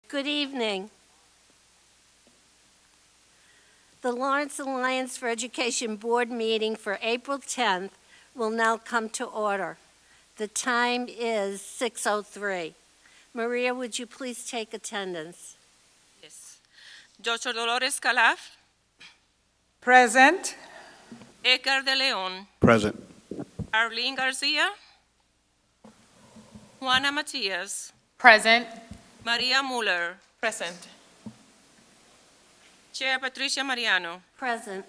Good evening. The Lawrence Alliance for Education Board meeting for April 10th will now come to order. The time is 6:03. Maria, would you please take attendance? Yes. Jocho Dolores Calaf, Present. Edgar de Leon, Present. Arlene Garcia, Juana Matias, Present. Maria Muller, Present. Chair Patricia Mariano. Present.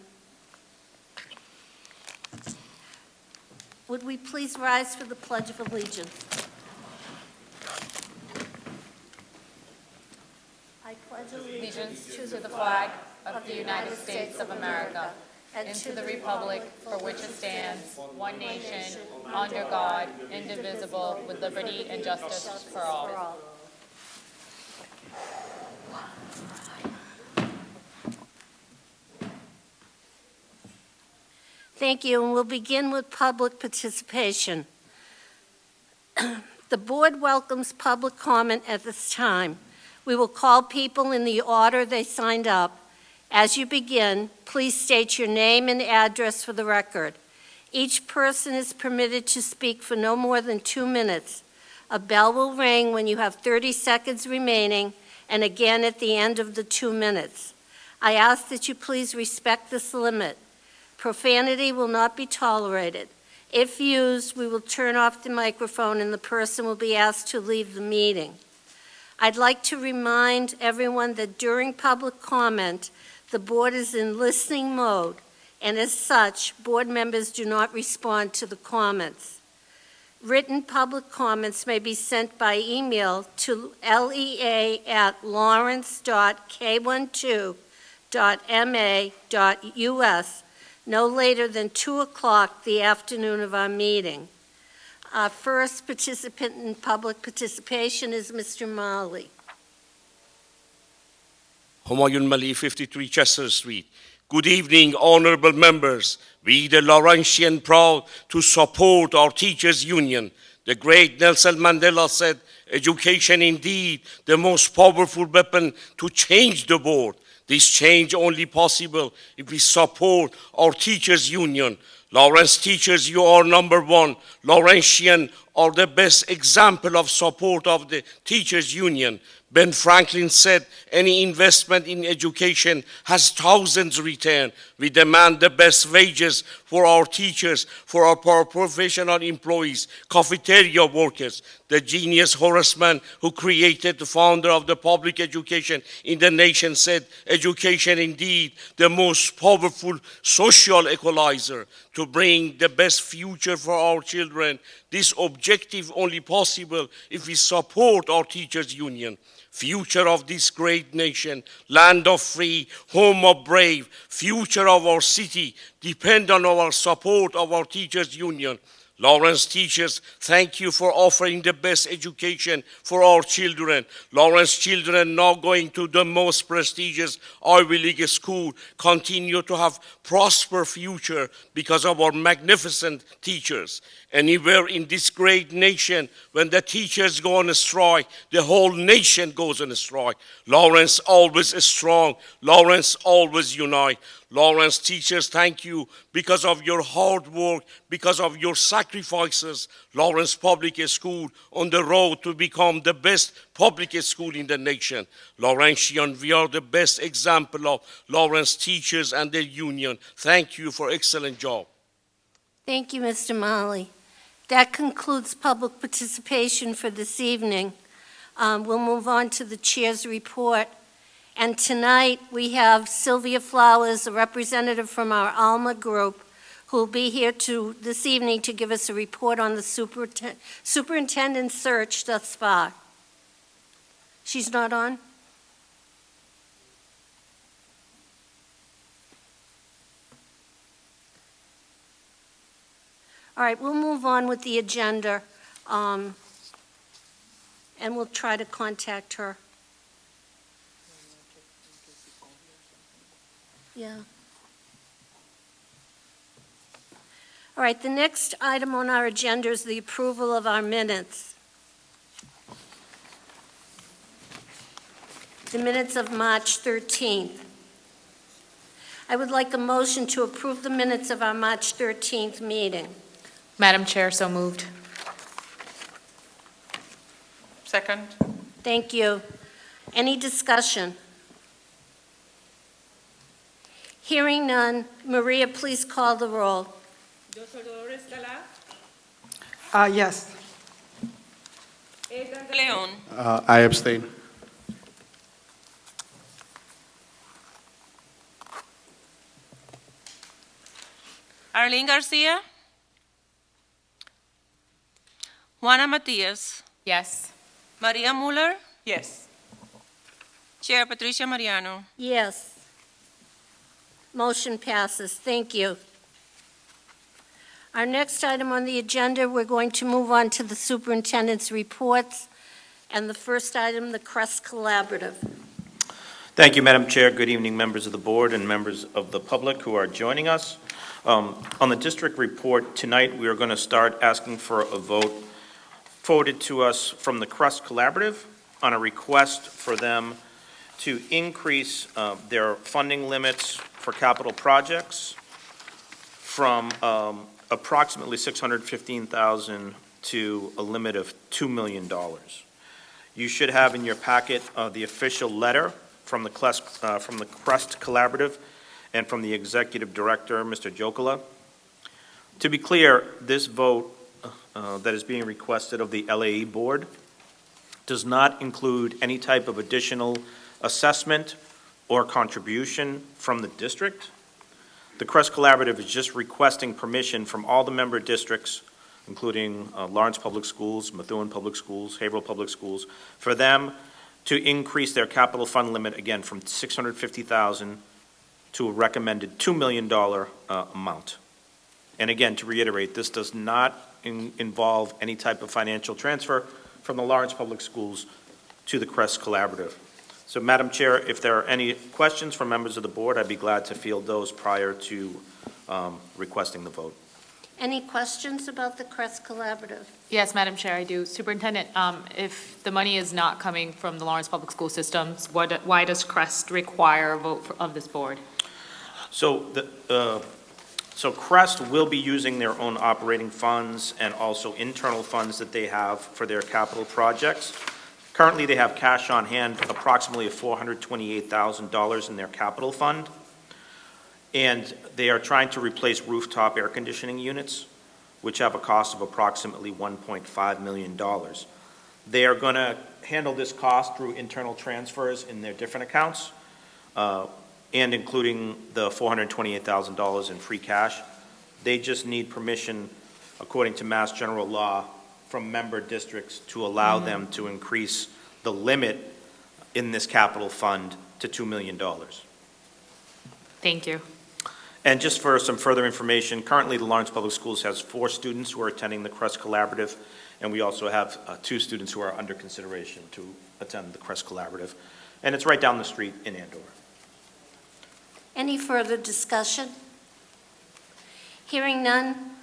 Would we please rise for the Pledge of Allegiance? I pledge Allegiance to the flag of the United States of America and to the republic for which it stands, one nation, under God, indivisible, with liberty and justice for all. Thank you, and we'll begin with public participation. The board welcomes public comment at this time. We will call people in the order they signed up. As you begin, please state your name and address for the record. Each person is permitted to speak for no more than 2 minutes. A bell will ring when you have 30 seconds remaining, and again at the end of the 2 minutes. I ask that you please respect this limit. Profanity will not be tolerated. If used, we will turn off the microphone and the person will be asked to leave the meeting. I'd like to remind everyone that during public comment, the board is in listening mode, and as such, board members do not respond to the comments. Written public comments may be sent by email to lea@lawrence.k12.ma.us no later than 2 o'clock the afternoon of our meeting. Our first participant in public participation is Mr. Marley. Humayun Mali, 53 Chester Street. Good evening, honorable members. We, the Laurentian, proud to support our teachers' union. The great Nelson Mandela said, education indeed the most powerful weapon to change the world. This change only possible if we support our teachers' union. Lawrence teachers, you are number one. Laurentian are the best example of support of the teachers' union. Ben Franklin said, any investment in education has thousands return. We demand the best wages for our teachers, for our professional employees, cafeteria workers. The genius Horace Mann, who created the founder of the public education in the nation, said, education indeed the most powerful social equalizer to bring the best future for our children. This objective only possible if we support our teachers' union. Future of this great nation, land of free, home of brave, future of our city depend on our support of our teachers' union. Lawrence teachers, thank you for offering the best education for our children. Lawrence children now going to the most prestigious Ivy League school continue to have prosper future because of our magnificent teachers. Anywhere in this great nation, when the teachers go on a strike, the whole nation goes on a strike. Lawrence always is strong. Lawrence always unite. Lawrence teachers, thank you because of your hard work, because of your sacrifices. Lawrence Public School on the road to become the best public school in the nation. Laurentian, we are the best example of Lawrence teachers and their union. Thank you for excellent job. Thank you, Mr. Marley. That concludes public participation for this evening. We'll move on to the chair's report. And tonight, we have Sylvia Flowers, a representative from our Alma group, who will be here this evening to give us a report on the superintendent search thus far. She's not on? All right, we'll move on with the agenda, and we'll try to contact her. Yeah. All right, the next item on our agenda is the approval of our minutes. the minutes of March 13th. I would like a motion to approve the minutes of our March 13th meeting. Madam Chair, so moved. Second. Thank you. Any discussion? Hearing none, Maria, please call the roll. Dr. Dolores Calaf. Yes. Edgar de Leon. I abstain. Arlene Garcia. Juana Matias. Yes. Maria Muller. Yes. Chair Patricia Mariano. Yes. Motion passes. Thank you. Our next item on the agenda, we're going to move on to the superintendent's reports. And the first item, the Crest Collaborative. Thank you, Madam Chair. Good evening, members of the board and members of the public who are joining us. On the district report tonight, we are going to start asking for a vote forwarded to us from the Crest Collaborative on a request for them to increase their funding limits for capital projects from approximately $615,000 to a limit of $2 million. You should have in your packet the official letter from the Crest Collaborative and from the Executive Director, Mr. Jokala. To be clear, this vote that is being requested of the LAE Board does not include any type of additional assessment or contribution from the district. The Crest Collaborative is just requesting permission from all the member districts, including Lawrence Public Schools, Methuen Public Schools, Haverhill Public Schools, for them to increase their capital fund limit again from $650,000 to a recommended $2 million amount. And again, to reiterate, this does not involve any type of financial transfer from the Lawrence Public Schools to the Crest Collaborative. So, Madam Chair, if there are any questions from members of the board, I'd be glad to field those prior to requesting the vote. Any questions about the Crest Collaborative? Yes, Madam Chair, I do. Superintendent, if the money is not coming from the Lawrence Public School Systems, why does Crest require a vote of this board? So, so Crest will be using their own operating funds and also internal funds that they have for their capital projects. Currently, they have cash on hand approximately $428,000 in their capital fund. And they are trying to replace rooftop air conditioning units, which have a cost of approximately $1.5 million. They are going to handle this cost through internal transfers in their different accounts, and including the $428,000 in free cash. They just need permission, according to Mass General Law, from member districts to allow them to increase the limit in this capital fund to $2 million. Thank you. And just for some further information, currently the Lawrence Public Schools has 4 students who are attending the Crest Collaborative, and we also have 2 students who are under consideration to attend the Crest Collaborative. And it's right down the street in Andover. Any further discussion? Hearing none,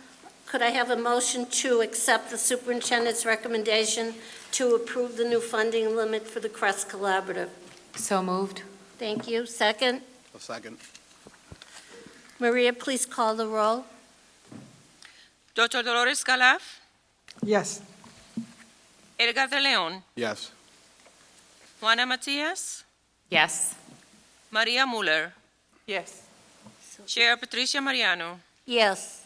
could I have a motion to accept the superintendent's recommendation to approve the new funding limit for the Crest Collaborative? So moved. Thank you. Second? A second. Maria, please call the roll. Dr. Dolores Calaf. Yes. Edgar de Leon. Yes. Juana Matias. Yes. Maria Muller. Yes. Chair Patricia Mariano. Yes.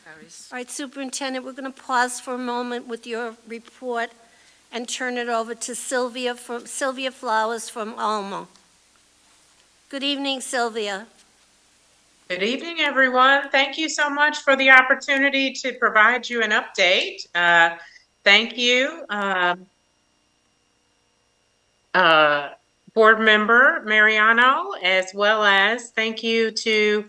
Carries. All right, Superintendent, we're going to pause for a moment with your report and turn it over to Sylvia Flowers from Alma. Good evening, Sylvia. Good evening, everyone. Thank you so much for the opportunity to provide you an update. Thank you, Board Member Mariano, as well as thank you to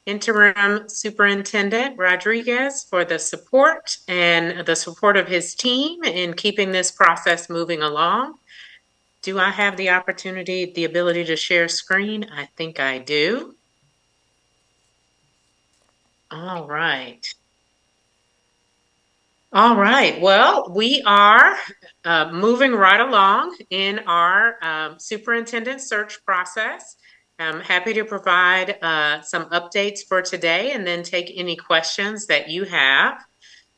Interim Superintendent Rodriguez for the support and the support of his team in keeping this process moving along. Do I have the opportunity, the ability to share screen? I think I do. All right. All right. Well, we are moving right along in our superintendent search process. I'm happy to provide some updates for today and then take any questions that you have.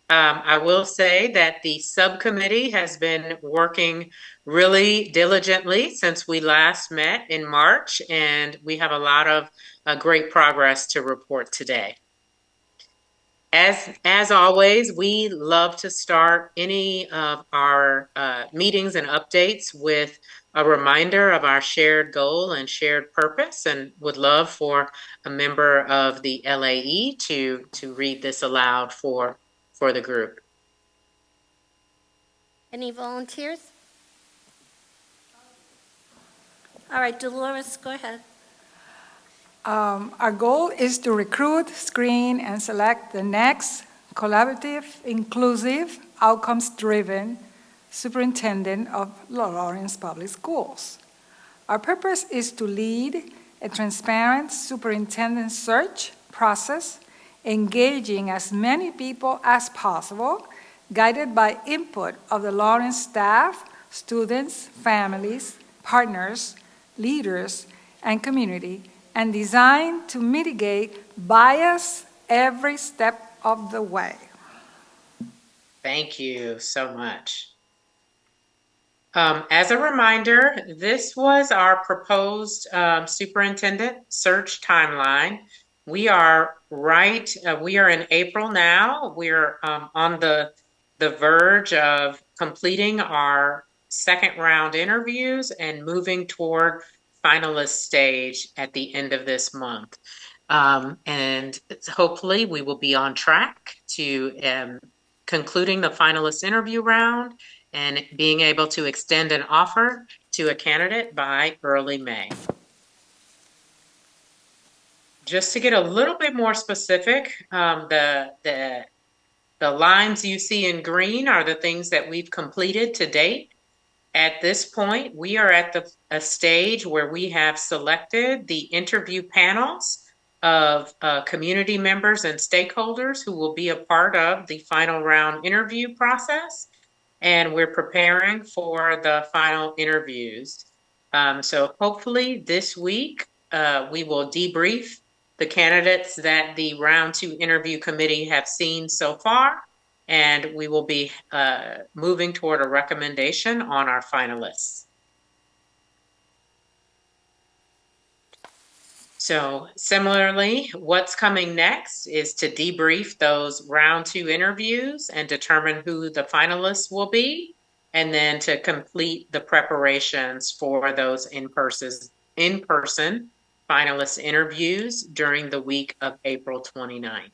I will say that the subcommittee has been working really diligently since we last met in March, and we have a lot of great progress to report today. As always, we love to start any of our meetings and updates with a reminder of our shared goal and shared purpose, and would love for a member of the LAE to read this aloud for the group. Any volunteers? All right, Dolores, go ahead. Our goal is to recruit, screen, and select the next collaborative, inclusive, outcomes-driven superintendent of Lawrence Public Schools. Our purpose is to lead a transparent superintendent search process, engaging as many people as possible, guided by input of the Lawrence staff, students, families, partners, leaders, and community, and designed to mitigate bias every step of the way. Thank you so much. As a reminder, this was our proposed superintendent search timeline. We are we are in April now. We're on the verge of completing our second round interviews and moving toward finalist stage at the end of this month. And hopefully we will be on track to concluding the finalist interview round and being able to extend an offer to a candidate by early May. Just to get a little bit more specific, the lines you see in green are the things that we've completed to date. At this point, we are at a stage where we have selected the interview panels of community members and stakeholders who will be a part of the final round interview process, and we're preparing for the final interviews. So hopefully this week, we will debrief the candidates that the round 2 interview committee have seen so far, and we will be moving toward a recommendation on our finalists. So similarly, what's coming next is to debrief those round 2 interviews and determine who the finalists will be, and then to complete the preparations for those in-person finalist interviews during the week of April 29th.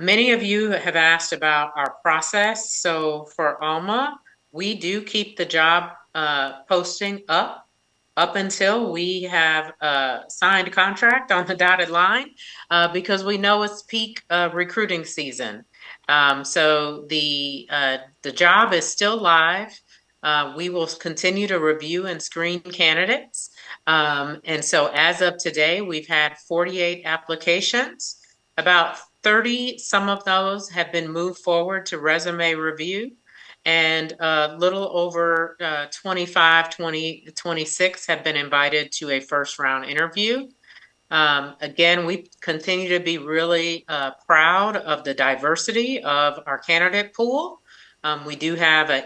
Many of you have asked about our process. So for Alma, we do keep the job posting up until we have a signed contract on the dotted line, because we know it's peak recruiting season. So the job is still live. We will continue to review and screen candidates. And so as of today, we've had 48 applications. About 30, some of those have been moved forward to resume review, and a little over 26 have been invited to a first round interview. Again, we continue to be really proud of the diversity of our candidate pool. We do have a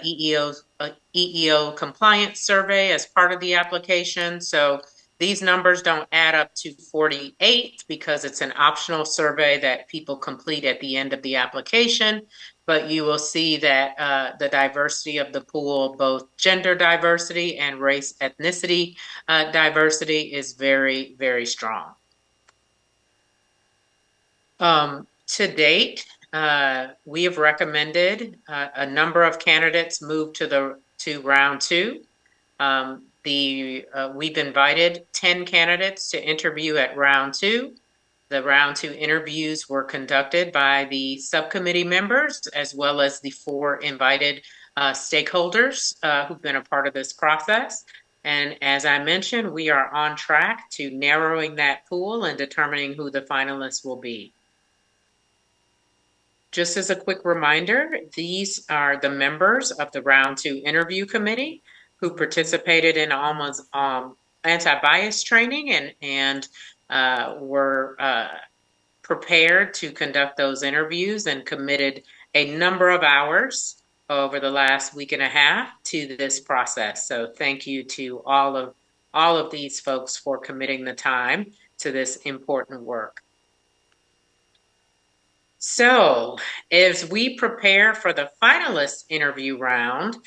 EEO compliance survey as part of the application. So these numbers don't add up to 48 because it's an optional survey that people complete at the end of the application. But you will see that the diversity of the pool, both gender diversity and race ethnicity diversity, is very, very strong. To date, we have recommended a number of candidates move to round 2. We've invited 10 candidates to interview at round 2. The round 2 interviews were conducted by the subcommittee members, as well as the 4 invited stakeholders who've been a part of this process. And as I mentioned, we are on track to narrowing that pool and determining who the finalists will be. just as a quick reminder, these are the members of the Round 2 Interview Committee who participated in Alma's anti-bias training and were prepared to conduct those interviews and committed a number of hours over the last week and a half to this process. So thank you to all of these folks for committing the time to this important work. So as we prepare for the finalist interview round,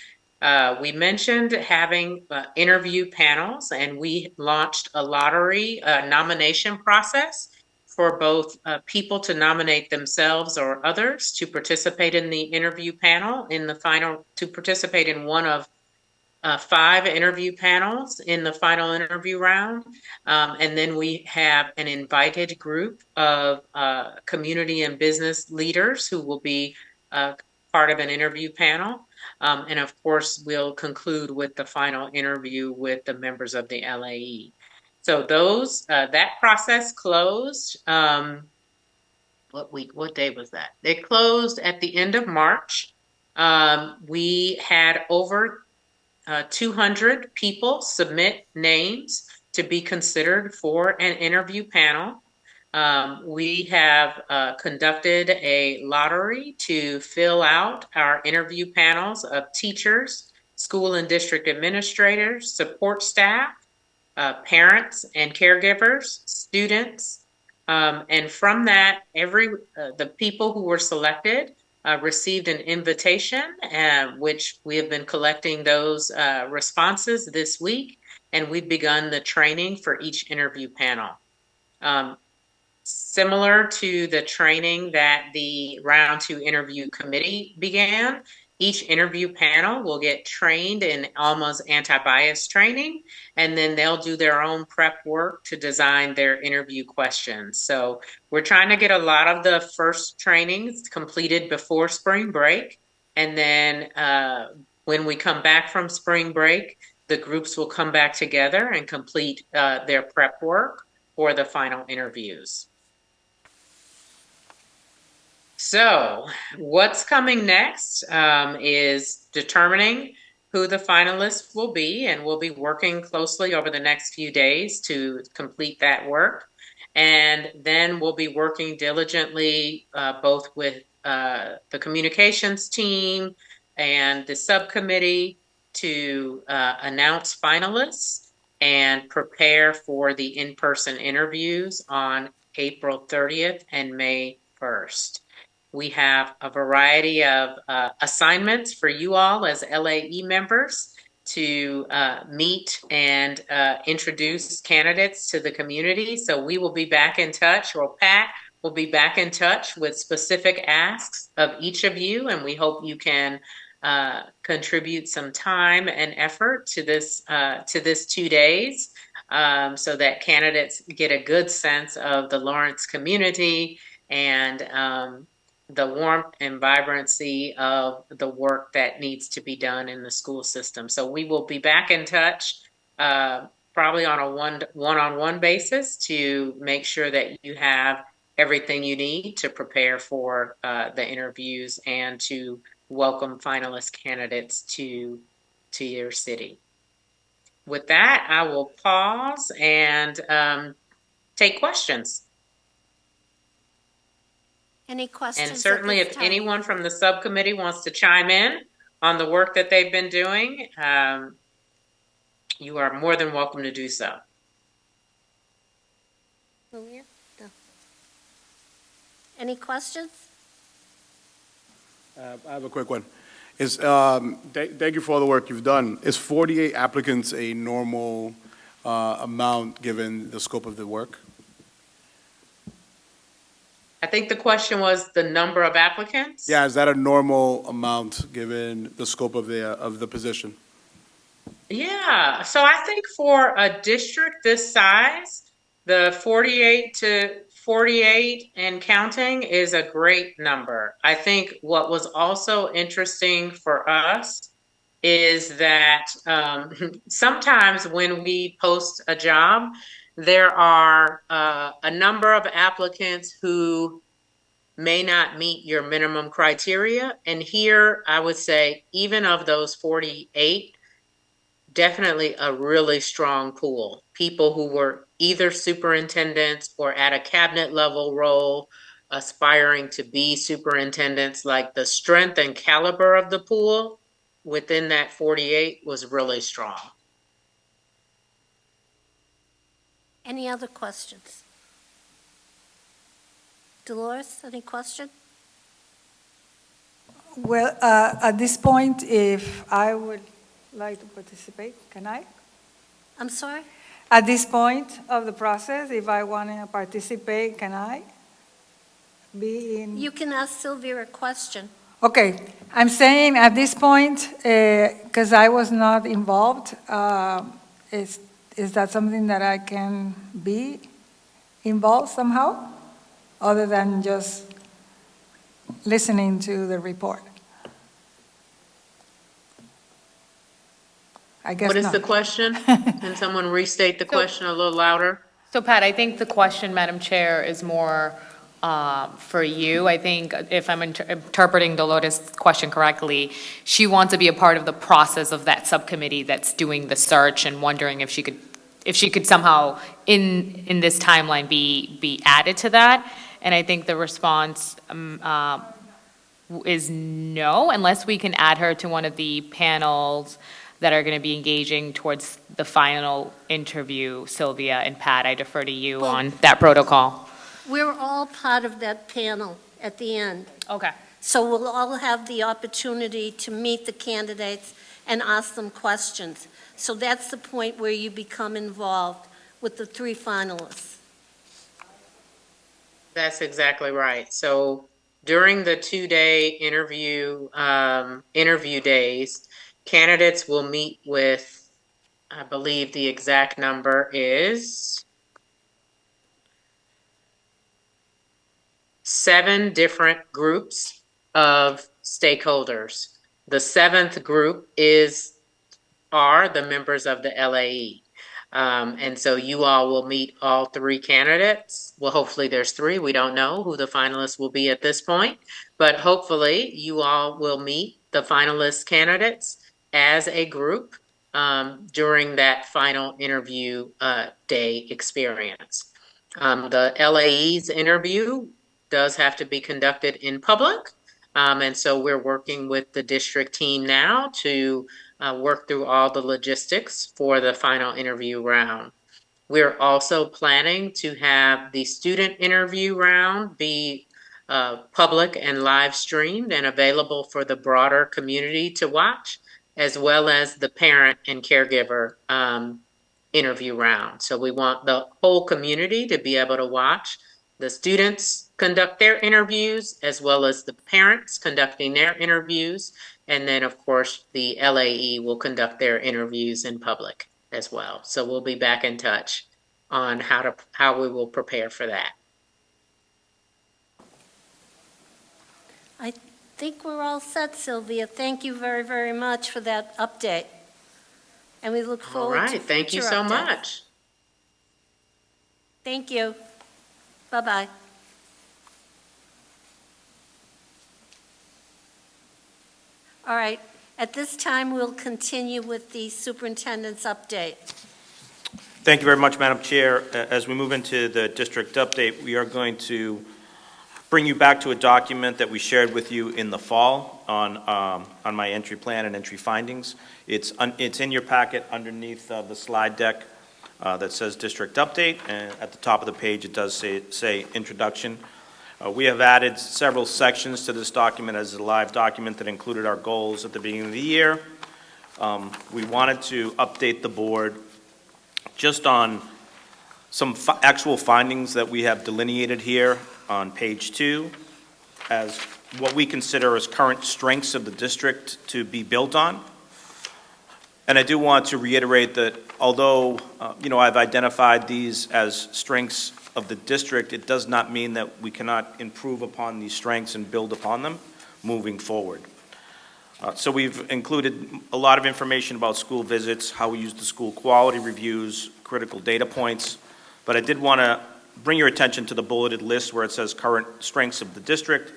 we mentioned having interview panels, and we launched a lottery nomination process for both people to nominate themselves or others to participate in the interview panel to participate in one of 5 interview panels in the final interview round. And then we have an invited group of community and business leaders who will be part of an interview panel. And of course, we'll conclude with the final interview with the members of the LAE. So that process closed. What day was that? It closed at the end of March. We had over 200 people submit names to be considered for an interview panel. We have conducted a lottery to fill out our interview panels of teachers, school and district administrators, support staff, parents and caregivers, students, and from that, the people who were selected received an invitation, which we have been collecting those responses this week, and we've begun the training for each interview panel. Similar to the training that the Round 2 Interview Committee began, each interview panel will get trained in Alma's anti-bias training, and then they'll do their own prep work to design their interview questions. So we're trying to get a lot of the first trainings completed before spring break. And then when we come back from spring break, the groups will come back together and complete their prep work for the final interviews. So what's coming next is determining who the finalists will be, and we'll be working closely over the next few days to complete that work. And then we'll be working diligently both with the communications team and the subcommittee to announce finalists and prepare for the in-person interviews on April 30th and May 1st. We have a variety of assignments for you all as LAE members to meet and introduce candidates to the community. So we will be back in touch, or Pat will be back in touch with specific asks of each of you, and we hope you can contribute some time and effort to this 2 days so that candidates get a good sense of the Lawrence community and the warmth and vibrancy of the work that needs to be done in the school system. So we will be back in touch probably on a one-on-one basis to make sure that you have everything you need to prepare for the interviews and to welcome finalist candidates to your city. With that, I will pause and take questions. Any questions? And certainly if anyone from the subcommittee wants to chime in on the work that they've been doing, you are more than welcome to do so. Any questions? I have a quick one. Thank you for all the work you've done. Is 48 applicants a normal amount given the scope of the work? I think the question was the number of applicants? Yeah, is that a normal amount given the scope of the position? Yeah, so I think for a district this size, the 48 and counting is a great number. I think what was also interesting for us is that sometimes when we post a job, there are a number of applicants who may not meet your minimum criteria. And here, I would say, even of those 48, definitely a really strong pool. People who were either superintendents or at a cabinet level role, aspiring to be superintendents. Like, the strength and caliber of the pool within that 48 was really strong. Any other questions? Dolores, any question? Well, at this point, if I would like to participate, can I? I'm sorry? At this point of the process, if I want to participate, can I be in? You can ask Sylvia a question. Okay, I'm saying at this point, because I was not involved, is that something that I can be involved somehow, other than just listening to the report? I guess What is not. the question? Can someone restate the question a little louder? So Pat, I think the question, Madam Chair, is more for you. I think if I'm interpreting Dolores' question correctly, she wants to be a part of the process of that subcommittee that's doing the search and wondering if she could somehow in this timeline be added to that. And I think the response is no, unless we can add her to one of the panels that are going to be engaging towards the final interview. Sylvia and Pat, I defer to you Well, on that protocol. We're all part of that panel at the end. Okay. So we'll all have the opportunity to meet the candidates and ask them questions. So that's the point where you become involved with the 3 finalists. That's exactly right. So during the 2-day interview days, candidates will meet with, I believe the exact number is 7 different groups of stakeholders. The 7th group are the members of the LAE. And so you all will meet all 3 candidates. Well, hopefully there's 3. We don't know who the finalists will be at this point, but hopefully you all will meet the finalist candidates as a group during that final interview day experience. The LAE's interview does have to be conducted in public. And so we're working with the district team now to work through all the logistics for the final interview round. We're also planning to have the student interview round be public and live streamed and available for the broader community to watch, as well as the parent and caregiver interview round. So we want the whole community to be able to watch the students conduct their interviews, as well as the parents conducting their interviews. And then, of course, the LAE will conduct their interviews in public as well. So we'll be back in touch on how we will prepare for that. I think we're all set, Sylvia. Thank you very, very much for that update. And we look All forward to right, thank you future so updates. much. Thank you. Bye-bye. All right, at this time, we'll continue with the superintendent's update. Thank you very much, Madam Chair. As we move into the district update, we are going to bring you back to a document that we shared with you in the fall on my entry plan and entry findings. It's in your packet underneath the slide deck that says district update, and at the top of the page it does say introduction. We have added several sections to this document as a live document that included our goals at the beginning of the year. We wanted to update the board just on some actual findings that we have delineated here on page 2 as what we consider as current strengths of the district to be built on. And I do want to reiterate that although, I've identified these as strengths of the district, it does not mean that we cannot improve upon these strengths and build upon them moving forward. So we've included a lot of information about school visits, how we use the school quality reviews, critical data points, but I did want to bring your attention to the bulleted list where it says current strengths of the district,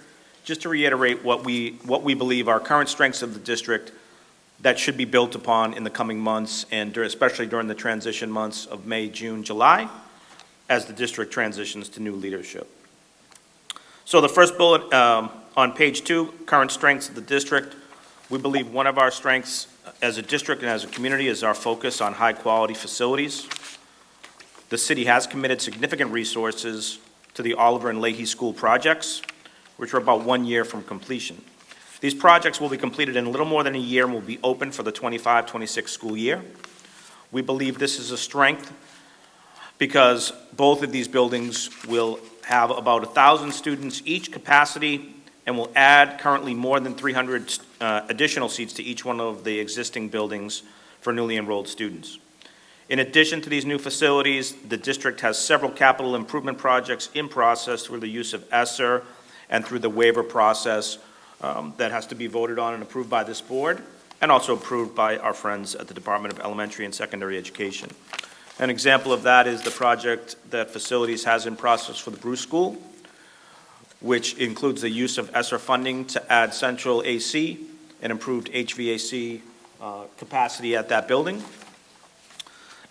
just to reiterate what we believe are current strengths of the district that should be built upon in the coming months, and especially during the transition months of May, June, July, as the district transitions to new leadership. So the first bullet on page 2, current strengths of the district. We believe one of our strengths as a district and as a community is our focus on high-quality facilities. The city has committed significant resources to the Oliver and LAE School projects, which are about 1 year from completion. These projects will be completed in a little more than a year and will be open for the 25-26 school year. We believe this is a strength because both of these buildings will have about 1,000 students each capacity and will add currently more than 300 additional seats to each one of the existing buildings for newly enrolled students. In addition to these new facilities, the district has several capital improvement projects in process through the use of ESSER and through the waiver process that has to be voted on and approved by this board, and also approved by our friends at the Department of Elementary and Secondary Education. An example of that is the project that Facilities has in process for the Bruce School, which includes the use of ESSER funding to add central AC and improved HVAC capacity at that building.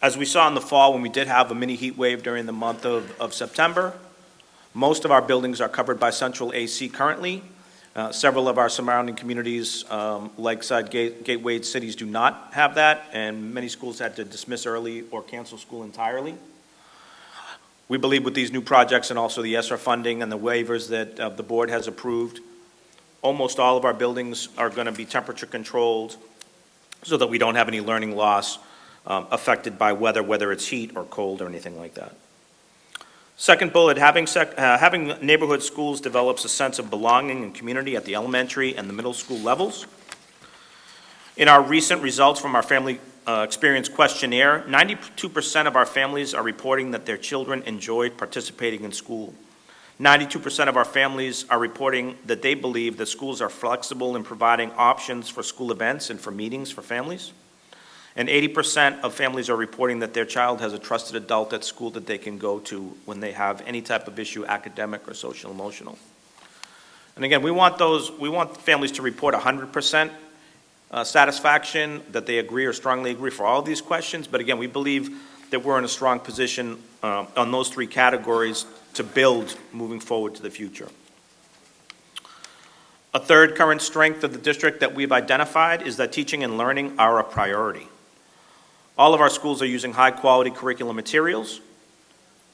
As we saw in the fall when we did have a mini heat wave during the month of September, most of our buildings are covered by central AC currently. Several of our surrounding communities, Lakeside, Gateway cities do not have that, and many schools had to dismiss early or cancel school entirely. We believe with these new projects and also the ESSER funding and the waivers that the board has approved, almost all of our buildings are going to be temperature controlled so that we don't have any learning loss affected by weather, whether it's heat or cold or anything like that. Second bullet, having neighborhood schools develops a sense of belonging and community at the elementary and the middle school levels. In our recent results from our family experience questionnaire, 92% of our families are reporting that their children enjoyed participating in school. 92% of our families are reporting that they believe that schools are flexible in providing options for school events and for meetings for families. And 80% of families are reporting that their child has a trusted adult at school that they can go to when they have any type of issue, academic or social emotional. And again, we want families to report 100% satisfaction, that they agree or strongly agree for all of these questions. But again, we believe that we're in a strong position on those 3 categories to build moving forward to the future. A third current strength of the district that we've identified is that teaching and learning are a priority. All of our schools are using high-quality curriculum materials.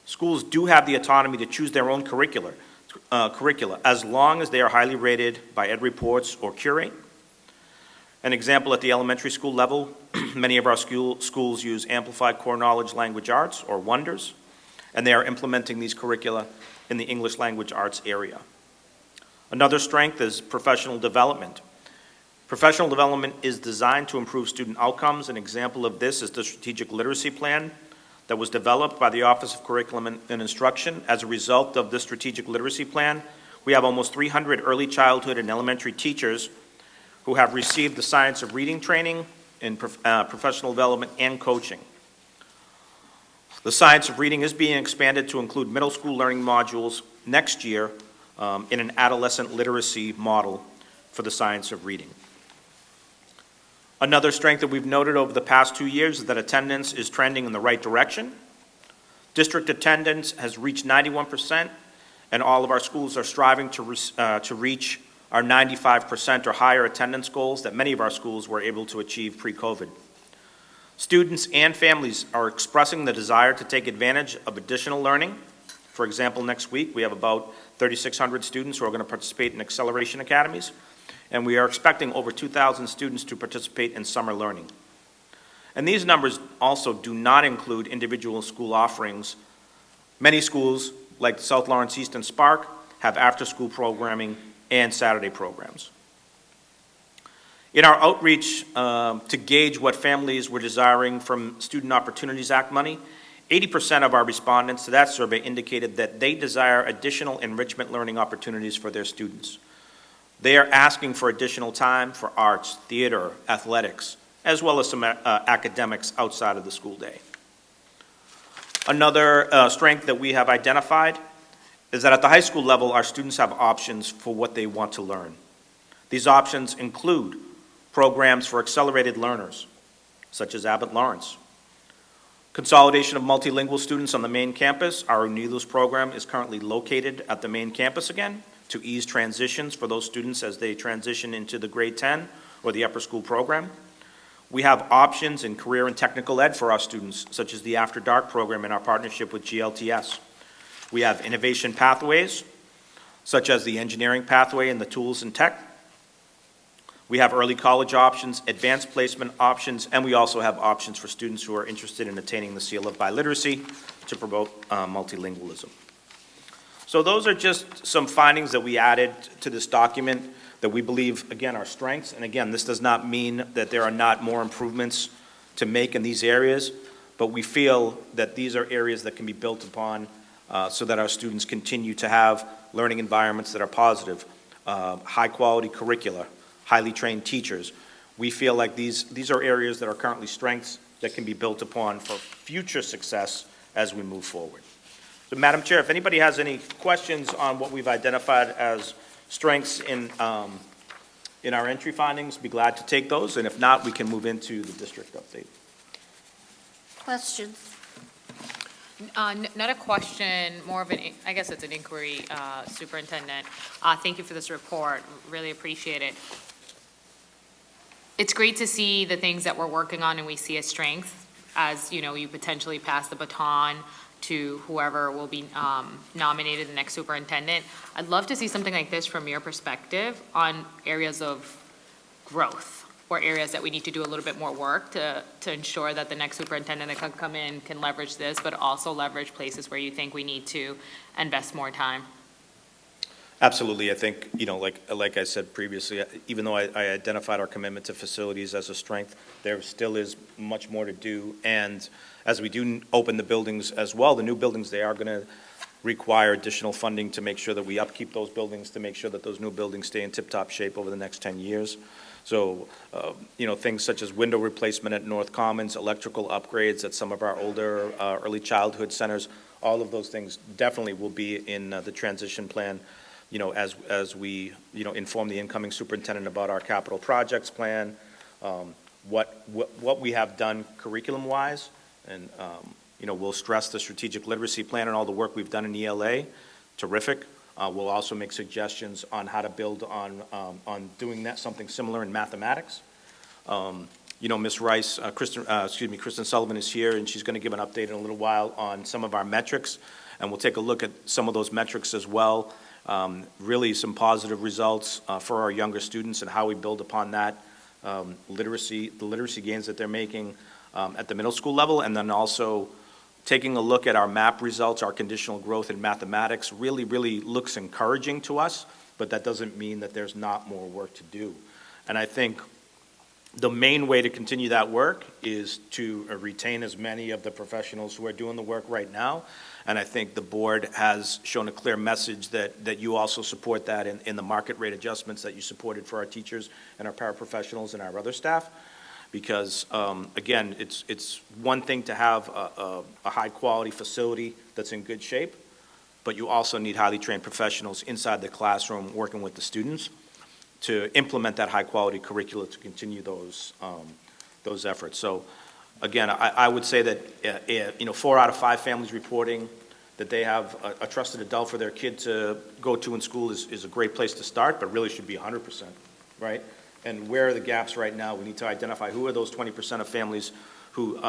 Schools do have the autonomy to choose their own curricula as long as they are highly rated by Ed Reports or Curate. An example at the elementary school level, many of our schools use Amplified Core Knowledge Language Arts, or WONDERS, and they are implementing these curricula in the English language arts area. Another strength is professional development. Professional development is designed to improve student outcomes. An example of this is the strategic literacy plan that was developed by the Office of Curriculum and Instruction. As a result of this strategic literacy plan, we have almost 300 early childhood and elementary teachers who have received the science of reading training in professional development and coaching. The science of reading is being expanded to include middle school learning modules next year in an adolescent literacy model for the science of reading. Another strength that we've noted over the past 2 years is that attendance is trending in the right direction. District attendance has reached 91%, and all of our schools are striving to reach our 95% or higher attendance goals that many of our schools were able to achieve pre-COVID. Students and families are expressing the desire to take advantage of additional learning. For example, next week we have about 3,600 students who are going to participate in acceleration academies, and we are expecting over 2,000 students to participate in summer learning. And these numbers also do not include individual school offerings. Many schools, like South Lawrence East and Spark, have after-school programming and Saturday programs. In our outreach to gauge what families were desiring from Student Opportunities Act money, 80% of our respondents to that survey indicated that they desire additional enrichment learning opportunities for their students. They are asking for additional time for arts, theater, athletics, as well as some academics outside of the school day. Another strength that we have identified is that at the high school level, our students have options for what they want to learn. These options include programs for accelerated learners, such as Abbott Lawrence. Consolidation of multilingual students on the main campus. Our Unidos program is currently located at the main campus again to ease transitions for those students as they transition into the grade 10 or the upper school program. We have options in career and technical ed for our students, such as the After Dark program in our partnership with GLTS. We have innovation pathways, such as the engineering pathway and the tools and tech. We have early college options, advanced placement options, and we also have options for students who are interested in attaining the seal of biliteracy to promote multilingualism. So those are just some findings that we added to this document that we believe, again, are strengths. And again, this does not mean that there are not more improvements to make in these areas, but we feel that these are areas that can be built upon so that our students continue to have learning environments that are positive, high-quality curricula, highly trained teachers. We feel like these are areas that are currently strengths that can be built upon for future success as we move forward. So, Madam Chair, if anybody has any questions on what we've identified as strengths in our entry findings, be glad to take those, and if not, we can move into the district update. Questions? Not a question, more of an, I guess it's an inquiry, Superintendent. Thank you for this report, really appreciate it. It's great to see the things that we're working on and we see as strength, as you know, you potentially pass the baton to whoever will be nominated the next superintendent. I'd love to see something like this from your perspective on areas of growth or areas that we need to do a little bit more work to ensure that the next superintendent that can come in can leverage this, but also leverage places where you think we need to invest more time. Absolutely. I think, you know, like I said previously, even though I identified our commitment to facilities as a strength, there still is much more to do. And as we do open the buildings as well, the new buildings, they are going to require additional funding to make sure that we upkeep those buildings, to make sure that those new buildings stay in tip-top shape over the next 10 years. So, you know, things such as window replacement at North Commons, electrical upgrades at some of our older early childhood centers, all of those things definitely will be in the transition plan. You know, as we, you know, inform the incoming superintendent about our capital projects plan, what we have done curriculum-wise, and, you know, we'll stress the strategic literacy plan and all the work we've done in ELA, terrific. We'll also make suggestions on how to build on doing that, something similar in mathematics. You know, Ms. Rice, Kristen Sullivan is here, and she's going to give an update in a little while on some of our metrics, and we'll take a look at some of those metrics as well. Really some positive results for our younger students and how we build upon that the literacy gains that they're making at the middle school level, and then also taking a look at our MAP results, our conditional growth in mathematics really looks encouraging to us, but that doesn't mean that there's not more work to do. And I think the main way to continue that work is to retain as many of the professionals who are doing the work right now. And I think the board has shown a clear message that you also support that in the market rate adjustments that you supported for our teachers and our paraprofessionals and our other staff. Because, again, it's one thing to have a high-quality facility that's in good shape, but you also need highly trained professionals inside the classroom working with the students to implement that high-quality curricula to continue those efforts. So, again, I would say that, you know, 4 out of 5 families reporting that they have a trusted adult for their kid to go to in school is a great place to start, but really should be 100%, right? And where are the gaps right now? We need to identify who are those 20% of families who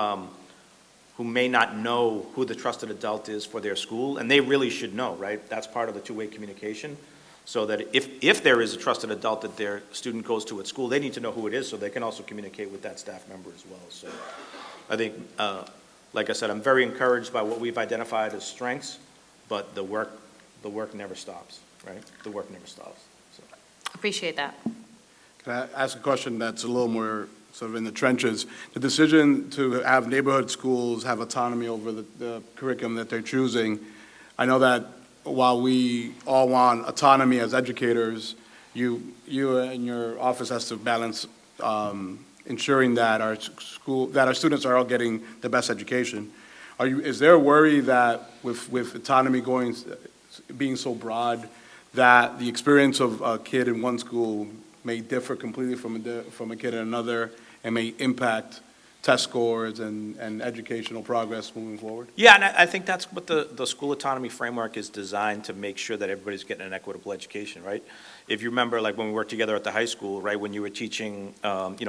may not know who the trusted adult is for their school, and they really should know, right? That's part of the two-way communication. So that if there is a trusted adult that their student goes to at school, they need to know who it is so they can also communicate with that staff member as well. So I think, like I said, I'm very encouraged by what we've identified as strengths, but the work never stops, right? The work never stops. So. Appreciate that. Can I ask a question that's a little more sort of in the trenches? The decision to have neighborhood schools have autonomy over the curriculum that they're choosing, I know that while we all want autonomy as educators, you and your office has to balance ensuring that our students are all getting the best education. Is there a worry that with autonomy being so broad, that the experience of a kid in one school may differ completely from a kid in another and may impact test scores and educational progress moving forward? Yeah, and I think that's what the school autonomy framework is designed to make sure that everybody's getting an equitable education, right? If you remember, like when we worked together at the high school, right, when you were teaching,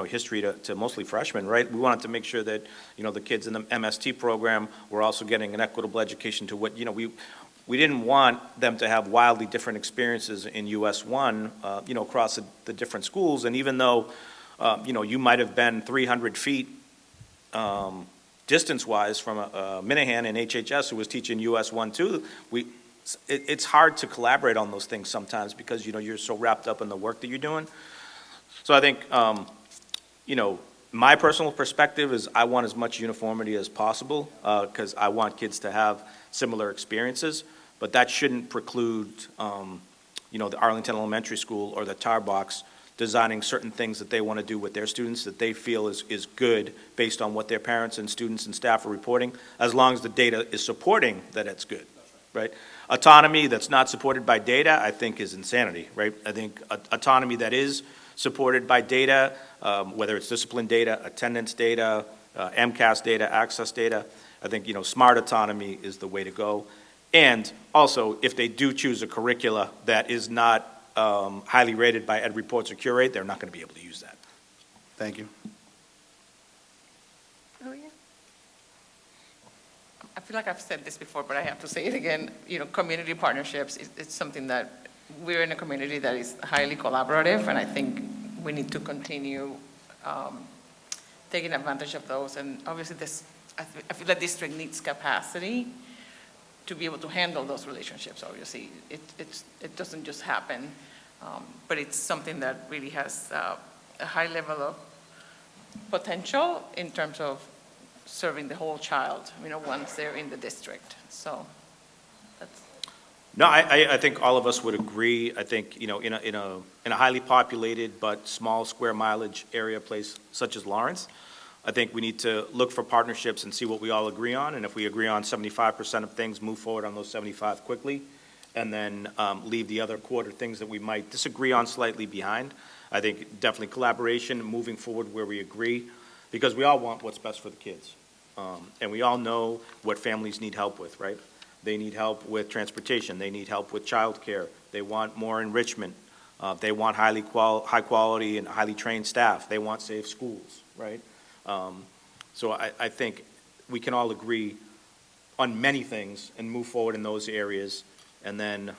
history to mostly freshmen, right? We wanted to make sure that, the kids in the MST program were also getting an equitable education to what, we didn't want them to have wildly different experiences in US 1, across the different schools. And even though, you might have been 300 feet distance-wise from Minahan and HHS, who was teaching US 1, 2, it's hard to collaborate on those things sometimes because, you're so wrapped up in the work that you're doing. So I think, my personal perspective is I want as much uniformity as possible because I want kids to have similar experiences, but that shouldn't preclude, the Arlington Elementary School or the Tar Box designing certain things that they want to do with their students that they feel is good based on what their parents and students and staff are reporting, as long as the data is supporting that it's good, right? Autonomy that's not supported by data, I think, is insanity, right? I think autonomy that is supported by data, whether it's discipline data, attendance data, MCAS data, access data, I think, smart autonomy is the way to go. And also, if they do choose a curricula that is not highly rated by Ed Reports or Curate, they're not going to be able to use that. Thank you. Oh, yeah. I feel like I've said this before, but I have to say it again. Community partnerships, it's something that we're in a community that is highly collaborative, and I think we need to continue taking advantage of those. And obviously, I feel like district needs capacity to be able to handle those relationships. Obviously, it doesn't just happen, but it's something that really has a high level of potential in terms of serving the whole child, once they're in the district. So that's. No, I think all of us would agree. I think, in a highly populated but small square mileage area place such as Lawrence, I think we need to look for partnerships and see what we all agree on. And if we agree on 75% of things, move forward on those 75 quickly, and then leave the other quarter things that we might disagree on slightly behind. I think definitely collaboration, moving forward where we agree, because we all want what's best for the kids. And we all know what families need help with, right? They need help with transportation. They need help with childcare. They want more enrichment. They want high quality and highly trained staff. They want safe schools, right? So I think we can all agree on many things and move forward in those areas, and then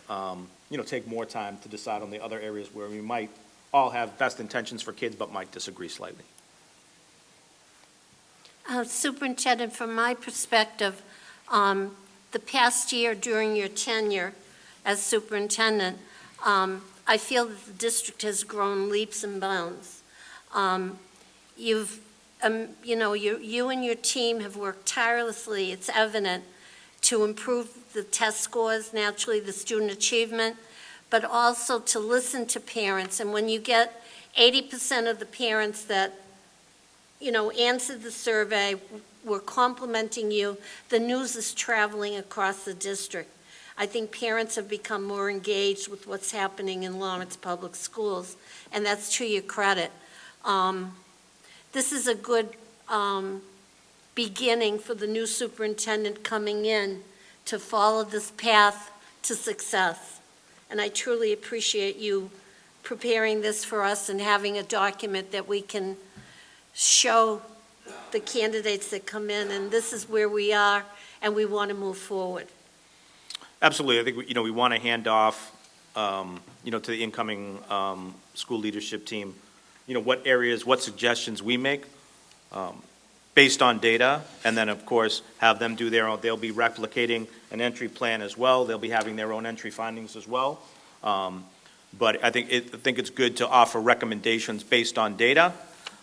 take more time to decide on the other areas where we might all have best intentions for kids but might disagree slightly. Superintendent, from my perspective, the past year during your tenure as superintendent, I feel that the district has grown leaps and bounds. You and your team have worked tirelessly, it's evident, to improve the test scores, naturally the student achievement, but also to listen to parents. And when you get 80% of the parents that answered the survey were complimenting you, the news is traveling across the district. I think parents have become more engaged with what's happening in Lawrence Public Schools, and that's to your credit. This is a good beginning for the new superintendent coming in to follow this path to success. And I truly appreciate you preparing this for us and having a document that we can show the candidates that come in, and this is where we are, and we want to move forward. Absolutely. I think, we want to hand off, to the incoming school leadership team, what areas, what suggestions we make based on data, and then, of course, have them do their own. They'll be replicating an entry plan as well. They'll be having their own entry findings as well. But I think it's good to offer recommendations based on data,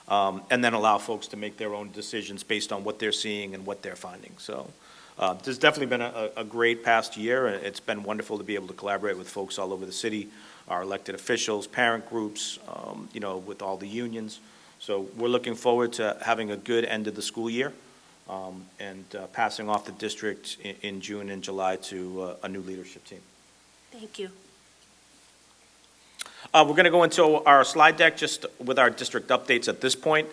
and then allow folks to make their own decisions based on what they're seeing and what they're finding. So there's definitely been a great past year. It's been wonderful to be able to collaborate with folks all over the city, our elected officials, parent groups, with all the unions. So we're looking forward to having a good end of the school year and passing off the district in June and July to a new leadership team. Thank you. We're going to go into our slide deck just with our district updates at this point.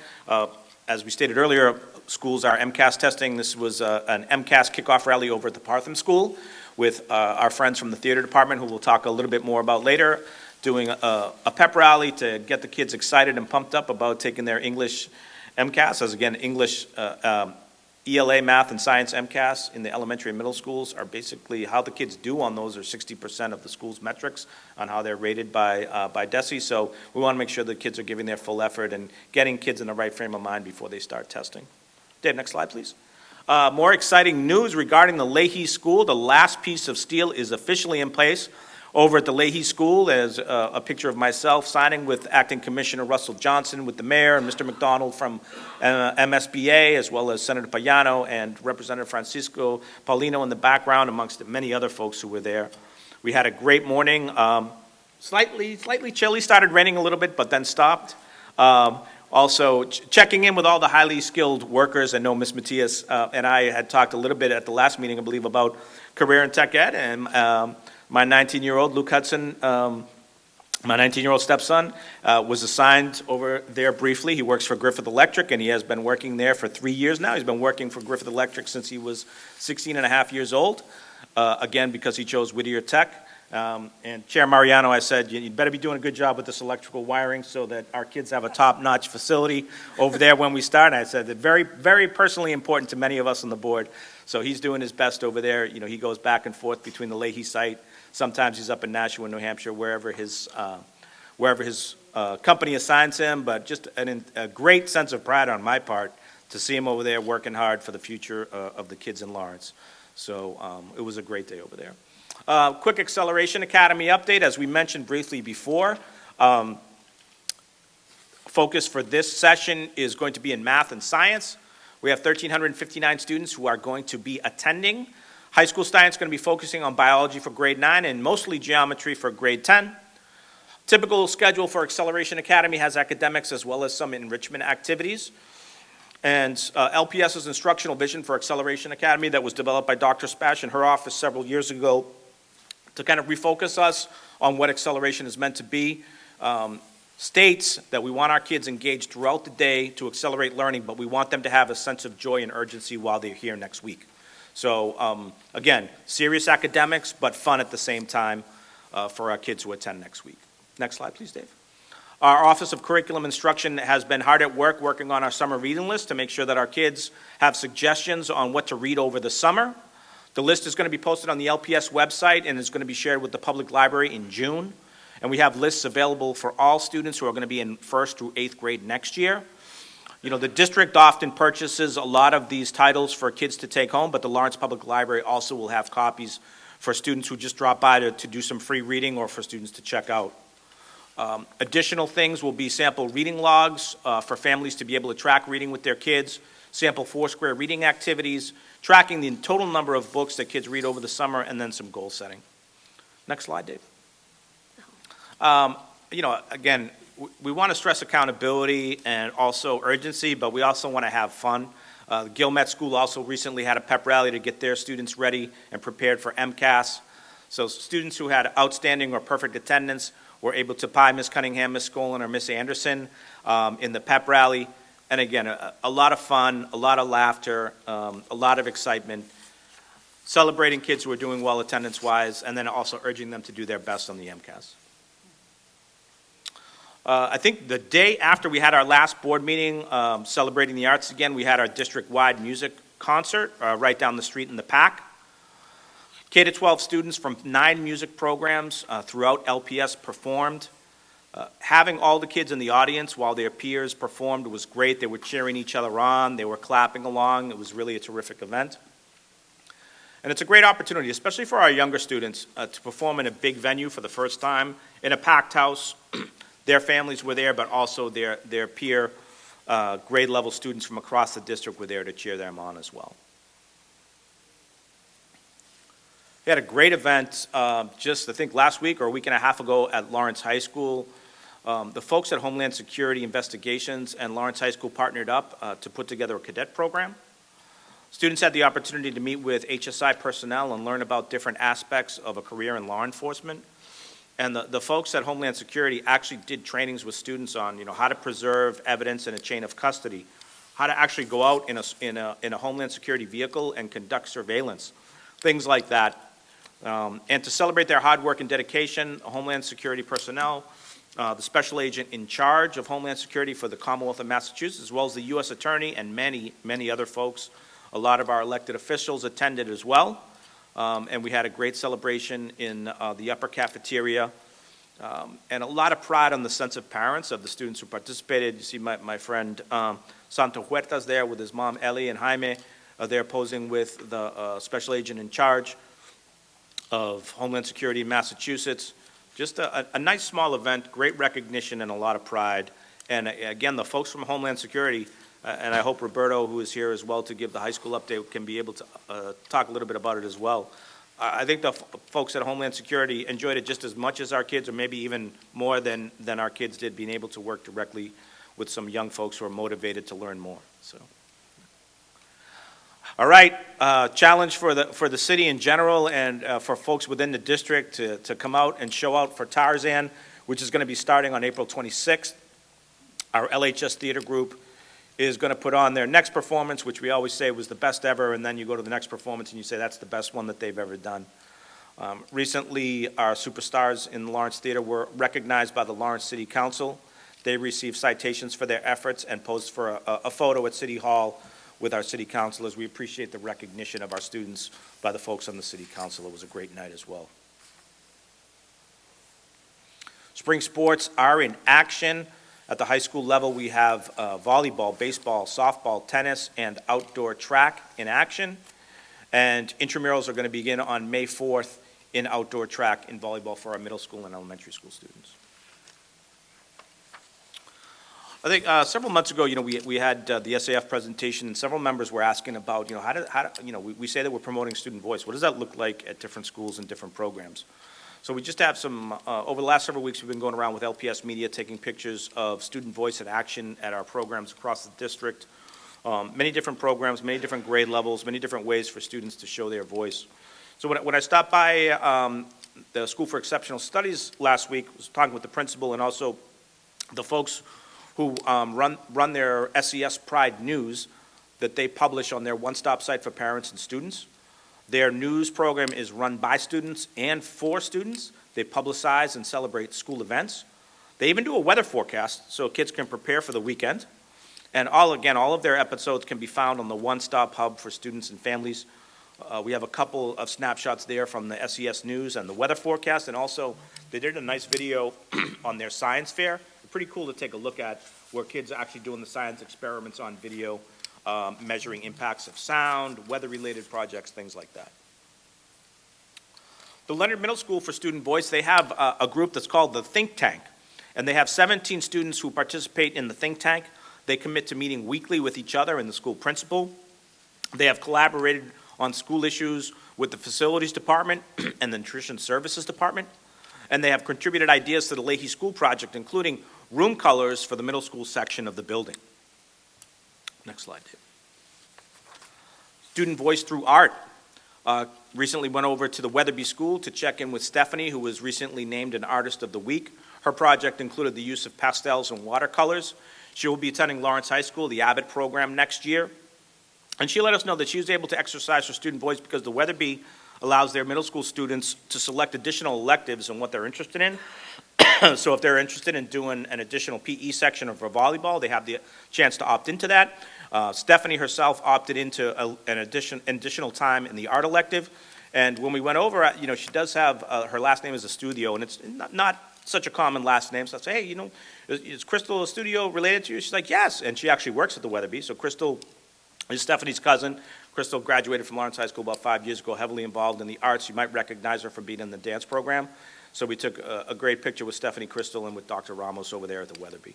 As we stated earlier, schools are MCAS testing. This was an MCAS kickoff rally over at the Partham School with our friends from the theater department, who we'll talk a little bit more about later, doing a pep rally to get the kids excited and pumped up about taking their English MCAS. As again, English, ELA, math, and science MCAS in the elementary and middle schools are basically how the kids do on those are 60% of the school's metrics on how they're rated by DESE. So we want to make sure the kids are giving their full effort and getting kids in the right frame of mind before they start testing. Dave, next slide, please. More exciting news regarding the LAE School. The last piece of steel is officially in place over at the LAE School. There's a picture of myself signing with Acting Commissioner Russell Johnson, with the mayor and Mr. McDonald from MSBA, as well as Senator Payano and Representative Francisco Paulino in the background, amongst many other folks who were there. We had a great morning. Slightly chilly, started raining a little bit, but then stopped. Also, checking in with all the highly skilled workers. I know Ms. Matias and I had talked a little bit at the last meeting, I believe, about career and tech ed, and my 19-year-old, Luke Hudson, my 19-year-old stepson, was assigned over there briefly. He works for Griffith Electric, and he has been working there for 3 years now. He's been working for Griffith Electric since he was 16 and a half years old, again, because he chose Whittier Tech. And Chair Mariano, I said, you'd better be doing a good job with this electrical wiring so that our kids have a top-notch facility over there when we start. And I said that very, very personally important to many of us on the board. So he's doing his best over there. You know, he goes back and forth between the LAE site. Sometimes he's up in Nashua, New Hampshire, wherever his company assigns him. But just a great sense of pride on my part to see him over there working hard for the future of the kids in Lawrence. So it was a great day over there. Quick Acceleration Academy update. As we mentioned briefly before, focus for this session is going to be in math and science. We have 1,359 students who are going to be attending. High school science is going to be focusing on biology for grade 9 and mostly geometry for grade 10. Typical schedule for Acceleration Academy has academics as well as some enrichment activities. And LPS's instructional vision for Acceleration Academy that was developed by Dr. Spash in her office several years ago to kind of refocus us on what acceleration is meant to be, states that we want our kids engaged throughout the day to accelerate learning, but we want them to have a sense of joy and urgency while they're here next week. So again, serious academics, but fun at the same time for our kids who attend next week. Next slide, please, Dave. Our Office of Curriculum Instruction has been hard at work working on our summer reading list to make sure that our kids have suggestions on what to read over the summer. The list is going to be posted on the LPS website and is going to be shared with the public library in June. And we have lists available for all students who are going to be in 1st through 8th grade next year. You know, the district often purchases a lot of these titles for kids to take home, but the Lawrence Public Library also will have copies for students who just drop by to do some free reading or for students to check out. Additional things will be sample reading logs for families to be able to track reading with their kids, sample Foursquare reading activities, tracking the total number of books that kids read over the summer, and then some goal setting. Next slide, Dave. You know, again, we want to stress accountability and also urgency, but we also want to have fun. Gilmet School also recently had a pep rally to get their students ready and prepared for MCAS. So students who had outstanding or perfect attendance were able to pie Ms. Cunningham, Ms. Skolin, or Ms. Anderson in the pep rally. And again, a lot of fun, a lot of laughter, a lot of excitement, celebrating kids who are doing well attendance-wise, and then also urging them to do their best on the MCAS. I think the day after we had our last board meeting, celebrating the arts again, we had our district-wide music concert right down the street in the PAC. K-12 students from 9 music programs throughout LPS performed. Having all the kids in the audience while their peers performed was great. They were cheering each other on. They were clapping along. It was really a terrific event. And it's a great opportunity, especially for our younger students, to perform in a big venue for the first time, in a packed house. Their families were there, but also their peer grade-level students from across the district were there to cheer them on as well. We had a great event just, I think, last week or a week and a half ago at Lawrence High School. The folks at Homeland Security Investigations and Lawrence High School partnered up to put together a cadet program. Students had the opportunity to meet with HSI personnel and learn about different aspects of a career in law enforcement. And the folks at Homeland Security actually did trainings with students on, how to preserve evidence in a chain of custody, how to actually go out in a Homeland Security vehicle and conduct surveillance, things like that. And to celebrate their hard work and dedication, Homeland Security personnel, the special agent in charge of Homeland Security for the Commonwealth of Massachusetts, as well as the U.S. Attorney and many, many other folks. A lot of our elected officials attended as well. And we had a great celebration in the upper cafeteria. And a lot of pride on the sense of parents of the students who participated. You see my friend Santo Huertas there with his mom Ellie and Jaime. They're posing with the special agent in charge of Homeland Security in Massachusetts. Just a nice small event, great recognition and a lot of pride. And again, the folks from Homeland Security, and I hope Roberto, who is here as well to give the high school update, can be able to talk a little bit about it as well. I think the folks at Homeland Security enjoyed it just as much as our kids, or maybe even more than our kids did, being able to work directly with some young folks who are motivated to learn more. So, all right, challenge for the city in general and for folks within the district to come out and show out for Tarzan, which is going to be starting on April 26th. Our LHS theater group is going to put on their next performance, which we always say was the best ever, and then you go to the next performance and you say that's the best one that they've ever done. Recently, our superstars in the Lawrence Theater were recognized by the Lawrence City Council. They received citations for their efforts and posed for a photo at City Hall with our city councilors. We appreciate the recognition of our students by the folks on the city council. It was a great night as well. Spring sports are in action. At the high school level, we have volleyball, baseball, softball, tennis, and outdoor track in action. And intramurals are going to begin on May 4th in outdoor track in volleyball for our middle school and elementary school students. I think several months ago, we had the SAF presentation, and several members were asking about, we say that we're promoting student voice. What does that look like at different schools and different programs? So we just have some, over the last several weeks, we've been going around with LPS Media, taking pictures of student voice in action at our programs across the district. Many different programs, many different grade levels, many different ways for students to show their voice. So when I stopped by the School for Exceptional Studies last week, I was talking with the principal and also the folks who run their SES Pride News that they publish on their one-stop site for parents and students. Their news program is run by students and for students. They publicize and celebrate school events. They even do a weather forecast so kids can prepare for the weekend. And all of their episodes can be found on the one-stop hub for students and families. We have a couple of snapshots there from the SES News and the weather forecast, and also they did a nice video on their science fair. Pretty cool to take a look at, where kids are actually doing the science experiments on video, measuring impacts of sound, weather-related projects, things like that. The Leonard Middle School for Student Voice, they have a group that's called the Think Tank, and they have 17 students who participate in the Think Tank. They commit to meeting weekly with each other and the school principal. They have collaborated on school issues with the Facilities Department and the Nutrition Services Department, and they have contributed ideas to the LAE School Project, including room colors for the middle school section of the building. Next slide, Dave. Student voice through art. Recently went over to the Weatherby School to check in with Stephanie, who was recently named an Artist of the Week. Her project included the use of pastels and watercolors. She will be attending Lawrence High School, the Abbott program, next year. And she let us know that she was able to exercise her student voice because the Weatherby allows their middle school students to select additional electives and what they're interested in. So if they're interested in doing an additional PE section for volleyball, they have the chance to opt into that. Stephanie herself opted into an additional time in the art elective. And when we went over, she does have, her last name is Estudio, and it's not such a common last name. So I say, hey, is Crystal Estudio related to you? She's like, yes. And she actually works at the Weatherby. So Crystal is Stephanie's cousin. Crystal graduated from Lawrence High School about 5 years ago, heavily involved in the arts. You might recognize her from being in the dance program. So we took a great picture with Stephanie Crystal and with Dr. Ramos over there at the Weatherby.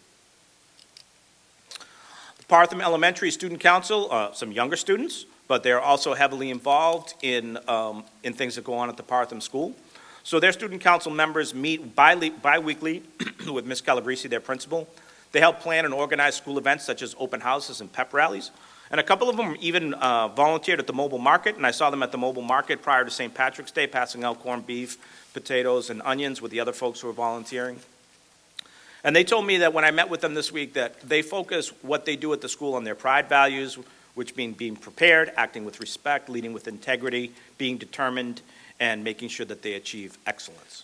The Partham Elementary Student Council, some younger students, but they're also heavily involved in things that go on at the Partham School. So their student council members meet bi-weekly with Ms. Calabresi, their principal. They help plan and organize school events such as open houses and pep rallies. And a couple of them even volunteered at the mobile market, and I saw them at the mobile market prior to St. Patrick's Day, passing out corned beef, potatoes, and onions with the other folks who were volunteering. And they told me that when I met with them this week that they focus what they do at the school on their pride values, which mean being prepared, acting with respect, leading with integrity, being determined, and making sure that they achieve excellence.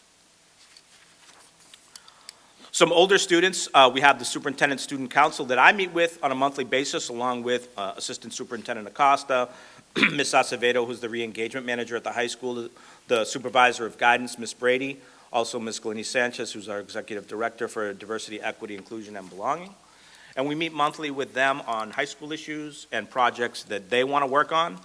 Some older students, we have the Superintendent Student Council that I meet with on a monthly basis, along with Assistant Superintendent Acosta, Ms. Acevedo, who's the re-engagement manager at the high school, the Supervisor of Guidance, Ms. Brady, also Ms. Glennie Sanchez, who's our Executive Director for Diversity, Equity, Inclusion, and Belonging. And we meet monthly with them on high school issues and projects that they want to work on.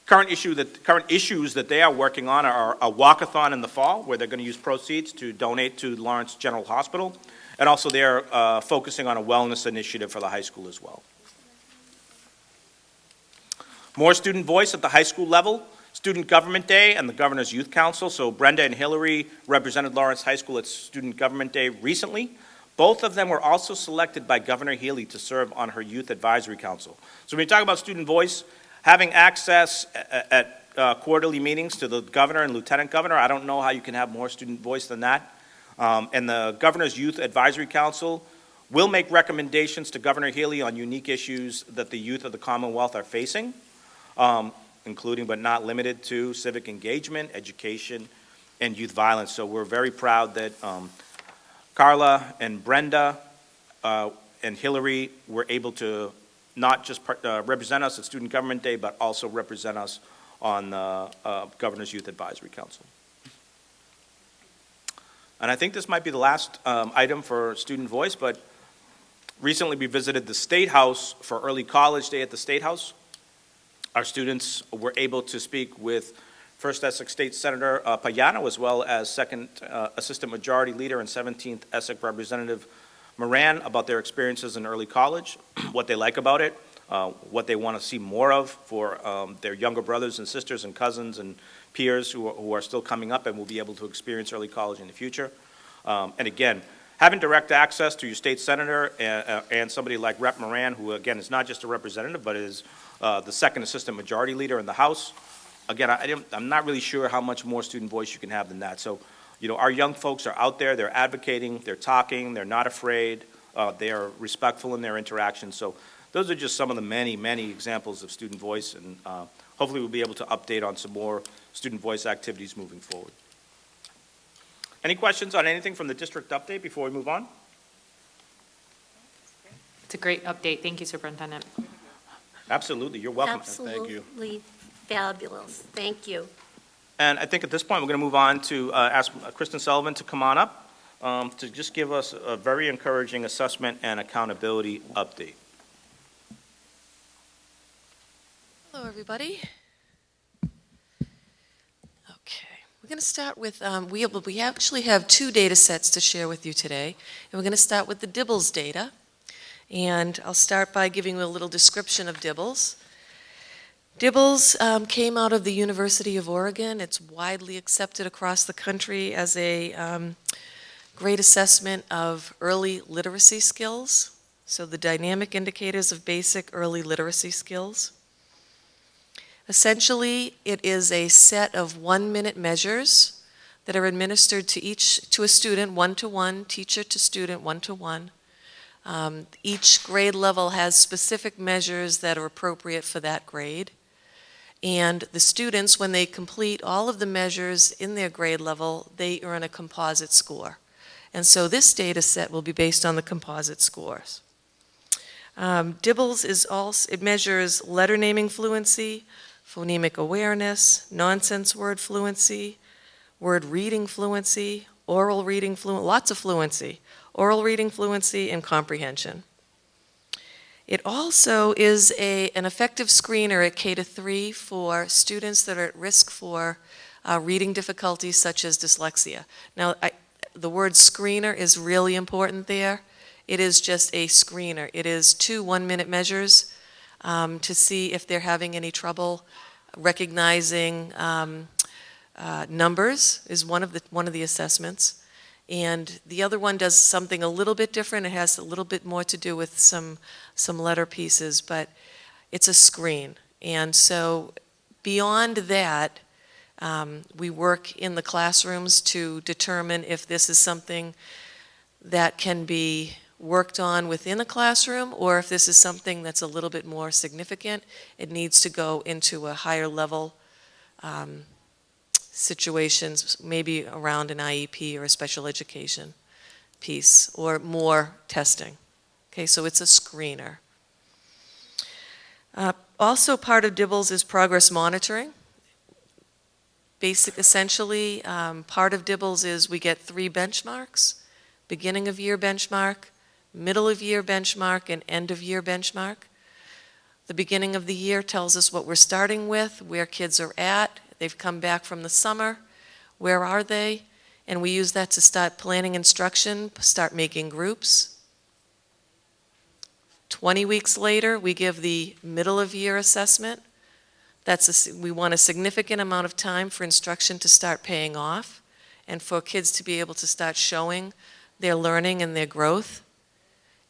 Current issues that they are working on are a walkathon in the fall, where they're going to use proceeds to donate to Lawrence General Hospital, and also they're focusing on a wellness initiative for the high school as well. More student voice at the high school level. Student Government Day and the Governor's Youth Council. So Brenda and Hillary represented Lawrence High School at Student Government Day recently. Both of them were also selected by Governor Healy to serve on her Youth Advisory Council. So when you talk about student voice, having access at quarterly meetings to the governor and lieutenant governor, I don't know how you can have more student voice than that. And the Governor's Youth Advisory Council will make recommendations to Governor Healy on unique issues that the youth of the Commonwealth are facing, including but not limited to civic engagement, education, and youth violence. So we're very proud that Carla and Brenda and Hillary were able to not just represent us at Student Government Day, but also represent us on the Governor's Youth Advisory Council. And I think this might be the last item for student voice, but recently we visited the State House for Early College Day at the State House. Our students were able to speak with First Essex State Senator Payano, as well as Second Assistant Majority Leader and 17th Essex Representative Moran, about their experiences in early college, what they like about it, what they want to see more of for their younger brothers and sisters and cousins and peers who are still coming up and will be able to experience early college in the future. And again, having direct access to your state senator and somebody like Rep. Moran, who again is not just a representative, but is the Second Assistant Majority Leader in the House. Again, I'm not really sure how much more student voice you can have than that. So, you know, our young folks are out there, they're advocating, they're talking, they're not afraid, they are respectful in their interactions. So those are just some of the many, many examples of student voice, and hopefully we'll be able to update on some more student voice activities moving forward. Any questions on anything from the district update before we move on? It's a great update. Thank you, Superintendent. Absolutely, you're welcome. Absolutely fabulous. Thank you. And I think at this point, we're going to move on to ask Kristen Sullivan to come on up to just give us a very encouraging assessment and accountability update. Hello, everybody. Okay, we're going to start with, we actually have two data sets to share with you today. And we're going to start with the DIBELS data. And I'll start by giving you a little description of DIBELS. DIBELS came out of the University of Oregon. It's widely accepted across the country as a great assessment of early literacy skills. So the dynamic indicators of basic early literacy skills. Essentially, it is a set of 1-minute measures that are administered to a student, one-to-one, teacher to student, one-to-one. Each grade level has specific measures that are appropriate for that grade. And the students, when they complete all of the measures in their grade level, they earn a composite score. And so this data set will be based on the composite scores. DIBELS is also, it measures letter naming fluency, phonemic awareness, nonsense word fluency, word reading fluency, oral reading fluency, lots of fluency, oral reading fluency, and comprehension. It also is an effective screener at K-3 for students that are at risk for reading difficulties such as dyslexia. Now, the word screener is really important there. It is just a screener. It is 2 1-minute measures to see if they're having any trouble recognizing numbers is one of the assessments. And the other one does something a little bit different. It has a little bit more to do with some letter pieces, but It's a screen. And so beyond that, we work in the classrooms to determine if this is something that can be worked on within a classroom, or if this is something that's a little bit more significant, it needs to go into a higher level situations, maybe around an IEP or a special education piece, or more testing. Okay, so it's a screener. Also part of DIBELS is progress monitoring. Essentially, part of DIBELS is we get 3 benchmarks: beginning of year benchmark, middle of year benchmark, and end of year benchmark. The beginning of the year tells us what we're starting with, where kids are at. They've come back from the summer. Where are they? And we use that to start planning instruction, start making groups. 20 weeks later, we give the middle of year assessment. We want a significant amount of time for instruction to start paying off and for kids to be able to start showing their learning and their growth.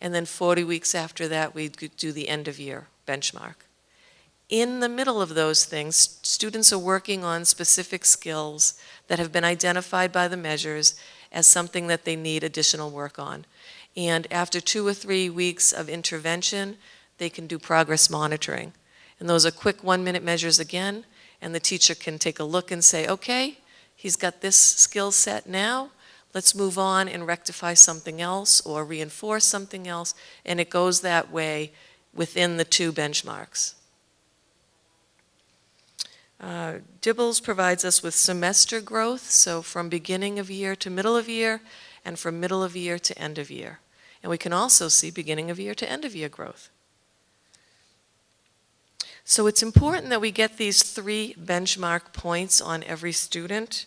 And then 40 weeks after that, we do the end of year benchmark. In the middle of those things, students are working on specific skills that have been identified by the measures as something that they need additional work on. And after 2 or 3 weeks of intervention, they can do progress monitoring. And those are quick 1-minute measures again, and the teacher can take a look and say, okay, he's got this skill set now, let's move on and rectify something else or reinforce something else, and it goes that way within the 2 benchmarks. DIBELS provides us with semester growth, so from beginning of year to middle of year, and from middle of year to end of year. And we can also see beginning of year to end of year growth. So it's important that we get these 3 benchmark points on every student.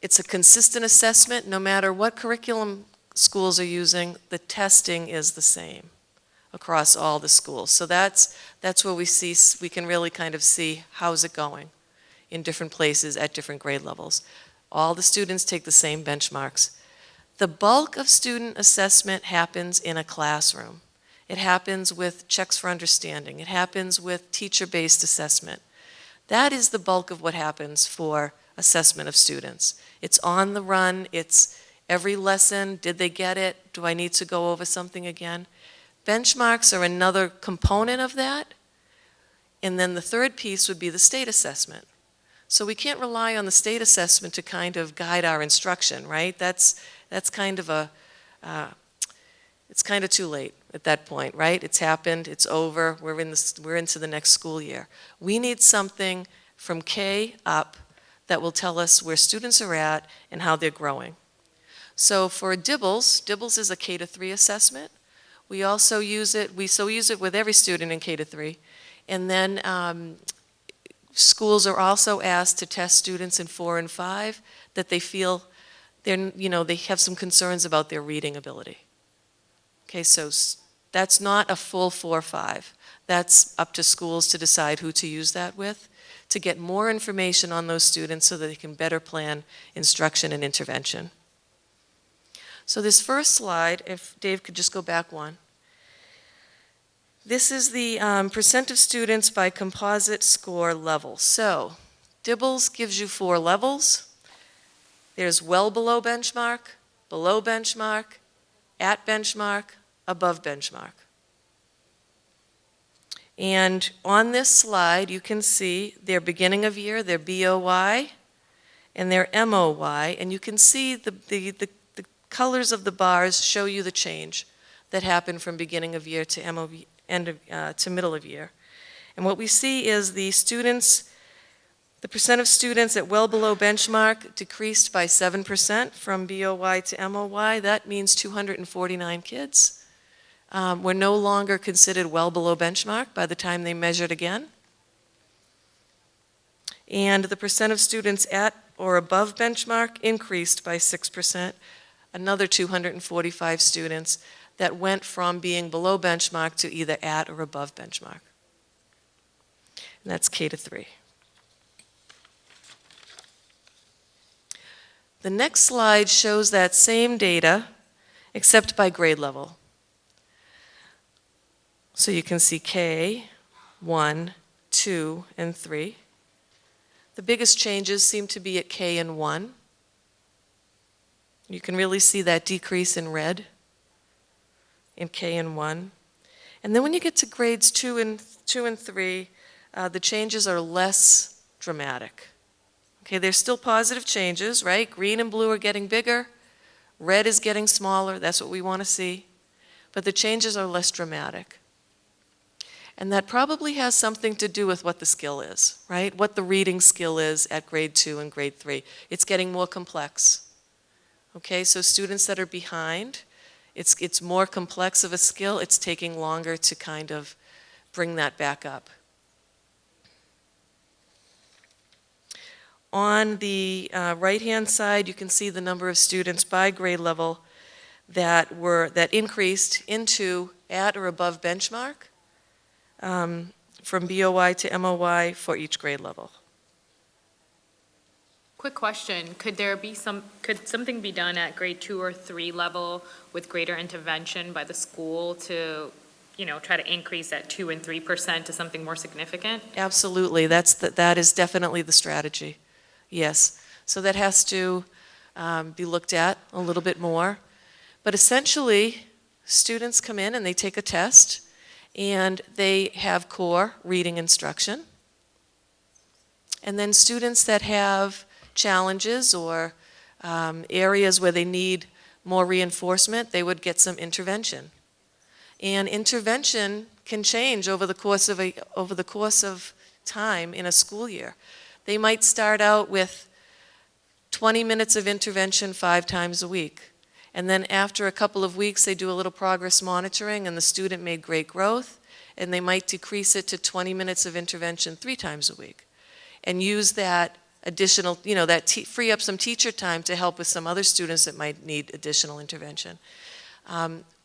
It's a consistent assessment. No matter what curriculum schools are using, the testing is the same across all the schools. So that's where we can really kind of see how's it going in different places at different grade levels. All the students take the same benchmarks. The bulk of student assessment happens in a classroom. It happens with checks for understanding. It happens with teacher-based assessment. That is the bulk of what happens for assessment of students. It's on the run. It's every lesson. Did they get it? Do I need to go over something again? Benchmarks are another component of that. And then the third piece would be the state assessment. So we can't rely on the state assessment to kind of guide our instruction, right? That's kind of it's kind of too late at that point, right? It's happened, it's over, we're into the next school year. We need something from K up that will tell us where students are at and how they're growing. So for DIBELS is a K-3 assessment. We also use it with every student in K-3. And then schools are also asked to test students in 4 and 5 that they feel they have some concerns about their reading ability. Okay, so that's not a full 4-5. That's up to schools to decide who to use that with, to get more information on those students so that they can better plan instruction and intervention. So this first slide, if Dave could just go back one. This is the percent of students by composite score level. So DIBELS gives you 4 levels. There's well below benchmark, at benchmark, above benchmark. And on this slide, you can see their beginning of year, their BOY, and their MOY, and you can see the colors of the bars show you the change that happened from beginning of year to to middle of year. And what we see is the percent of students at well below benchmark decreased by 7% from BOY to MOY. That means 249 kids were no longer considered well below benchmark by the time they measured again. And the percent of students at or above benchmark increased by 6%, another 245 students that went from being below benchmark to either at or above benchmark. And that's K-3. The next slide shows that same data, except by grade level. So you can see K, 1, 2, and 3. The biggest changes seem to be at K and 1. You can really see that decrease in red in K and 1. And then when you get to grades 2 and 3, the changes are less dramatic. Okay, there's still positive changes, right? Green and blue are getting bigger. Red is getting smaller. That's what we want to see. But the changes are less dramatic. And that probably has something to do with what the skill is, right? What the reading skill is at grade 2 and grade 3. It's getting more complex. Okay, so students that are behind, it's more complex of a skill. It's taking longer to kind of bring that back up. On the right-hand side, you can see the number of students by grade level that increased into at or above benchmark from BOY to MOY for each grade level. Quick question, could something be done at grade 2 or 3 level with greater intervention by the school to, try to increase that 2 and 3% to something more significant? Absolutely, that is definitely the strategy. Yes, so that has to be looked at a little bit more. But essentially, students come in and they take a test, and they have core reading instruction. And then students that have challenges or areas where they need more reinforcement, they would get some intervention. And intervention can change over the course of time in a school year. They might start out with 20 minutes of intervention 5 times a week. And then after a couple of weeks, they do a little progress monitoring, and the student made great growth, and they might decrease it to 20 minutes of intervention 3 times a week. And use that additional, free up some teacher time to help with some other students that might need additional intervention.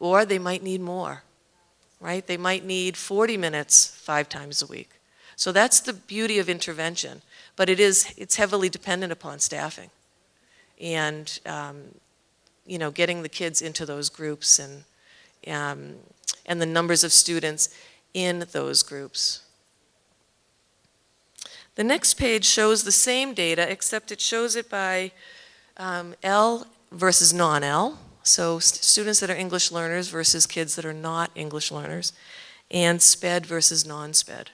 Or they might need more, right? They might need 40 minutes 5 times a week. So that's the beauty of intervention. But it's heavily dependent upon staffing and, getting the kids into those groups and the numbers of students in those groups. The next page shows the same data, except it shows it by L versus non-L, so students that are English learners versus kids that are not English learners, and SPED versus non-SPED.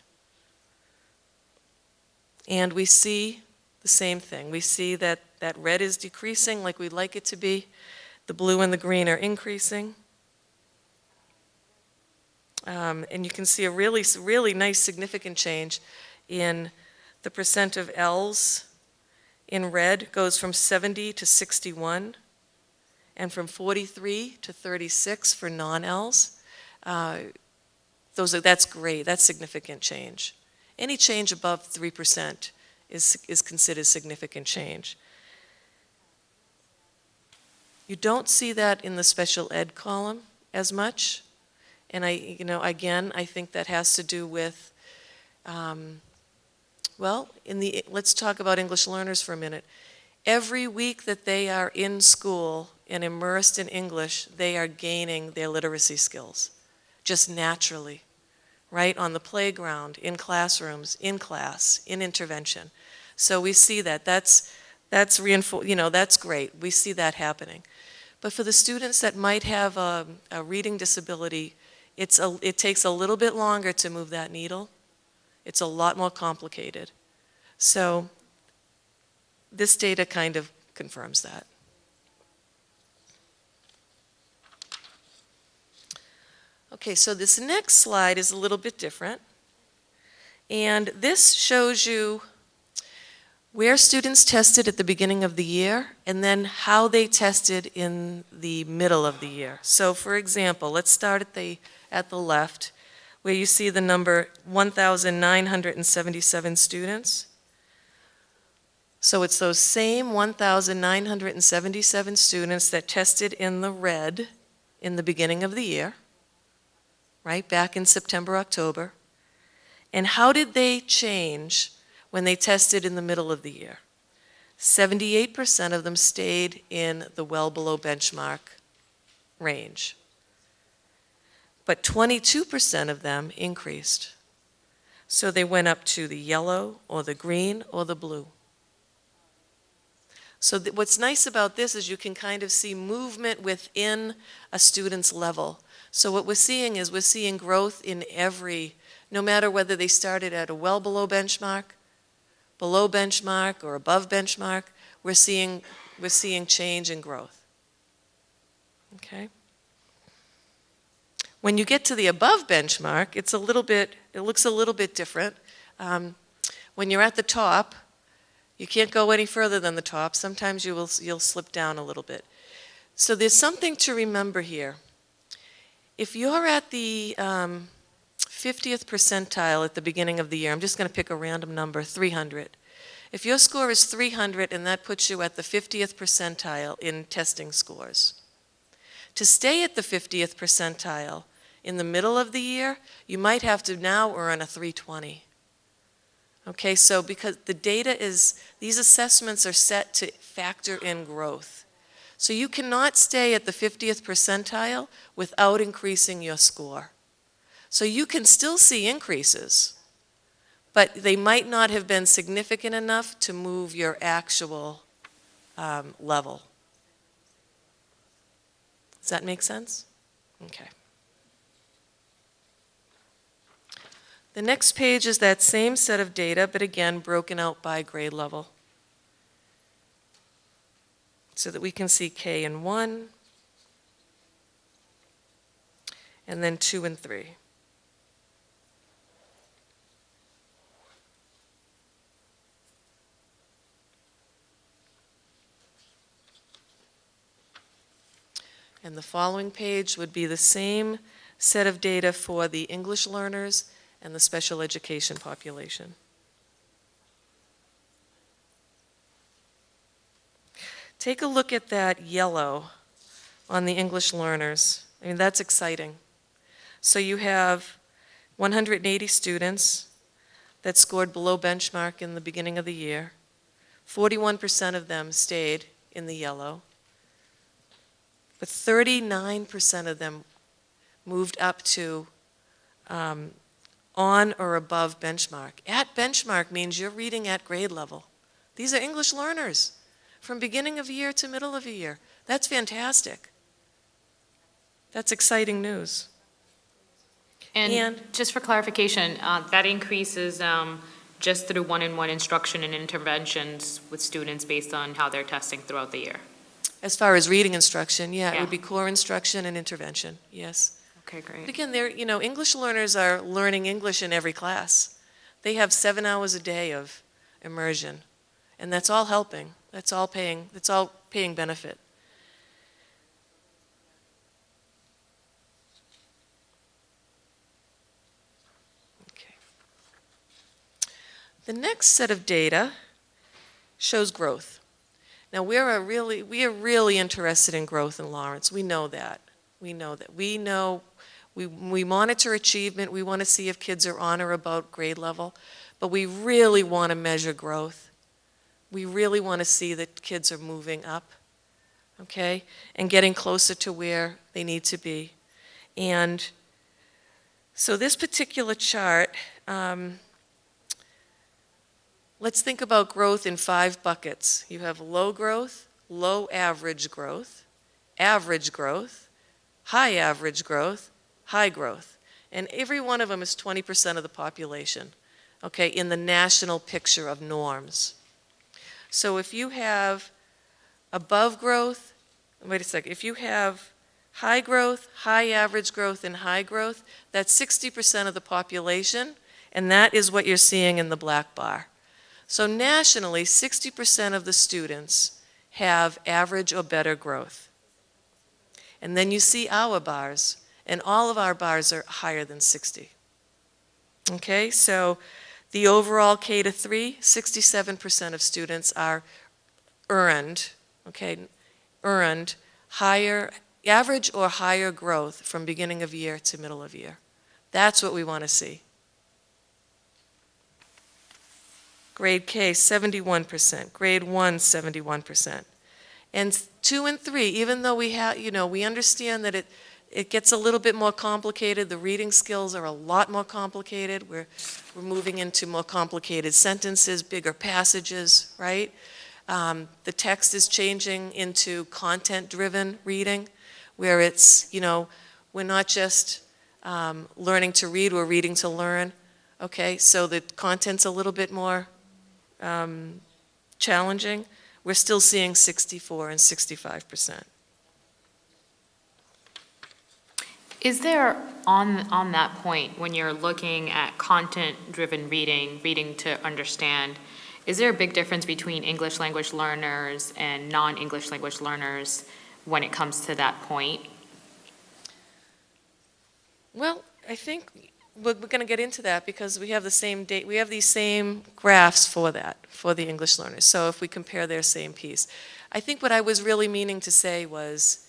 And we see the same thing. We see that red is decreasing like we'd like it to be. The blue and the green are increasing. And you can see a really, really nice significant change in the percent of L's in red goes from 70 to 61, and from 43 to 36 for non-L's. That's great. That's significant change. Any change above 3% is considered significant change. You don't see that in the special ed column as much. And I think that has to do with, let's talk about English learners for a minute. Every week that they are in school and immersed in English, they are gaining their literacy skills, just naturally, right? On the playground, in classrooms, in class, in intervention. So we see that. That's that's great. We see that happening. But for the students that might have a reading disability, it takes a little bit longer to move that needle. It's a lot more complicated. So this data kind of confirms that. Okay, so this next slide is a little bit different. And this shows you where students tested at the beginning of the year and then how they tested in the middle of the year. So for example, let's start at the left, where you see the number 1,977 students. So it's those same 1,977 students that tested in the red in the beginning of the year, right, back in September, October. And how did they change when they tested in the middle of the year? 78% of them stayed in the well below benchmark range. but 22% of them increased. So they went up to the yellow or the green or the blue. So what's nice about this is you can kind of see movement within a student's level. So what we're seeing is we're seeing growth in every, no matter whether they started at a well below benchmark, or above benchmark, we're seeing change and growth. Okay? When you get to the above benchmark, it looks a little bit different. When you're at the top, you can't go any further than the top. Sometimes you'll slip down a little bit. So there's something to remember here. If you're at the 50th percentile at the beginning of the year, I'm just going to pick a random number, 300. If your score is 300 and that puts you at the 50th percentile in testing scores, to stay at the 50th percentile in the middle of the year, you might have to now earn a 320. Okay, so because the data is, these assessments are set to factor in growth. So you cannot stay at the 50th percentile without increasing your score. So you can still see increases, but they might not have been significant enough to move your actual level. Does that make sense? Okay. The next page is that same set of data, but again, broken out by grade level. So that we can see K and 1, and then 2 and 3. And the following page would be the same set of data for the English learners and the special education population. Take a look at that yellow on the English learners. I mean, that's exciting. So you have 180 students that scored below benchmark in the beginning of the year. 41% of them stayed in the yellow, but 39% of them moved up to on or above benchmark. At benchmark means you're reading at grade level. These are English learners from beginning of year to middle of a year. That's fantastic. That's exciting news. And just for clarification, that increase is just through one-on-one instruction and interventions with students based on how they're testing throughout the year. As far as reading instruction, it Yeah. would be core instruction and intervention, yes. Okay, great. But again, English learners are learning English in every class. They have 7 hours a day of immersion, and that's all helping. That's all paying benefit. Okay. The next set of data shows growth. Now we are really interested in growth in Lawrence. We know that. We monitor achievement. We want to see if kids are on or about grade level, but we really want to measure growth. We really want to see that kids are moving up, okay, and getting closer to where they need to be. And so this particular chart, let's think about growth in 5 buckets. You have low growth, low average growth, high average growth, high growth. And every one of them is 20% of the population, okay, in the national picture of norms. So if you have above growth, if you have high growth, high average growth, and high growth, that's 60% of the population, and that is what you're seeing in the black bar. So nationally, 60% of the students have average or better growth. And then you see our bars, and all of our bars are higher than 60. Okay, so the overall K to 3, 67% of students are earned higher, average or higher growth from beginning of year to middle of year. That's what we want to see. Grade K, 71%. Grade 1, 71%. And 2 and 3, even though we understand that it gets a little bit more complicated. The reading skills are a lot more complicated. We're moving into more complicated sentences, bigger passages, right? The text is changing into content-driven reading, where it's, we're not just learning to read, we're reading to learn. Okay, so the content's a little bit more challenging. We're still seeing 64 and 65%. Is there, on that point, when you're looking at content-driven reading to understand, is there a big difference between English language learners and non-English language learners when it comes to that point? Well, I think we're going to get into that because we have the same date. We have these same graphs for that, for the English learners. So if we compare their same piece. I think what I was really meaning to say was,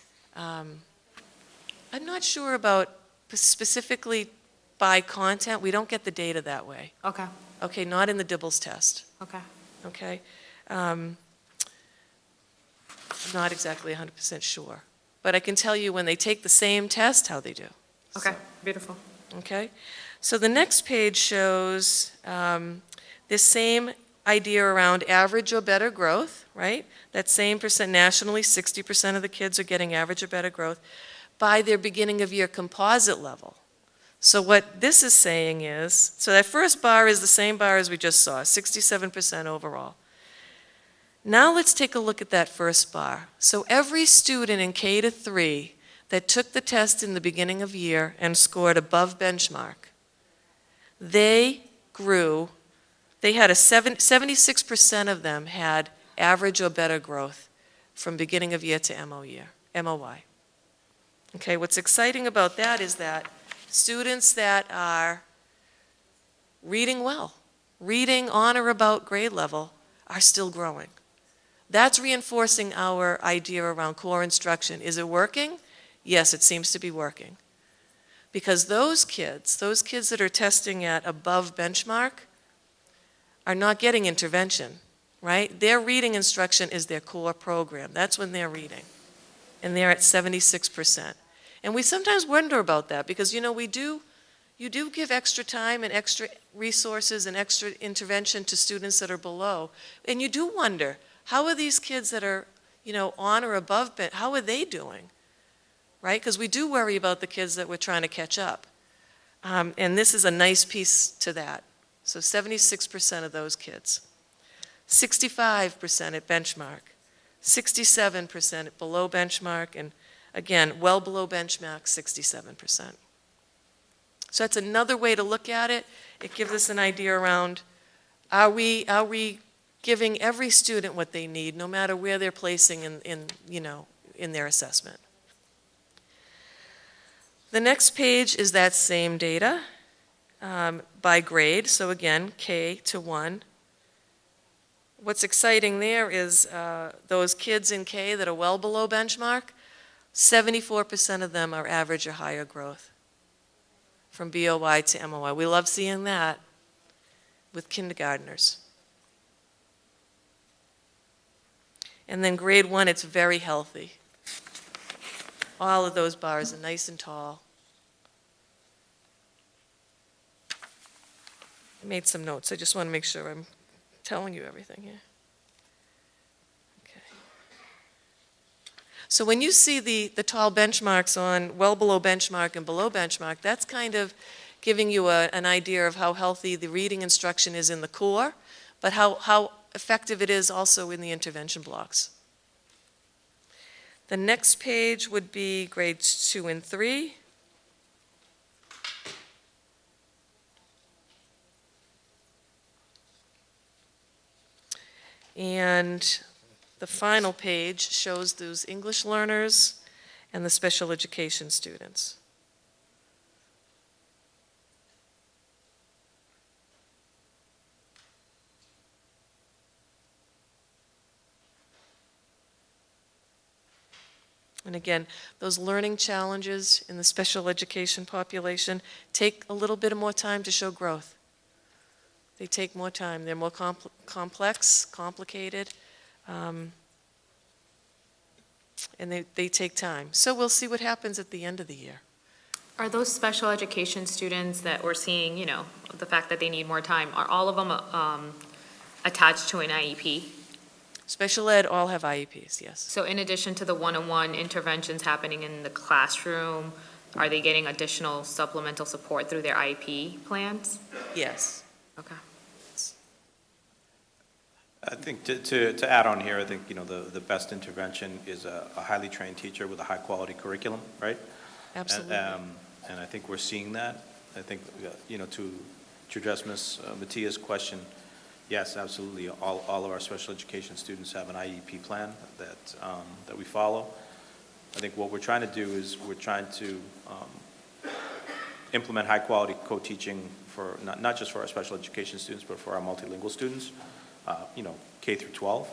I'm not sure about specifically by content. We don't get the data that way. Okay, Okay, not in the Dibbles test. okay. Okay? I'm not exactly 100% sure. But I can tell you when they take the same test, how they do. Okay, beautiful. Okay? So the next page shows this same idea around average or better growth, right? That same percent nationally, 60% of the kids are getting average or better growth by their beginning of year composite level. So what this is saying is, so that first bar is the same bar as we just saw, 67% overall. Now let's take a look at that first bar. So every student in K to 3 that took the test in the beginning of year and scored above benchmark, they grew, they had 76% of them had average or better growth from beginning of year to MOY. Okay, what's exciting about that is that students that are reading well, reading on or about grade level, are still growing. That's reinforcing our idea around core instruction. Is it working? Yes, it seems to be working. Because those kids that are testing at above benchmark are not getting intervention, right? Their reading instruction is their core program. That's when they're reading. And they're at 76%. And we sometimes wonder about that because, you do give extra time and extra resources and extra intervention to students that are below. And you do wonder, how are these kids that are, on or above, how are they doing? Right? Because we do worry about the kids that we're trying to catch up. And this is a nice piece to that. So 76% of those kids. 65% at benchmark. 67% at below benchmark, and again, well below benchmark, 67%. So that's another way to look at it. It gives us an idea around, are we giving every student what they need, no matter where they're placing in their assessment. The next page is that same data by grade. So again, K to 1. What's exciting there is those kids in K that are well below benchmark, 74% of them are average or higher growth from BOY to MOY. We love seeing that with kindergartners. And then grade 1, it's very healthy. All of those bars are nice and tall. I made some notes. I just want to make sure I'm telling you everything here. Okay. So when you see the tall benchmarks on well below benchmark and below benchmark, that's kind of giving you an idea of how healthy the reading instruction is in the core, but how effective it is also in the intervention blocks. The next page would be grades 2 and 3. And the final page shows those English learners and the special education students. And again, those learning challenges in the special education population take a little bit more time to show growth. They take more time. They're more complex, complicated. And they take time. So we'll see what happens at the end of the year. Are those special education students that we're seeing, the fact that they need more time, are all of them attached to an IEP? Special ed all have IEPs, yes. So in addition to the one-on-one interventions happening in the classroom, are they getting additional supplemental support through their IEP plans? Yes. Okay. I think to add on here, I think, the best intervention is a highly trained teacher with a high-quality curriculum, right? Absolutely. And I think we're seeing that. I think, to address Ms. Matia's question, yes, absolutely. All of our special education students have an IEP plan that we follow. I think what we're trying to do is we're trying to implement high-quality co-teaching for, not just for our special education students, but for our multilingual students, K through 12.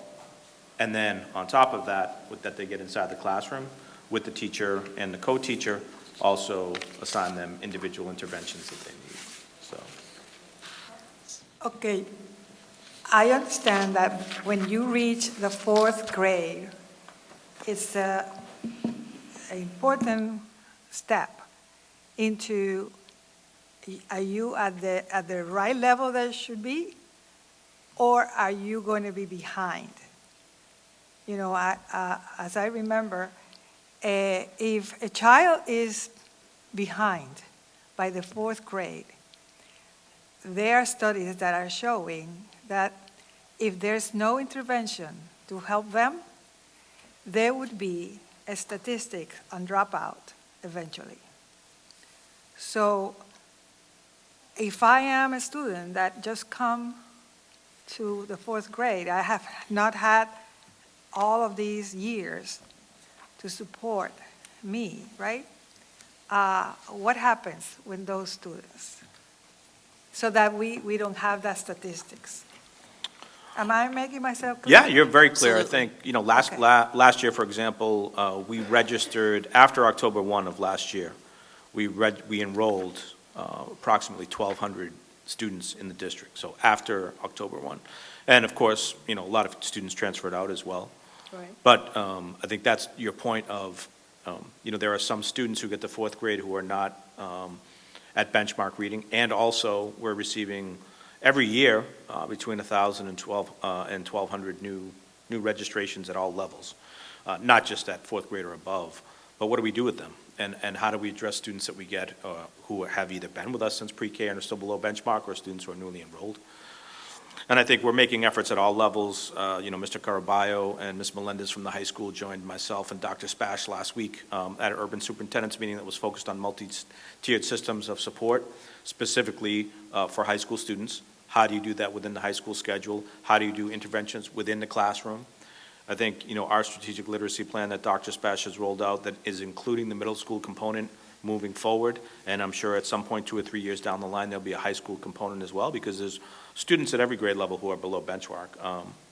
And then on top of that, that they get inside the classroom with the teacher and the co-teacher, also assign them individual interventions that they need, so. Okay, I understand that when you reach the 4th grade, it's an important step into, are you at the right level that it should be? Or are you going to be behind? As I remember, if a child is behind by the 4th grade, there are studies that are showing that if there's no intervention to help them, there would be a statistic on dropout eventually. So if I am a student that just come to the 4th grade, I have not had all of these years to support me, right? What happens with those students? So that we don't have that statistics. Am I making myself clear? Yeah, you're very clear. Absolutely. I think, last year, for example, we registered, after October 1 of last year, we enrolled approximately 1,200 students in the district, so after October 1. And of course, a lot of students transferred out as well. Right. But I think that's your point of, there are some students who get to 4th grade who are not at benchmark reading, and also we're receiving every year between 1,000 and 1,200 new registrations at all levels, not just at 4th grade or above. But what do we do with them? And how do we address students that we get who have either been with us since pre-K and are still below benchmark, or students who are newly enrolled? And I think we're making efforts at all levels. Mr. Caraballo and Ms. Melendez from the high school joined myself and Dr. Spash last week at an urban superintendent's meeting that was focused on multi-tiered systems of support, specifically for high school students. How do you do that within the high school schedule? How do you do interventions within the classroom? I think, our strategic literacy plan that Dr. Spash has rolled out that is including the middle school component moving forward, and I'm sure at some point 2 or 3 years down the line, there'll be a high school component as well, because there's students at every grade level who are below benchmark.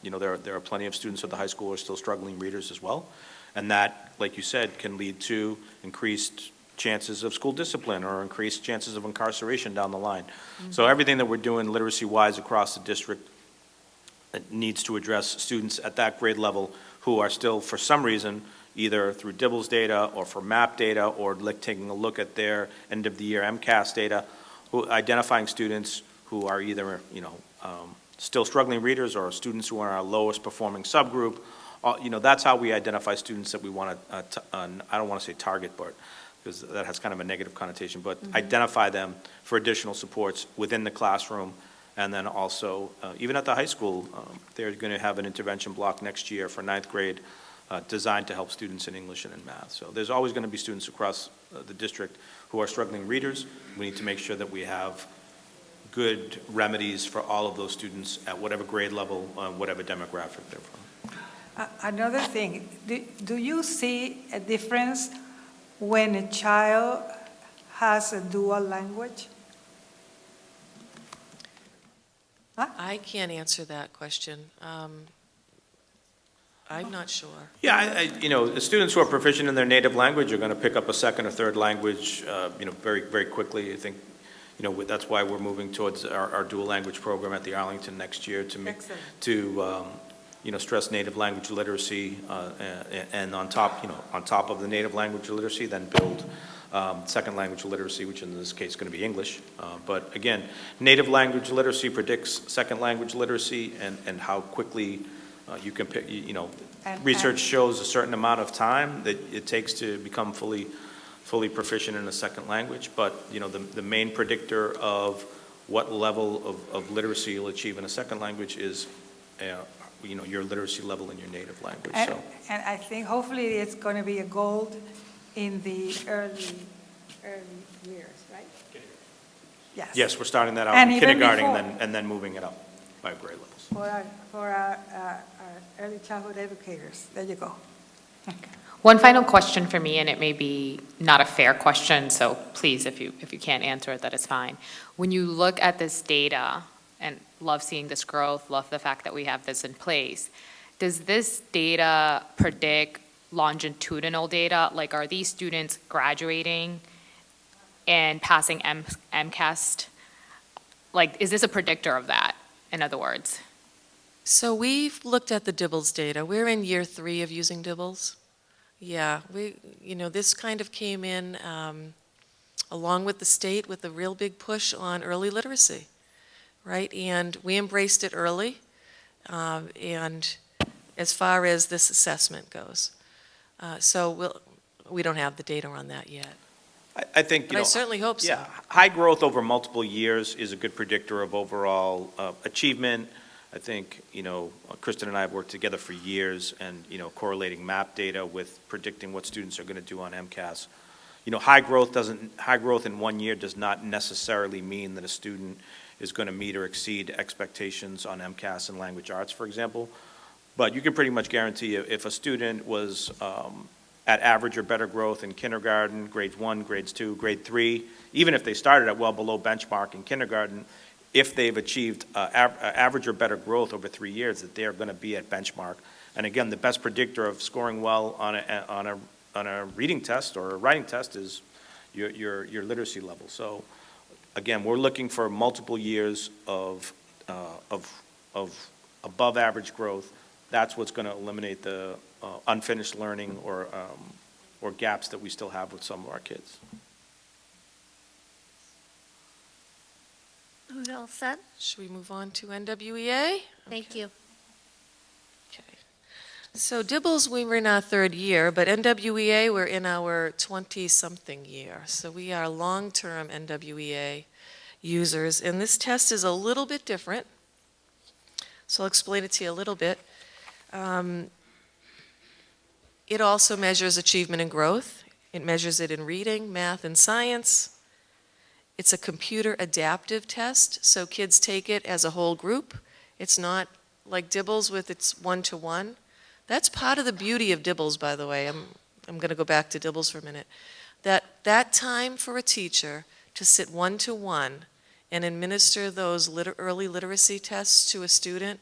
There are plenty of students at the high school who are still struggling readers as well, and that, like you said, can lead to increased chances of school discipline or increased chances of incarceration down the line. Mm-hmm. So everything that we're doing literacy-wise across the district needs to address students at that grade level who are still, for some reason, either through DIBELS data or for MAP data or taking a look at their end-of-the-year MCAS data, identifying students who are either, still struggling readers or students who are our lowest performing subgroup. That's how we identify students that we want to, I don't want to say target, but because that has kind of a negative connotation, but identify them for additional supports within the classroom. And then also, even at the high school, they're going to have an intervention block next year for 9th grade designed to help students in English and in math. So there's always going to be students across the district who are struggling readers. We need to make sure that we have good remedies for all of those students at whatever grade level, whatever demographic they're from. Another thing, do you see a difference when a child has a dual language? Huh? I can't answer that question. I'm not sure. Yeah, the students who are proficient in their native language are going to pick up a second or third language, very, very quickly. I think, that's why we're moving towards our dual language program at the Arlington next year to stress native language literacy, and on top of the native language literacy, then build second language literacy, which in this case is going to be English. But again, native language literacy predicts second language literacy and how quickly you can pick, research shows a certain amount of time that it takes to become fully proficient in a second language. But, the main predictor of what level of literacy you'll achieve in a second language is, your literacy level in your native language. And I think hopefully it's going to be a goal in the early years, right? Yes. Yes, we're starting that out And in even kindergarten before. and then moving it up by grade levels. For our early childhood educators. There you go. One final question for me, and it may be not a fair question, so please, if you can't answer it, that is fine. When you look at this data, and love seeing this growth, love the fact that we have this in place, does this data predict longitudinal data? Like, are these students graduating and passing MCAS? Like, is this a predictor of that, in other words? So we've looked at the DIBELS data. We're in year 3 of using DIBELS. Yeah, this kind of came in along with the state with a real big push on early literacy, right? And we embraced it early, and as far as this assessment goes. So we don't have the data on that yet. I think, But I certainly hope so. Yeah, high growth over multiple years is a good predictor of overall achievement. I think, Kristen and I have worked together for years and, correlating MAP data with predicting what students are going to do on MCAS. High growth in 1 year does not necessarily mean that a student is going to meet or exceed expectations on MCAS and language arts, for example. But you can pretty much guarantee if a student was at average or better growth in kindergarten, grades 1, grades 2, grade 3, even if they started at well below benchmark in kindergarten, if they've achieved average or better growth over 3 years, that they are going to be at benchmark. And again, the best predictor of scoring well on a reading test or a writing test is your literacy level. So again, we're looking for multiple years of above average growth. That's what's going to eliminate the unfinished learning or gaps that we still have with some of our kids. Who's all set? Should we move on to NWEA? Thank you. Okay. So DIBELS, we were in our 3rd year, but NWEA, we're in our 20-something year. So we are long-term NWEA users, and this test is a little bit different. So I'll explain it to you a little bit. It also measures achievement and growth. It measures it in reading, math, and science. It's a computer adaptive test, so kids take it as a whole group. It's not like DIBELS with its one-to-one. That's part of the beauty of DIBELS, by the way. I'm going to go back to DIBELS for a minute. That time for a teacher to sit one-to-one and administer those early literacy tests to a student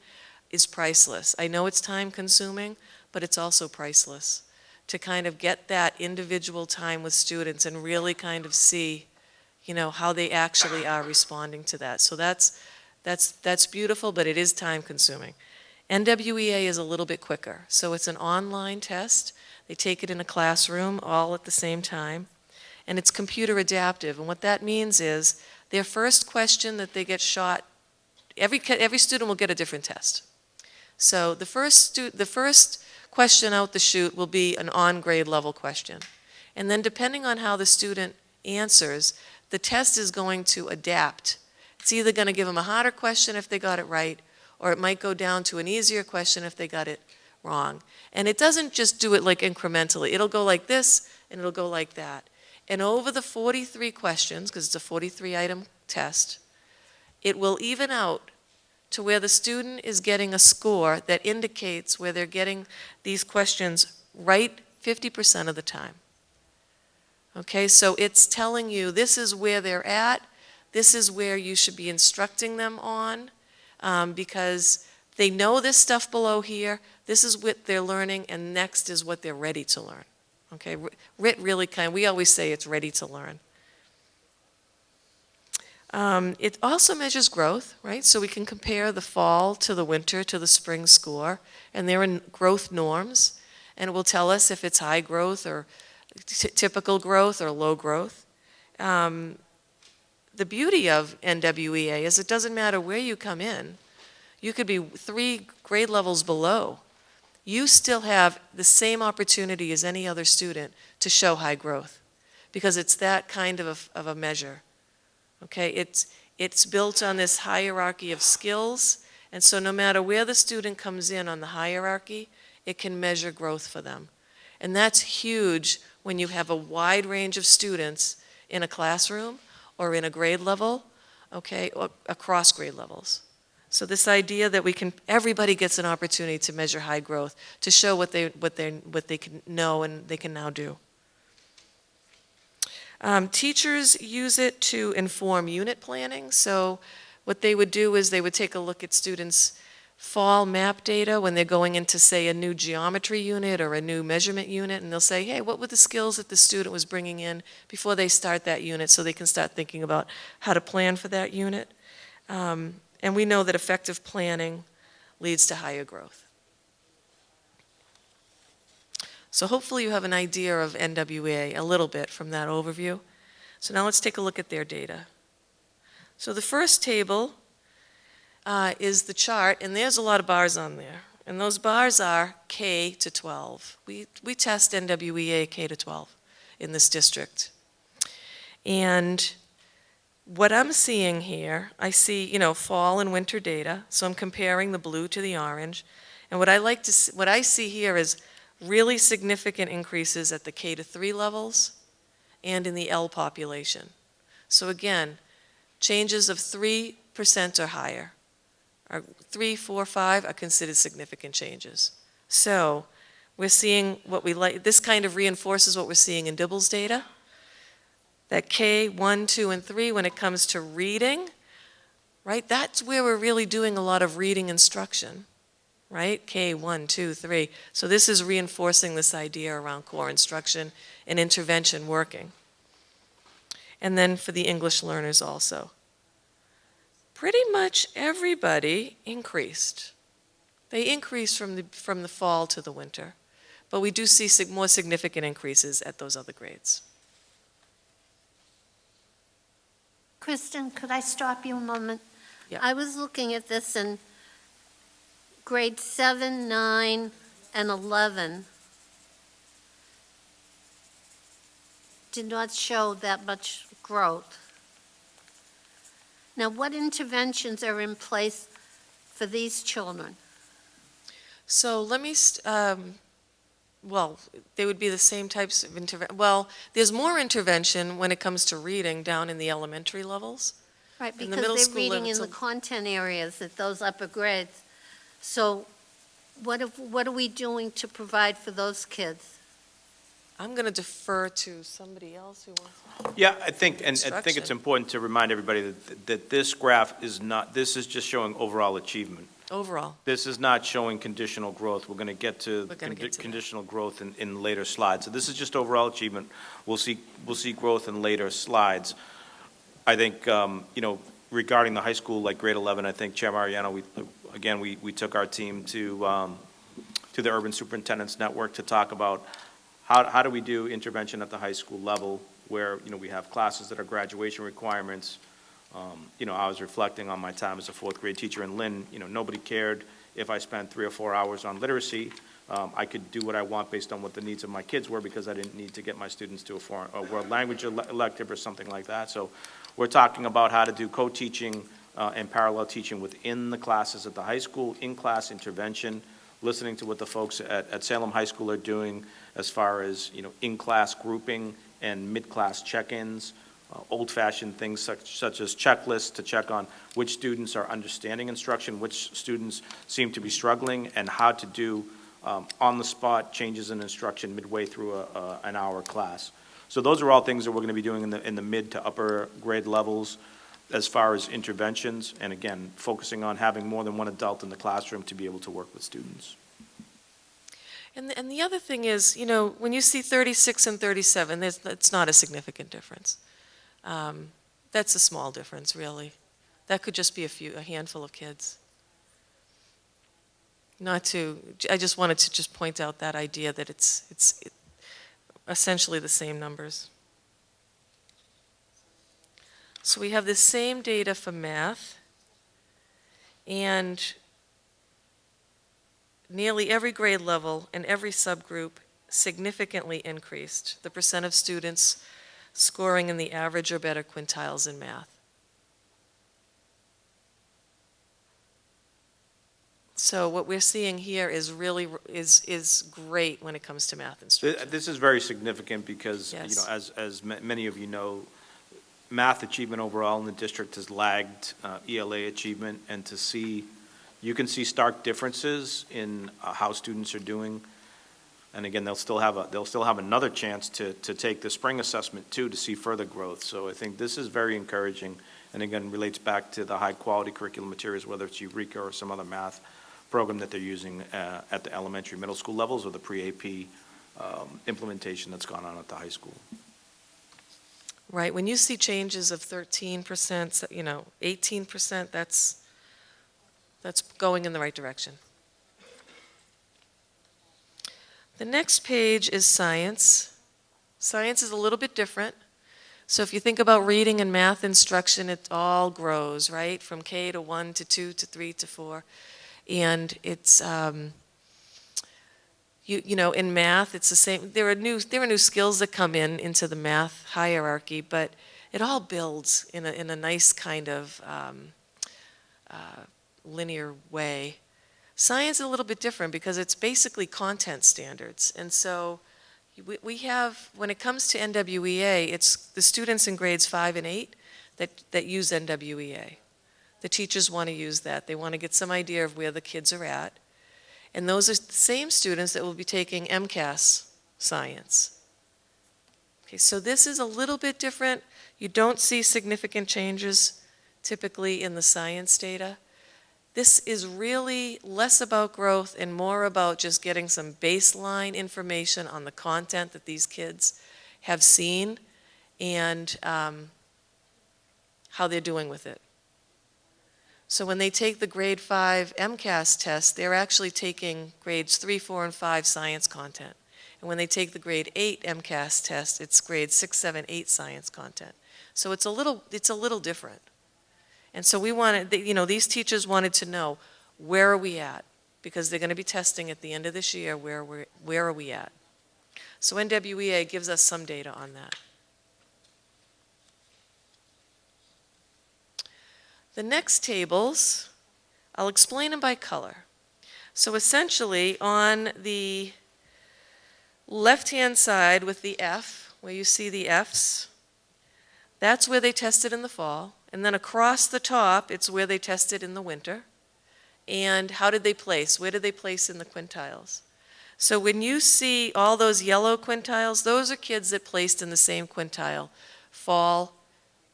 is priceless. I know it's time-consuming, but it's also priceless to kind of get that individual time with students and really kind of see how they actually are responding to that. So that's beautiful, but it is time consuming. NWEA is a little bit quicker. So it's an online test. They take it in a classroom all at the same time. And it's computer adaptive. And what that means is their first question that they get shot, every student will get a different test. So the first question out the chute will be an on-grade level question. And then depending on how the student answers, the test is going to adapt. It's either going to give them a harder question if they got it right, or it might go down to an easier question if they got it wrong. And it doesn't just do it like incrementally. It'll go like this, and it'll go like that. And over the 43 questions, because it's a 43-item test, it will even out to where the student is getting a score that indicates where they're getting these questions right 50% of the time. Okay, so it's telling you this is where they're at, this is where you should be instructing them on, because they know this stuff below here, this is what they're learning, and next is what they're ready to learn. Okay, RIT really we always say it's ready to learn. It also measures growth, right? So we can compare the fall to the winter to the spring score, and there are growth norms, and it will tell us if it's high growth or typical growth or low growth. The beauty of NWEA is it doesn't matter where you come in. You could be 3 grade levels below. You still have the same opportunity as any other student to show high growth because it's that kind of a measure. Okay, it's built on this hierarchy of skills, and so no matter where the student comes in on the hierarchy, it can measure growth for them. And that's huge when you have a wide range of students in a classroom or in a grade level, okay, or across grade levels. So this idea that everybody gets an opportunity to measure high growth, to show what they can know and they can now do. Teachers use it to inform unit planning. So what they would do is they would take a look at students' fall map data when they're going into, say, a new geometry unit or a new measurement unit, and they'll say, hey, what were the skills that the student was bringing in before they start that unit, so they can start thinking about how to plan for that unit. And we know that effective planning leads to higher growth. So hopefully you have an idea of NWEA a little bit from that overview. So now let's take a look at their data. So the first table is the chart, and there's a lot of bars on there. And those bars are K to 12. We test NWEA K to 12 in this district. And what I'm seeing here, I see, fall and winter data. So I'm comparing the blue to the orange. And what I see here is really significant increases at the K to 3 levels and in the L population. So again, changes of 3% or higher, or 3, 4, 5 are considered significant changes. So we're seeing what we like. This kind of reinforces what we're seeing in Dibble's data. That K, 1, 2, and 3, when it comes to reading, right? That's where we're really doing a lot of reading instruction, right? K, 1, 2, 3. So this is reinforcing this idea around core instruction and intervention working. And then for the English learners also. Pretty much everybody increased. They increased from the fall to the winter. But we do see more significant increases at those other grades. Kristen, could I stop you a moment? Yeah. I was looking at this in grade 7, 9, and 11. Did not show that much growth. Now, what interventions are in place for these children? So let me, they would be the same types of intervention. Well, there's more intervention when it comes to reading down in the elementary levels. Right, In the because middle they're school reading in level, the content areas at those upper grades. So what are we doing to provide for those kids? I'm going to defer to somebody else who wants. Yeah, I think it's Instruction. important to remind everybody that this graph is not, this is just showing overall achievement. Overall. This is not showing conditional growth. We're going to get to We're gonna get to that. conditional growth in later slides. So this is just overall achievement. We'll see growth in later slides. I think, regarding the high school, like grade 11, I think, Chair Mariano, we took our team to the Urban Superintendent's Network to talk about how do we do intervention at the high school level where, we have classes that are graduation requirements. I was reflecting on my time as a 4th grade teacher in Lynn. Nobody cared if I spent 3 or 4 hours on literacy. I could do what I want based on what the needs of my kids were because I didn't need to get my students to a world language elective or something like that. So we're talking about how to do co-teaching and parallel teaching within the classes at the high school, in-class intervention, listening to what the folks at Salem High School are doing as far as, in-class grouping and mid-class check-ins, old-fashioned things such as checklists to check on which students are understanding instruction, which students seem to be struggling, and how to do on-the-spot changes in instruction midway through an hour class. So those are all things that we're going to be doing in the mid to upper grade levels as far as interventions, and again, focusing on having more than one adult in the classroom to be able to work with students. And the other thing is, when you see 36 and 37, it's not a significant difference. That's a small difference, really. That could just be a handful of kids. I just wanted to just point out that idea that it's essentially the same numbers. So we have the same data for math, and nearly every grade level and every subgroup significantly increased the percent of students scoring in the average or better quintiles in math. So what we're seeing here is really is great when it comes to math instruction. This is very significant because, Yes. as many of you know, math achievement overall in the district has lagged ELA achievement, and you can see stark differences in how students are doing. And again, they'll still have another chance to take the spring assessment too, to see further growth. So I think this is very encouraging, and again, relates back to the high quality curriculum materials, whether it's Eureka or some other math program that they're using at the elementary, middle school levels, or the pre-AP implementation that's gone on at the high school. Right, when you see changes of 13%, 18%, that's going in the right direction. The next page is science. Science is a little bit different. So if you think about reading and math instruction, it all grows, right? From K to 1 to 2 to 3 to 4. And it's, in math, it's the same. There are new skills that come into the math hierarchy, but it all builds in a nice kind of linear way. Science is a little bit different because it's basically content standards. And so we have, when it comes to NWEA, it's the students in grades 5 and 8 that use NWEA. The teachers want to use that. They want to get some idea of where the kids are at. And those are the same students that will be taking MCAS science. Okay, so this is a little bit different. You don't see significant changes typically in the science data. This is really less about growth and more about just getting some baseline information on the content that these kids have seen and how they're doing with it. So when they take the grade 5 MCAS test, they're actually taking grades 3, 4, and 5 science content. And when they take the grade 8 MCAS test, it's grades 6, 7, 8 science content. So it's a little different. And so we wanted, these teachers wanted to know, where are we at? Because they're going to be testing at the end of this year, where are we at? So NWEA gives us some data on that. The next tables, I'll explain them by color. So essentially, on the left-hand side with the F, where you see the Fs, that's where they tested in the fall. And then across the top, it's where they tested in the winter. And how did they place? Where did they place in the quintiles? So when you see all those yellow quintiles, those are kids that placed in the same quintile, fall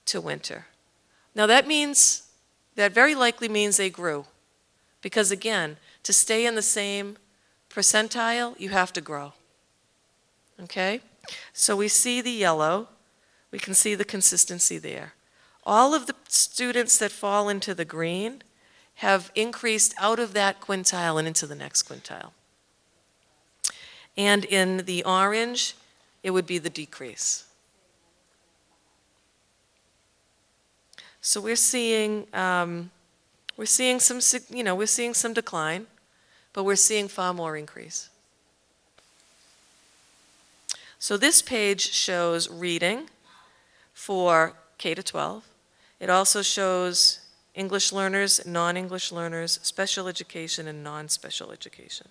to winter. Now that very likely means they grew. Because again, to stay in the same percentile, you have to grow. Okay? So we see the yellow. We can see the consistency there. All of the students that fall into the green have increased out of that quintile and into the next quintile. And in the orange, it would be the decrease. So we're seeing some decline, but we're seeing far more increase. So this page shows reading for K to 12. It also shows English learners, non-English learners, special education, and non-special education.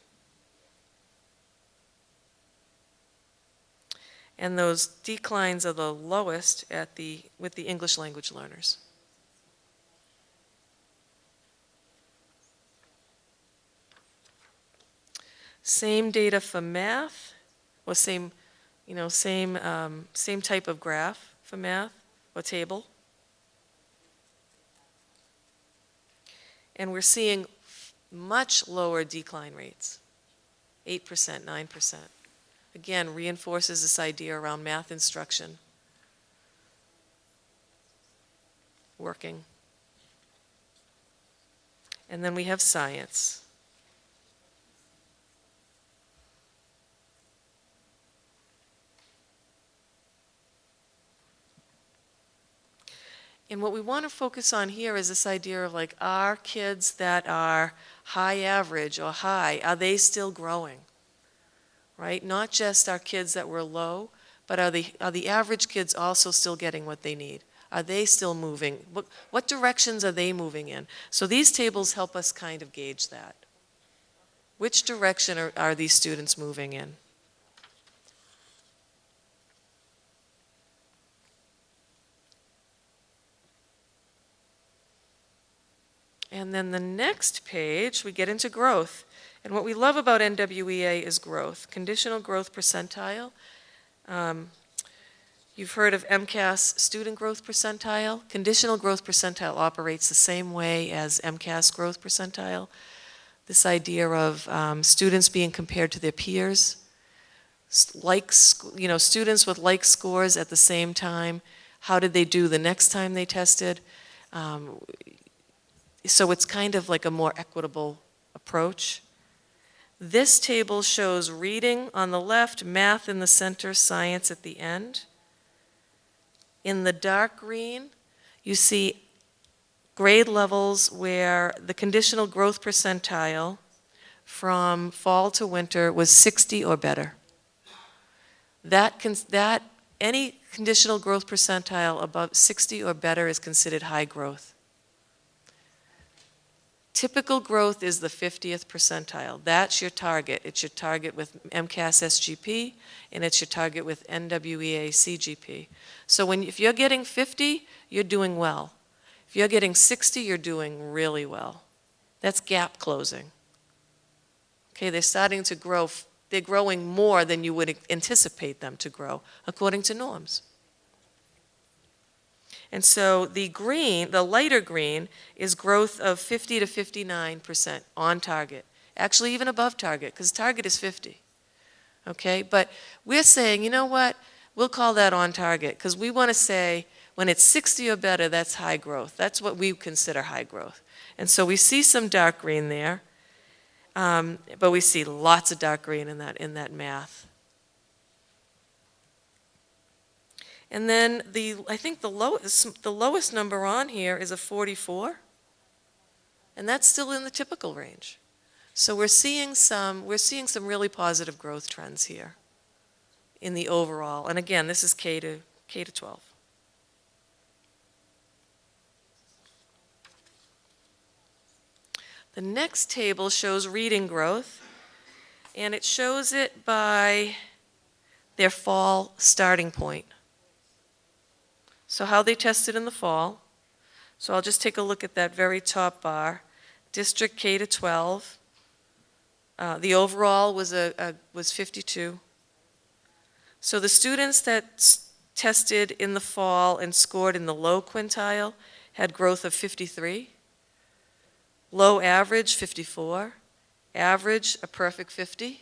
And those declines are the lowest with the English language learners. Same data for math, or same type of graph for math or table. And we're seeing much lower decline rates, 8%, 9%. Again, reinforces this idea around math instruction. working. And then we have science. And what we want to focus on here is this idea of like, are kids that are high average or high, are they still growing? Right? Not just our kids that were low, but are the average kids also still getting what they need? Are they still moving? What directions are they moving in? So these tables help us kind of gauge that. Which direction are these students moving in? And then the next page, we get into growth. And what we love about NWEA is growth, conditional growth percentile. You've heard of MCAS student growth percentile. Conditional growth percentile operates the same way as MCAS growth percentile. This idea of students being compared to their peers, students with like scores at the same time. How did they do the next time they tested? So it's kind of like a more equitable approach. This table shows reading on the left, math in the center, science at the end. In the dark green, you see grade levels where the conditional growth percentile from fall to winter was 60 or better. Any conditional growth percentile above 60 or better is considered high growth. Typical growth is the 50th percentile. That's your target. It's your target with MCAS SGP, and it's your target with NWEA CGP. So if you're getting 50, you're doing well. If you're getting 60, you're doing really well. That's gap closing. Okay, they're starting to grow. They're growing more than you would anticipate them to grow, according to norms. And so the lighter green, is growth of 50 to 59% on target. Actually, even above target, because target is 50. Okay, but we're saying, you know what? We'll call that on target, because we want to say when it's 60 or better, that's high growth. That's what we consider high growth. And so we see some dark green there, but we see lots of dark green in that math. And then I think the lowest number on here is a 44, and that's still in the typical range. So we're seeing some really positive growth trends here in the overall. And again, this is K to 12. The next table shows reading growth, and it shows it by their fall starting point. So how they tested in the fall. So I'll just take a look at that very top bar. District K to 12. The overall was 52. So the students that tested in the fall and scored in the low quintile had growth of 53. Low average, 54. Average, a perfect 50.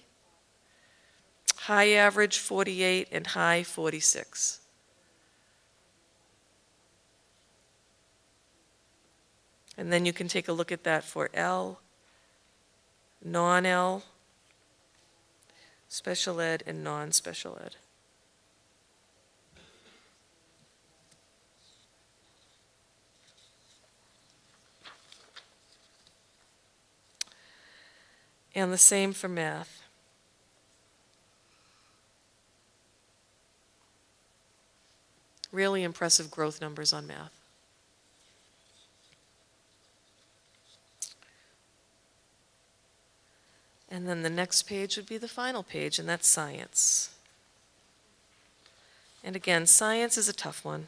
High average, 48, and high, 46. And then you can take a look at that for L, non-L, special ed, and non-special ed. And the same for math. Really impressive growth numbers on math. And then the next page would be the final page, and that's science. And again, science is a tough one,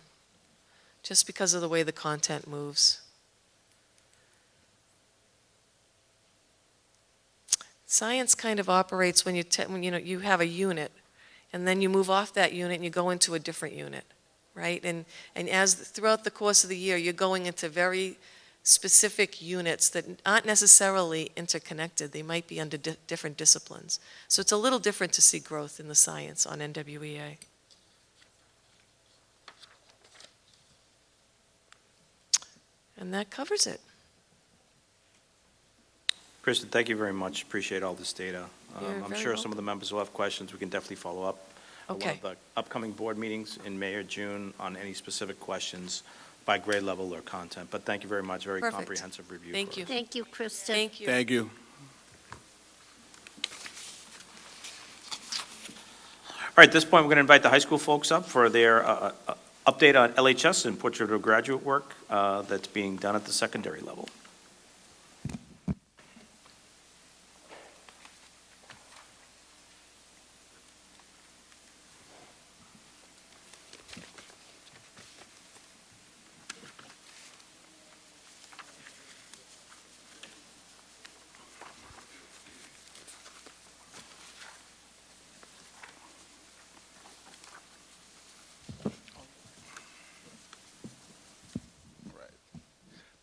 just because of the way the content moves. Science kind of operates when you have a unit, and then you move off that unit and you go into a different unit, right? And as throughout the course of the year, you're going into very specific units that aren't necessarily interconnected. They might be under different disciplines. So it's a little different to see growth in the science on NWEA. And that covers it. Kristen, thank you very much. Appreciate all this data. You're I'm very sure some of the members will have questions. We can definitely follow up at one Okay. of the upcoming board meetings in May or June on any specific questions by grade level or content. But thank you very much. Very Perfect. comprehensive review. Thank for you. us. Thank you, Kristen. Thank you. Thank you. All right, at this point, we're going to invite the high school folks up for their update on LHS and portrait of graduate work that's being done at the secondary level.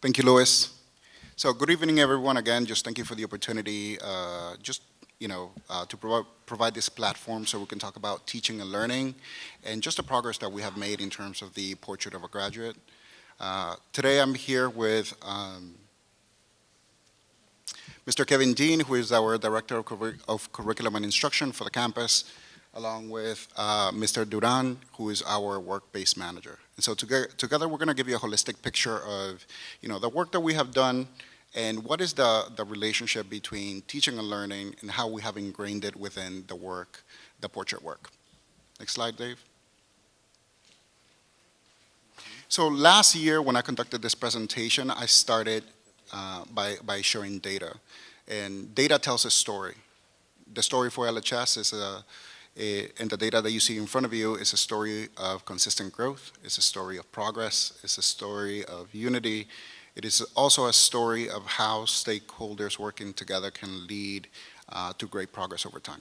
Thank you, Louis. So good evening, everyone. Again, just thank you for the opportunity, to provide this platform so we can talk about teaching and learning and just the progress that we have made in terms of the portrait of a graduate. Today, I'm here with Mr. Kevin Dean, who is our Director of Curriculum and Instruction for the campus, along with Mr. Duran, who is our work-based manager. And so together we're going to give you a holistic picture of, the work that we have done and what is the relationship between teaching and learning and how we have ingrained it within the work, the portrait work. Next slide, Dave. So last year when I conducted this presentation, I started by showing data. And data tells a story. The story for LHS is and the data that you see in front of you is a story of consistent growth, it's a story of progress, it's a story of unity. It is also a story of how stakeholders working together can lead to great progress over time.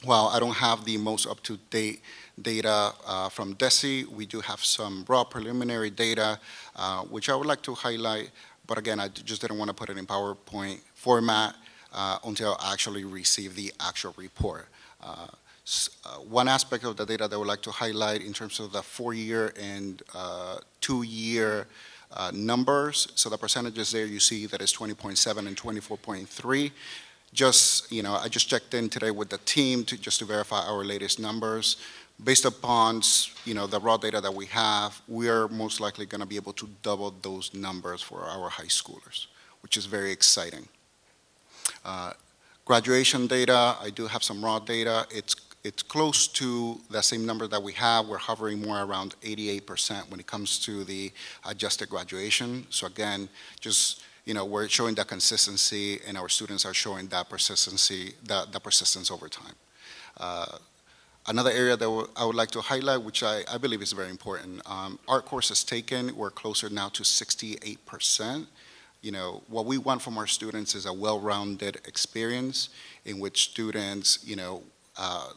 While I don't have the most up-to-date data from DESE, we do have some raw preliminary data, which I would like to highlight, but again, I just didn't want to put it in PowerPoint format until I actually receive the actual report. One aspect of the data that I would like to highlight in terms of the 4-year and 2-year numbers. So the percentages there you see that is 20.7 and 24.3. I just checked in today with the team to verify our latest numbers. Based upon the raw data that we have, we are most likely going to be able to double those numbers for our high schoolers, which is very exciting. Graduation data, I do have some raw data. It's close to the same number that we have. We're hovering more around 88% when it comes to the adjusted graduation. So again, we're showing that consistency, and our students are showing that persistency, the persistence over time. Another area that I would like to highlight, which I believe is very important, art courses taken, we're closer now to 68%. What we want from our students is a well-rounded experience in which students,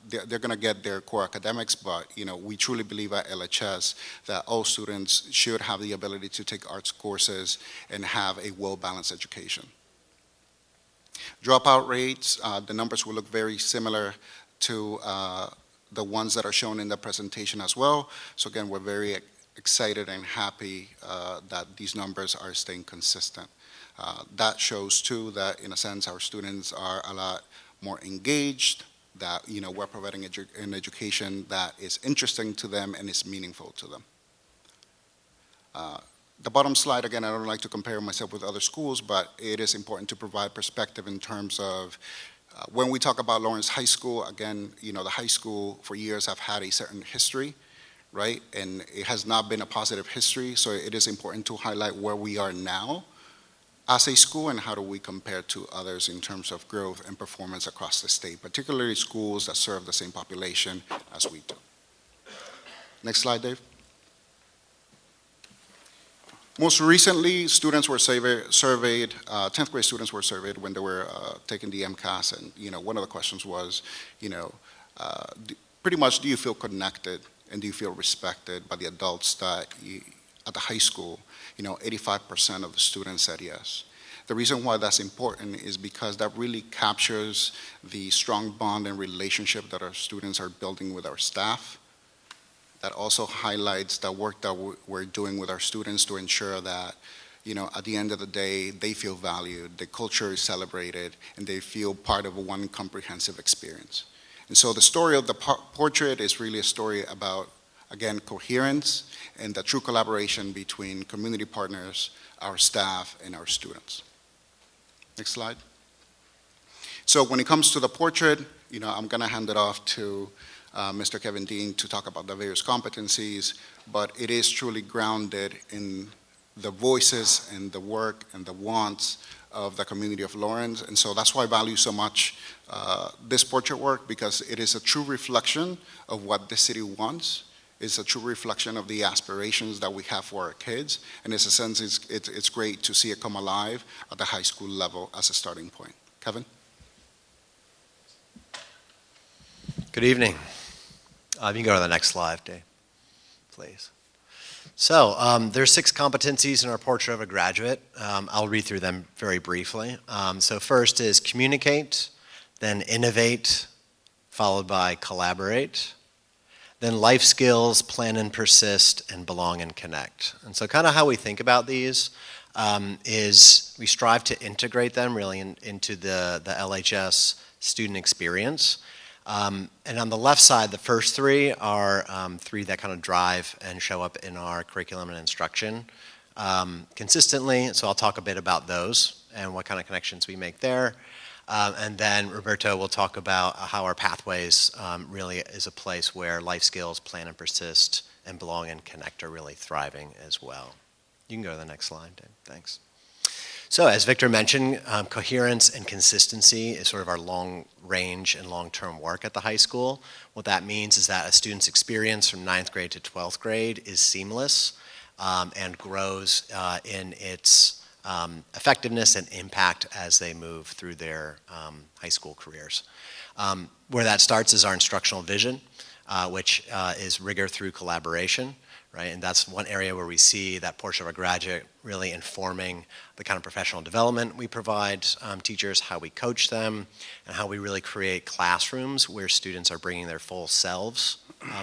they're going to get their core academics, but we truly believe at LHS that all students should have the ability to take arts courses and have a well-balanced education. Dropout rates, the numbers will look very similar to the ones that are shown in the presentation as well. So again, we're very excited and happy that these numbers are staying consistent. That shows too that in a sense our students are a lot more engaged, that we're providing an education that is interesting to them and is meaningful to them. The bottom slide, again, I don't like to compare myself with other schools, but it is important to provide perspective in terms of when we talk about Lawrence High School, again, the high school for years have had a certain history, right? And it has not been a positive history, so it is important to highlight where we are now as a school and how do we compare to others in terms of growth and performance across the state, particularly schools that serve the same population as we do. Next slide, Dave. Most recently, students were surveyed, 10th grade students were surveyed when they were taking the MCAS, and one of the questions was, pretty much, do you feel connected and do you feel respected by the adults that at the high school? 85% of the students said yes. The reason why that's important is because that really captures the strong bond and relationship that our students are building with our staff. That also highlights the work that we're doing with our students to ensure that, at the end of the day, they feel valued, the culture is celebrated, and they feel part of one comprehensive experience. And so the story of the portrait is really a story about, again, coherence and the true collaboration between community partners, our staff, and our students. Next slide. So when it comes to the portrait, I'm going to hand it off to Mr. Kevin Dean to talk about the various competencies, but it is truly grounded in the voices and the work and the wants of the community of Lawrence. And so that's why I value so much this portrait work, because it is a true reflection of what the city wants. It's a true reflection of the aspirations that we have for our kids. And in a sense, it's great to see it come alive at the high school level as a starting point. Kevin? Good evening. You can go to the next slide, Dave, please. So there's 6 competencies in our portrait of a graduate. I'll read through them very briefly. So first is communicate, then innovate, followed by collaborate, then life skills, plan and persist, and belong and connect. And so kind of how we think about these is we strive to integrate them really into the LHS student experience. And on the left side, the first 3 are 3 that kind of drive and show up in our curriculum and instruction consistently. So I'll talk a bit about those and what kind of connections we make there. And then Roberto will talk about how our pathways really is a place where life skills, plan and persist, and belong and connect are really thriving as well. You can go to the next slide, Dave. Thanks. So as Victor mentioned, coherence and consistency is sort of our long range and long-term work at the high school. What that means is that a student's experience from 9th grade to 12th grade is seamless and grows in its effectiveness and impact as they move through their high school careers. Where that starts is our instructional vision, which is rigor through collaboration. Right, and that's one area where we see that portion of a graduate really informing the kind of professional development we provide teachers, how we coach them, and how we really create classrooms where students are bringing their full selves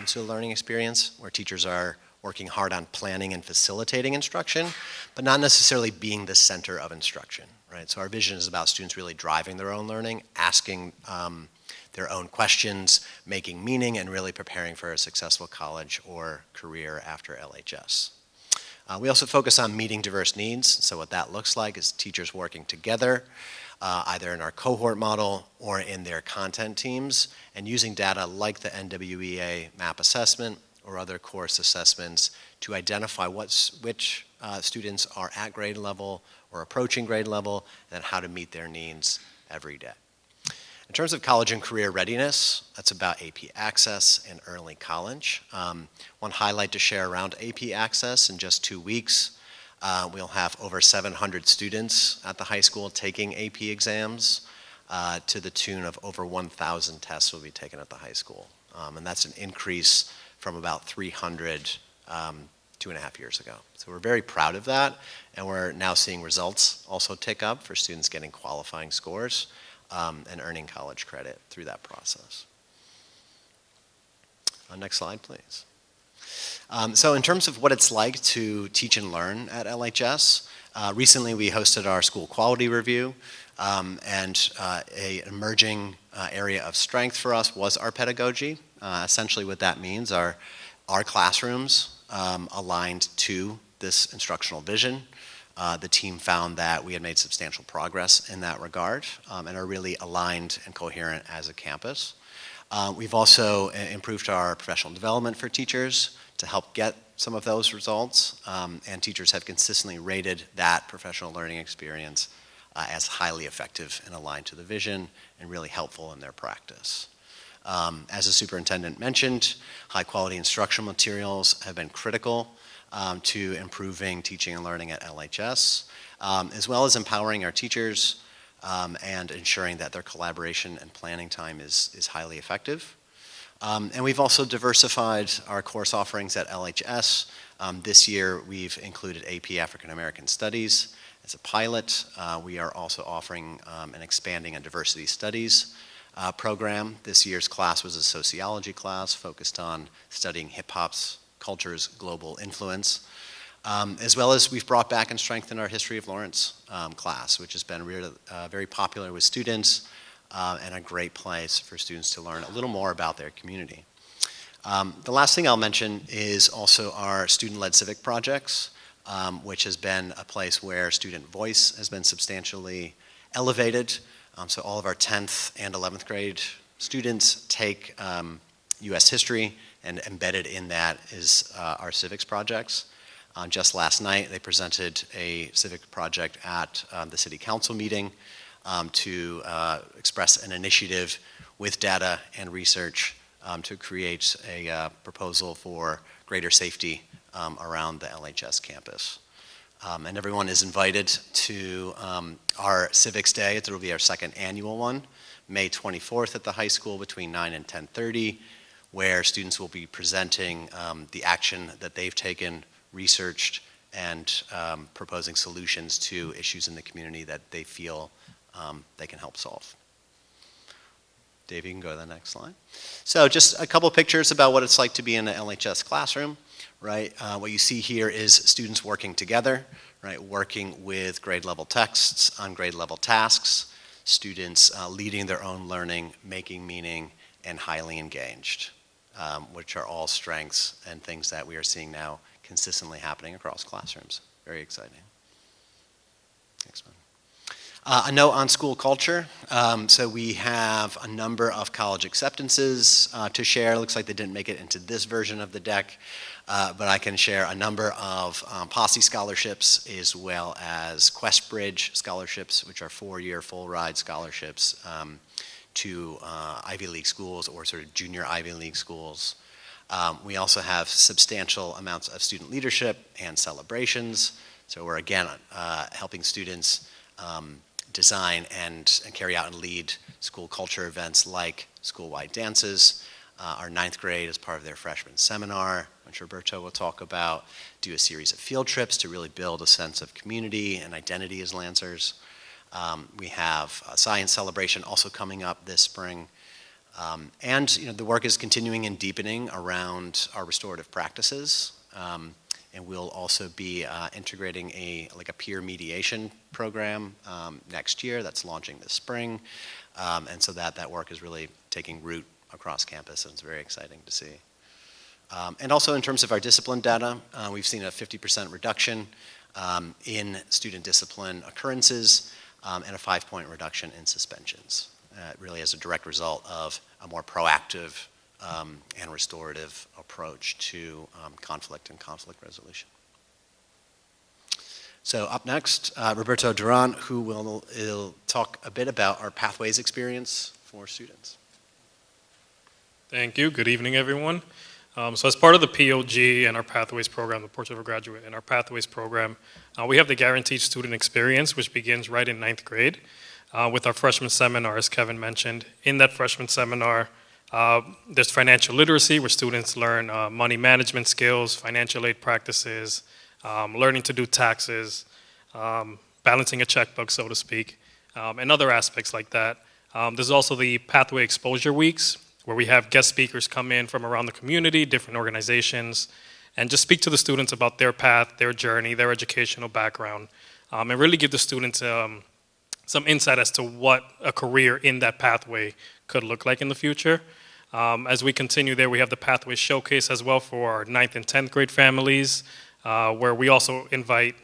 to a learning experience, where teachers are working hard on planning and facilitating instruction, but not necessarily being the center of instruction. Right, so our vision is about students really driving their own learning, asking their own questions, making meaning, and really preparing for a successful college or career after LHS. We also focus on meeting diverse needs. So what that looks like is teachers working together, either in our cohort model or in their content teams, and using data like the NWEA MAP assessment or other course assessments to identify which students are at grade level or approaching grade level, and how to meet their needs every day. In terms of college and career readiness, that's about AP Access and early college. One highlight to share around AP Access: in just 2 weeks, we'll have over 700 students at the high school taking AP exams to the tune of over 1,000 tests will be taken at the high school. And that's an increase from about 300 2.5 years ago. So we're very proud of that, and we're now seeing results also tick up for students getting qualifying scores and earning college credit through that process. Next slide, please. So in terms of what it's like to teach and learn at LHS, recently we hosted our school quality review, and an emerging area of strength for us was our pedagogy. Essentially what that means are our classrooms aligned to this instructional vision. The team found that we had made substantial progress in that regard and are really aligned and coherent as a campus. We've also improved our professional development for teachers to help get some of those results, and teachers have consistently rated that professional learning experience as highly effective and aligned to the vision and really helpful in their practice. As the superintendent mentioned, high quality instructional materials have been critical to improving teaching and learning at LHS, as well as empowering our teachers and ensuring that their collaboration and planning time is highly effective. And we've also diversified our course offerings at LHS. This year we've included AP African American Studies as a pilot. We are also offering and expanding a diversity studies program. This year's class was a sociology class focused on studying hip-hop's culture's global influence. As well as we've brought back and strengthened our History of Lawrence class, which has been really, very popular with students and a great place for students to learn a little more about their community. The last thing I'll mention is also our student-led civic projects, which has been a place where student voice has been substantially elevated. So all of our 10th and 11th grade students take U.S. history, and embedded in that is our civics projects. Just last night, they presented a civic project at the city council meeting to express an initiative with data and research to create a proposal for greater safety around the LHS campus. And everyone is invited to our Civics Day. It will be our second annual one, May 24th at the high school between 9 and 10:30, where students will be presenting the action that they've taken, researched, and proposing solutions to issues in the community that they feel they can help solve. Dave, you can go to the next slide. So just a couple pictures about what it's like to be in an LHS classroom, right? What you see here is students working together, right? Working with grade level texts on grade level tasks, students leading their own learning, making meaning, and highly engaged, which are all strengths and things that we are seeing now consistently happening across classrooms. Very exciting. Next one. A note on school culture. So we have a number of college acceptances to share. Looks like they didn't make it into this version of the deck, but I can share a number of Posse scholarships as well as QuestBridge scholarships, which are 4-year full ride scholarships to Ivy League schools or sort of junior Ivy League schools. We also have substantial amounts of student leadership and celebrations. So we're again helping students design and carry out and lead school culture events like school-wide dances. Our 9th grade, as part of their freshman seminar, which Roberto will talk about, do a series of field trips to really build a sense of community and identity as Lancers. We have a science celebration also coming up this spring. And the work is continuing and deepening around our restorative practices. And we'll also be integrating a peer mediation program next year that's launching this spring. And so that work is really taking root across campus, and it's very exciting to see. And also in terms of our discipline data, we've seen a 50% reduction in student discipline occurrences and a 5-point reduction in suspensions, really as a direct result of a more proactive and restorative approach to conflict and conflict resolution. So up next, Roberto Duran, who will talk a bit about our Pathways experience for students. Thank you. Good evening, everyone. So as part of the POG and our Pathways program, the Portrait of a Graduate and our Pathways program, we have the Guaranteed Student Experience, which begins right in 9th grade with our freshman seminar, as Kevin mentioned. In that freshman seminar, there's financial literacy, where students learn money management skills, financial aid practices, learning to do taxes, balancing a checkbook, so to speak, and other aspects like that. There's also the Pathway Exposure Weeks, where we have guest speakers come in from around the community, different organizations, and just speak to the students about their path, their journey, their educational background, and really give the students some insight as to what a career in that pathway could look like in the future. As we continue there, we have the Pathway Showcase as well for our 9th and 10th grade families, where we also invite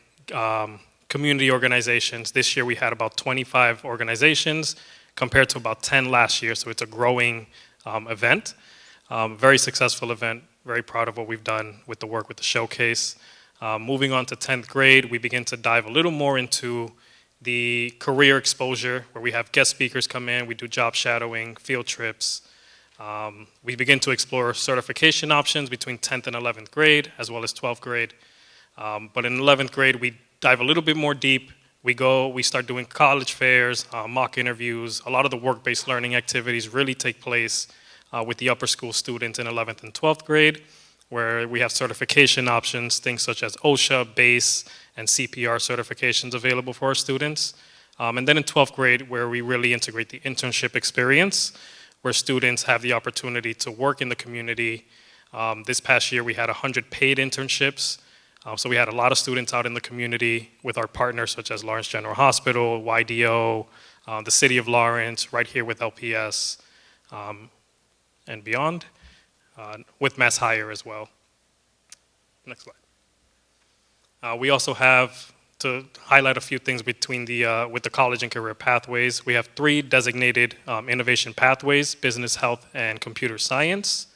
community organizations. This year we had about 25 organizations compared to about 10 last year, so it's a growing event. Very successful event, very proud of what we've done with the work with the showcase. Moving on to 10th grade, we begin to dive a little more into the career exposure, where we have guest speakers come in, we do job shadowing, field trips. We begin to explore certification options between 10th and 11th grade, as well as 12th grade. But in 11th grade, we dive a little bit more deep. We start doing college fairs, mock interviews. A lot of the work-based learning activities really take place with the upper school students in 11th and 12th grade, where we have certification options, things such as OSHA, BASE, and CPR certifications available for our students. And then in 12th grade, where we really integrate the internship experience, where students have the opportunity to work in the community. This past year, we had 100 paid internships, So we had a lot of students out in the community with our partners such as Lawrence General Hospital, YDO, the City of Lawrence, right here with LPS and beyond, with Mass Hire as well. Next slide. We also have, to highlight a few things between with the college and career pathways, we have 3 designated innovation pathways: business, health, and computer science.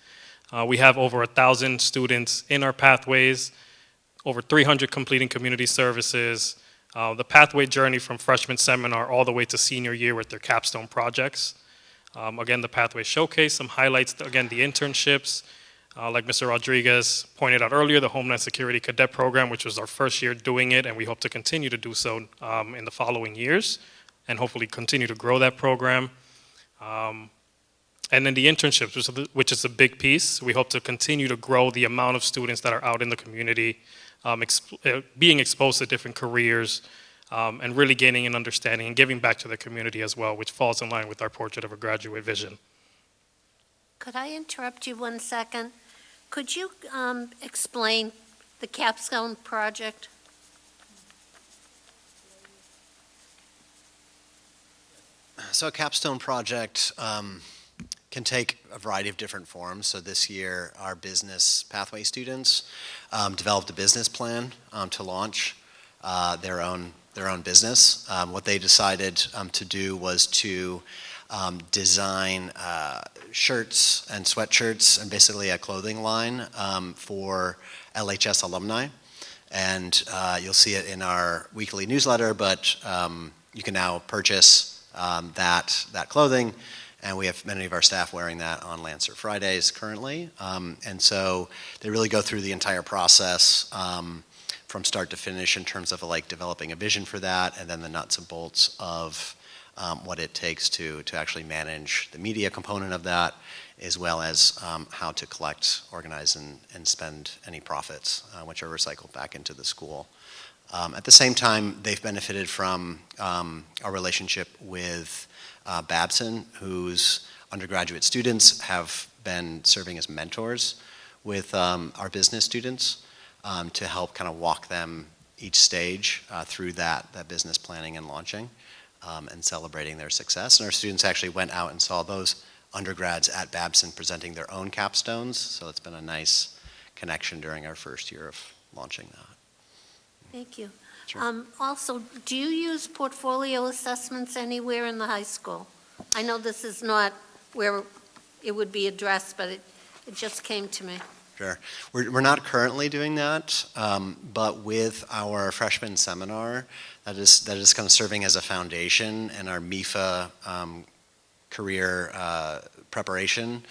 We have over 1,000 students in our pathways, over 300 completing community services, the pathway journey from freshman seminar all the way to senior year with their capstone projects. Again, the pathway showcase, some highlights, again, the internships, like Mr. Rodriguez pointed out earlier, the Homeland Security Cadet Program, which was our first year doing it, and we hope to continue to do so in the following years, and hopefully continue to grow that program. And then the internships, which is a big piece. We hope to continue to grow the amount of students that are out in the community, being exposed to different careers, and really gaining an understanding and giving back to the community as well, which falls in line with our Portrait of a Graduate vision. Could I interrupt you 1 second? Could you explain the capstone project? So a capstone project can take a variety of different forms. So this year, our business pathway students developed a business plan to launch their own business. What they decided to do was to design shirts and sweatshirts and basically a clothing line for LHS alumni. And you'll see it in our weekly newsletter, but you can now purchase that clothing. And we have many of our staff wearing that on Lancer Fridays currently. And so they really go through the entire process from start to finish in terms of like developing a vision for that, and then the nuts and bolts of what it takes to actually manage the media component of that, as well as how to collect, organize, and spend any profits, which are recycled back into the school. At the same time, they've benefited from our relationship with Babson, whose undergraduate students have been serving as mentors with our business students to help kind of walk them each stage through that business planning and launching and celebrating their success. And our students actually went out and saw those undergrads at Babson presenting their own capstones, so it's been a nice connection during our first year of launching that. Thank you. Sure. Also, do you use portfolio assessments anywhere in the high school? I know this is not where it would be addressed, but it just came to me. Sure. We're not currently doing that, but with our freshman seminar, that is kind of serving as a foundation, and our MIFA career preparation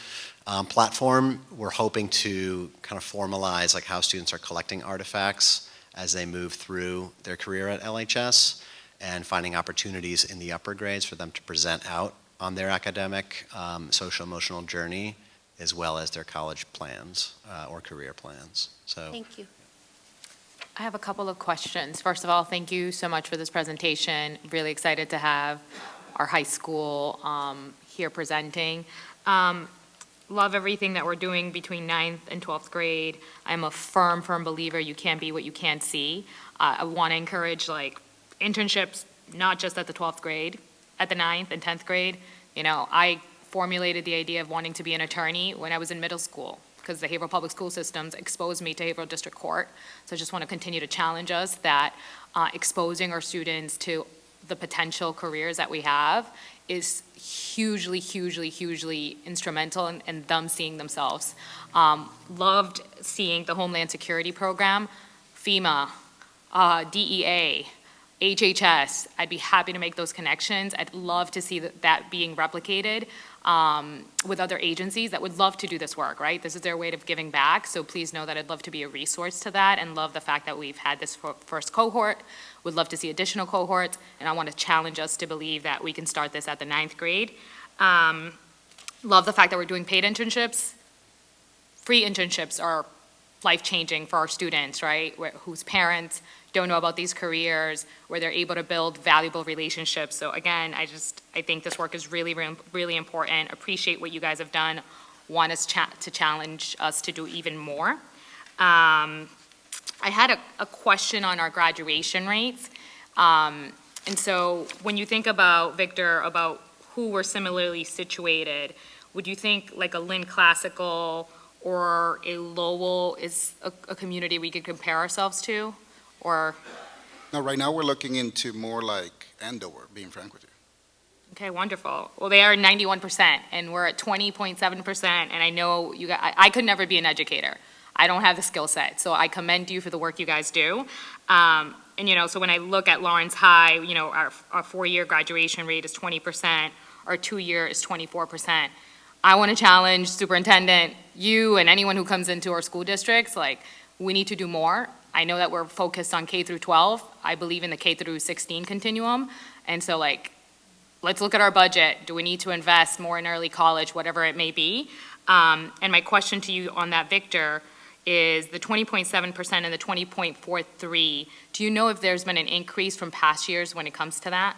platform, we're hoping to kind of formalize like how students are collecting artifacts as they move through their career at LHS, and finding opportunities in the upper grades for them to present out on their academic, social emotional journey, as well as their college plans or career plans. So, Thank you. I have a couple of questions. First of all, thank you so much for this presentation. Really excited to have our high school here presenting. Love everything that we're doing between 9th and 12th grade. I'm a firm believer you can't be what you can't see. I want to encourage like internships, not just at the 12th grade, at the 9th and 10th grade. You know, I formulated the idea of wanting to be an attorney when I was in middle school, because the Haverhill Public School Systems exposed me to Haverhill District Court. So I just want to continue to challenge us that exposing our students to the potential careers that we have is hugely, hugely, hugely instrumental in them seeing themselves. Loved seeing the Homeland Security Program, FEMA, DEA, HHS. I'd be happy to make those connections. I'd love to see that being replicated with other agencies that would love to do this work, right? This is their way of giving back, so please know that I'd love to be a resource to that, and love the fact that we've had this first cohort. Would love to see additional cohorts, and I want to challenge us to believe that we can start this at the 9th grade. Love the fact that we're doing paid internships. Free internships are life-changing for our students, right? Whose parents don't know about these careers, where they're able to build valuable relationships. So again, I think this work is really, really important. Appreciate what you guys have done. Want us to challenge us to do even more. I had a question on our graduation rates. And so when you think about, Victor, about who were similarly situated, would you think like a Lynn Classical or a Lowell is a community we could compare ourselves to? Or, No, right now we're looking into more like Andover, being frank with you. okay, wonderful. Well, they are 91%, and we're at 20.7%, and I know you guys, I could never be an educator. I don't have the skill set, so I commend you for the work you guys do. And, you know, so when I look at Lawrence High, you know, our 4-year graduation rate is 20%, our 2-year is 24%. I want to challenge Superintendent, you and anyone who comes into our school districts, like, we need to do more. I know that we're focused on K through 12. I believe in the K through 16 continuum. And so, like, let's look at our budget. Do we need to invest more in early college, whatever it may be? And my question to you on that, Victor, is the 20.7% and the 20.43. Do you know if there's been an increase from past years when it comes to that?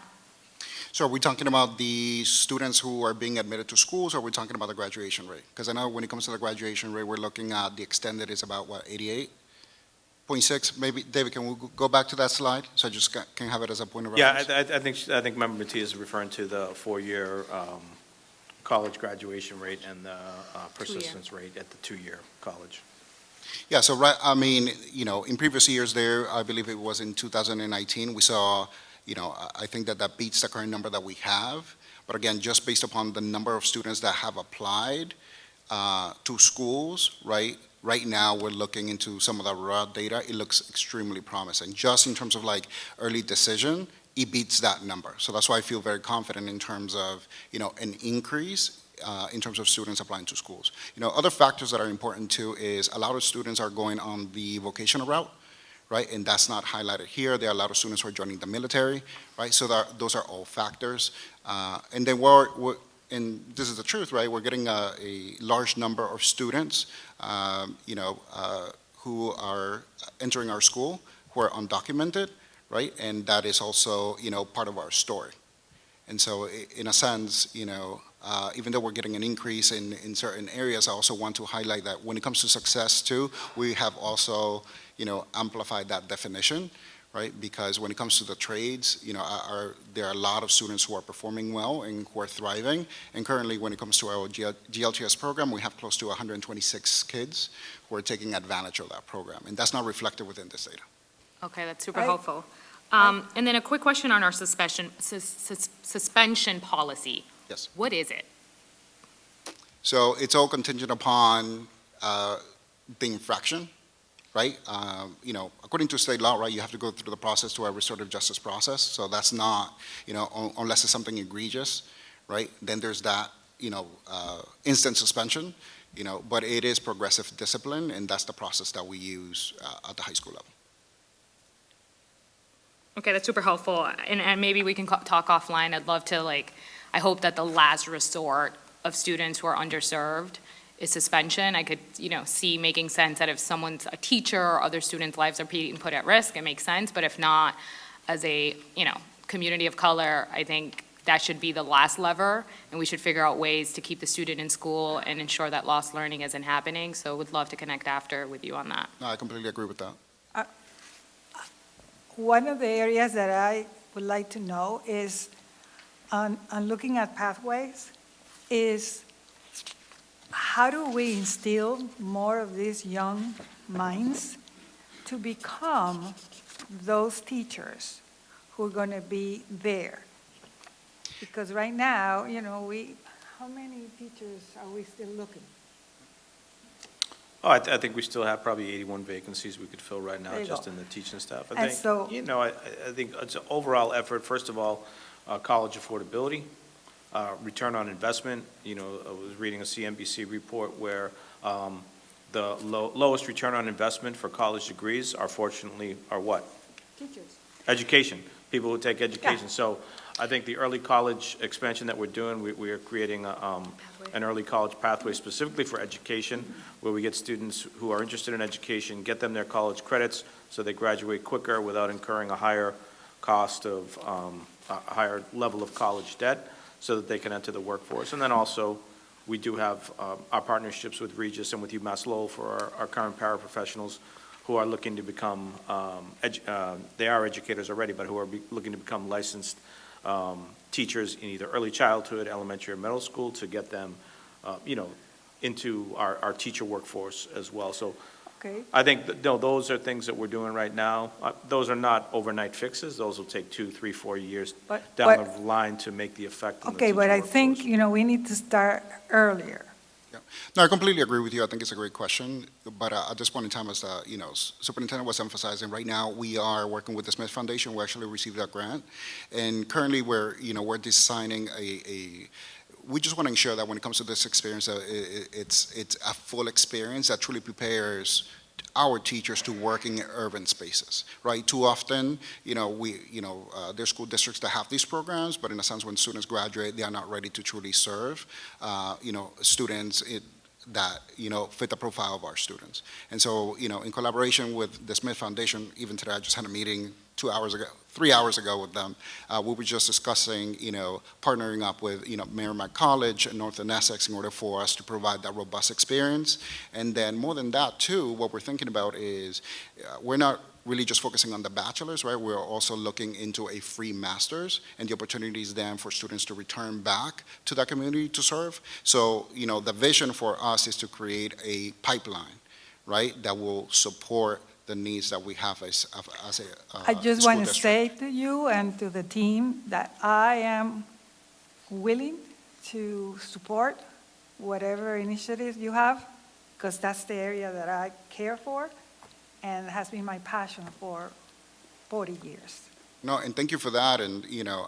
So are we talking about the students who are being admitted to schools, or are we talking about the graduation rate? Because I know when it comes to the graduation rate, we're looking at the extended is about, what, 88.6? Maybe, David, can we go back to that slide? So I just can have it as a point of reference? Yeah, I think Member Matias is referring to the 4-year college graduation rate and the persistence rate at the 2-year college. Yeah, so right, I mean, you know, in previous years there, I believe it was in 2019, we saw, you know, I think that beats the current number that we have. But again, just based upon the number of students that have applied to schools, right? Right now, we're looking into some of the raw data. It looks extremely promising. Just in terms of like early decision, it beats that number. So that's why I feel very confident in terms of, you know, an increase in terms of students applying to schools. You know, other factors that are important too is a lot of students are going on the vocational route, right? And that's not highlighted here. There are a lot of students who are joining the military, right? So those are all factors. And then and this is the truth, right? We're getting a large number of students, you know, who are entering our school who are undocumented, right? And that is also, you know, part of our story. And so in a sense, you know, even though we're getting an increase in certain areas, I also want to highlight that when it comes to success too, we have also, you know, amplified that definition, right? Because when it comes to the trades, you know, there are a lot of students who are performing well and who are thriving. And currently, when it comes to our GLTS program, we have close to 126 kids who are taking advantage of that program. And that's not reflected within this data. Okay, that's super helpful. And then a quick question on our suspension policy. Yes. What is it? So it's all contingent upon the infraction, right? You know, according to state law, right, you have to go through the process to a restorative justice process. So that's not, you know, unless it's something egregious, right? Then there's that, you know, instant suspension, you know, but it is progressive discipline, and that's the process that we use at the high school level. Okay, that's super helpful. And maybe we can talk offline. I'd love to, like, I hope that the last resort of students who are underserved is suspension. I could, you know, see making sense that if someone's a teacher or other students' lives are being put at risk, it makes sense. But if not, as a, you know, community of color, I think that should be the last lever, and we should figure out ways to keep the student in school and ensure that lost learning isn't happening. So would love to connect after with you on that. No, I completely agree with that. One of the areas that I would like to know is, on looking at pathways, is how do we instill more of these young minds to become those teachers who are going to be there? Because right now, you know, how many teachers are we still looking? Oh, I think we still have probably 81 vacancies we could fill right now just in the teaching staff. I think, you know, I think it's an overall effort. First of all, college affordability, return on investment. You know, I was reading a CNBC report where the lowest return on investment for college degrees are what? Teachers. Education, people who take education. Yeah. So I think the early college expansion that we're doing, we are creating an early college pathway specifically for education, where we get students who are interested in education, get them their college credits so they graduate quicker without incurring a higher cost of, a higher level of college debt, so that they can enter the workforce. And then also, we do have our partnerships with Regis and with UMass Lowell for our current paraprofessionals who are looking to become, they are educators already, but who are looking to become licensed teachers in either early childhood, elementary, or middle school to get them, into our teacher workforce as well. So Okay. I think those are things that we're doing right now. Those are not overnight fixes. Those will take 2, 3, 4 years down the line to make the effect on the Okay, teacher but I workforce. think, we need to start earlier. No, I completely agree with you. I think it's a great question. But at this point in time, as the superintendent was emphasizing, right now we are working with the Smith Foundation. We actually received that grant, and currently we're designing we just want to ensure that when it comes to this experience, it's a full experience that truly prepares our teachers to work in urban spaces, right? Too often, there's school districts that have these programs, but in a sense, when students graduate, they are not ready to truly serve, students that, fit the profile of our students. And so, in collaboration with the Smith Foundation, even today, I just had a meeting 3 hours ago with them. We were just discussing, partnering up with, Merrimack College and Northern Essex in order for us to provide that robust experience. And then more than that, too, what we're thinking about is we're not really just focusing on the bachelor's, right? We're also looking into a free master's and the opportunities then for students to return back to that community to serve. So, the vision for us is to create a pipeline, right, that will support the needs that we have as a I just school want to district. say to you and to the team that I am willing to support whatever initiatives you have, because that's the area that I care for and has been my passion for 40 years. No, and thank you for that. And,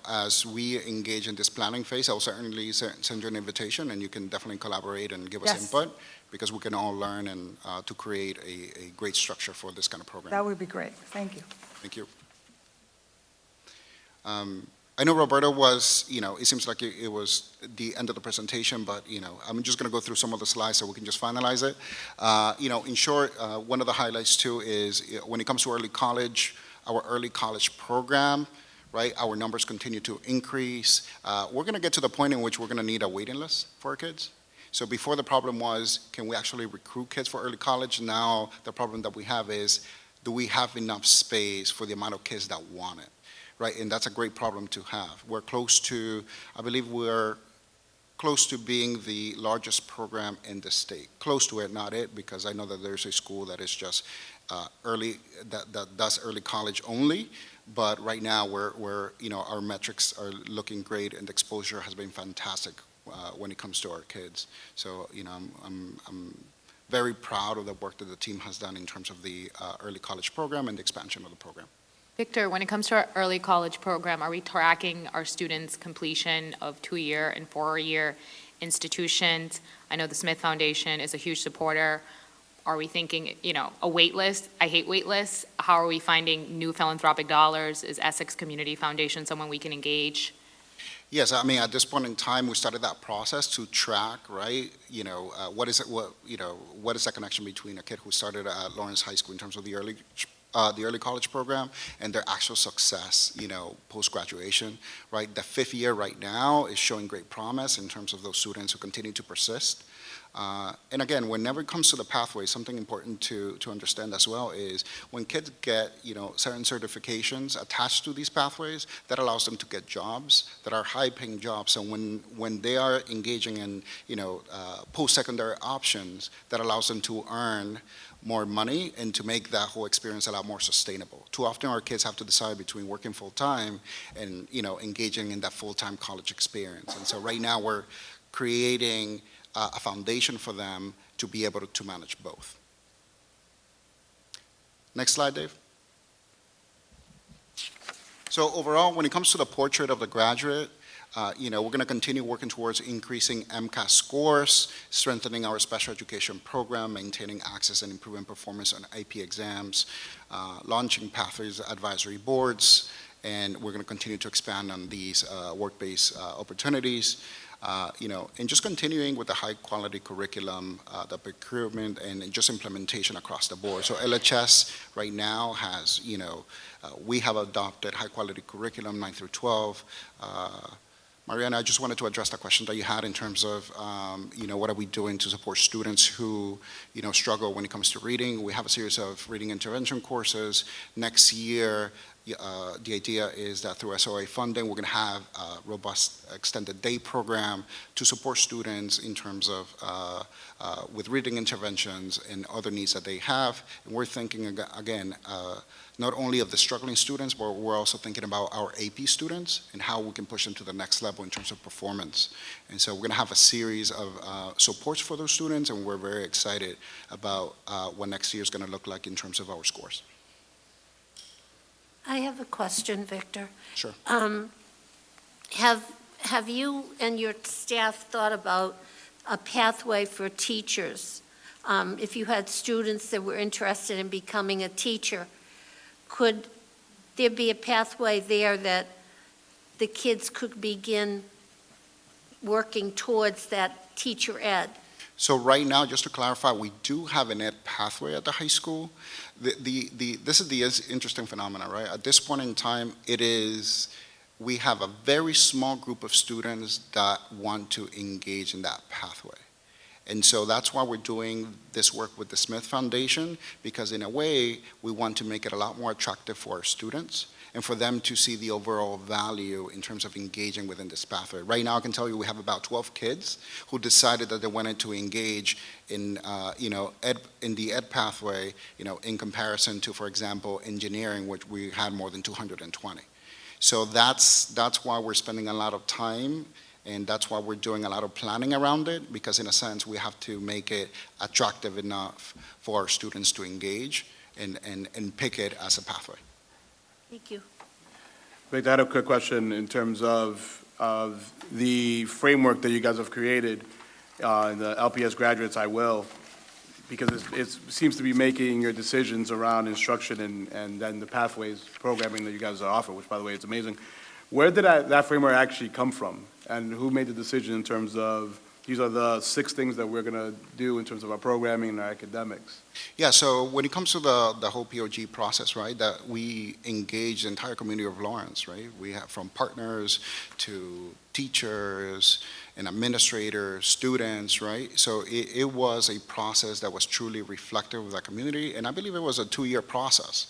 as we engage in this planning phase, I'll certainly send you an invitation, and you can definitely collaborate and give us Yes. input, because we can all learn and to create a great structure for this kind of program. That would be great. Thank you. Thank you. I know Roberto was, it seems like it was the end of the presentation, but, I'm just going to go through some of the slides so we can just finalize it. In short, one of the highlights too is when it comes to early college, our early college program, right, our numbers continue to increase. We're going to get to the point in which we're going to need a waiting list for our kids. So before the problem was, can we actually recruit kids for early college? Now the problem that we have is, do we have enough space for the amount of kids that want it, right? And that's a great problem to have. We're close to, I believe we're close to being the largest program in the state. Close to it, not it, because I know that there's a school that is just that does early college only. But right now we're our metrics are looking great, and the exposure has been fantastic when it comes to our kids. So, I'm very proud of the work that the team has done in terms of the early college program and the expansion of the program. Victor, when it comes to our early college program, are we tracking our students' completion of 2-year and 4-year institutions? I know the Smith Foundation is a huge supporter. Are we thinking, a wait list? I hate wait lists. How are we finding new philanthropic dollars? Is Essex Community Foundation someone we can engage? Yes, I mean, at this point in time, we started that process to track, right? What is that connection between a kid who started at Lawrence High School in terms of the early college program and their actual success, post-graduation, right? The 5th year right now is showing great promise in terms of those students who continue to persist. And again, whenever it comes to the pathway, something important to understand as well is when kids get, certain certifications attached to these pathways, that allows them to get jobs that are high-paying jobs. So when they are engaging in, post-secondary options, that allows them to earn more money and to make that whole experience a lot more sustainable. Too often our kids have to decide between working full-time and, engaging in that full-time college experience. And so right now we're creating a foundation for them to be able to manage both. Next slide, Dave. So overall, when it comes to the portrait of the graduate, we're going to continue working towards increasing MCAS scores, strengthening our special education program, maintaining access and improving performance on AP exams, launching Pathways Advisory Boards, and we're going to continue to expand on these work-based opportunities. And just continuing with the high-quality curriculum, the procurement, and just implementation across the board. So LHS right now has, we have adopted high-quality curriculum 9 through 12. Mariana, I just wanted to address the question that you had in terms of, what are we doing to support students who, struggle when it comes to reading. We have a series of reading intervention courses. Next year, the idea is that through SOA funding, we're going to have a robust extended day program to support students in terms of with reading interventions and other needs that they have. And we're thinking, again, not only of the struggling students, but we're also thinking about our AP students and how we can push them to the next level in terms of performance. And so we're going to have a series of supports for those students, and we're very excited about what next year is going to look like in terms of our scores. I have a question, Victor. Sure. Have you and your staff thought about a pathway for teachers? If you had students that were interested in becoming a teacher, could there be a pathway there that the kids could begin working towards that teacher ed? So right now, just to clarify, we do have an ed pathway at the high school. This is the interesting phenomenon, right? At this point in time, we have a very small group of students that want to engage in that pathway. And so that's why we're doing this work with the Smith Foundation, because in a way, we want to make it a lot more attractive for our students and for them to see the overall value in terms of engaging within this pathway. Right now, I can tell you we have about 12 kids who decided that they wanted to engage in, in the ed pathway, in comparison to, for example, engineering, which we had more than 220. So that's why we're spending a lot of time, and that's why we're doing a lot of planning around it, because in a sense, we have to make it attractive enough for our students to engage and pick it as a pathway. Thank you. Victor, I had a quick question in terms of the framework that you guys have created, the LPS Graduates I Will, because it seems to be making your decisions around instruction and then the pathways programming that you guys offer, which, by the way, is amazing. Where did that framework actually come from? And who made the decision in terms of, these are the 6 things that we're going to do in terms of our programming and our academics? Yeah, so when it comes to the whole POG process, right, that we engage the entire community of Lawrence, right? We have from partners to teachers and administrators, students, right? So it was a process that was truly reflective of that community, and I believe it was a 2-year process,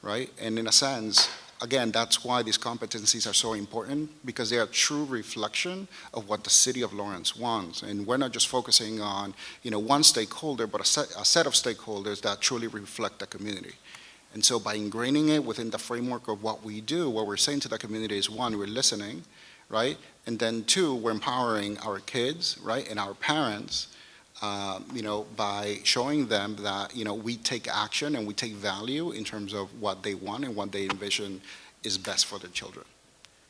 right? And in a sense, again, that's why these competencies are so important, because they are a true reflection of what the city of Lawrence wants. And we're not just focusing on, one stakeholder, but a set of stakeholders that truly reflect the community. And so by ingraining it within the framework of what we do, what we're saying to the community is, 1, we're listening, right? And then 2, we're empowering our kids, right, and our parents, by showing them that, we take action and we take value in terms of what they want and what they envision is best for their children.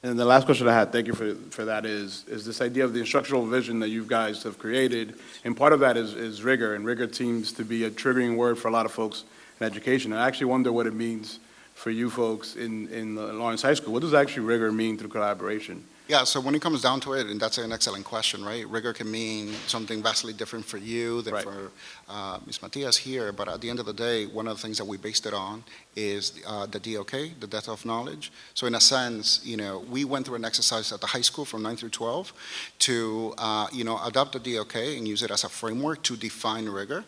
And the last question I had, thank you for that, is this idea of the instructional vision that you guys have created, and part of that is rigor, and rigor seems to be a triggering word for a lot of folks in education. I actually wonder what it means for you folks in Lawrence High School. What does actually rigor mean through collaboration? Yeah, so when it comes down to it, and that's an excellent question, right? Rigor can mean something vastly different for you than for Ms. Matias here, but at the end of the day, one of the things that we based it on is the DOK, the depth of knowledge. So in a sense, we went through an exercise at the high school from 9 through 12 to, adopt the DOK and use it as a framework to define rigor,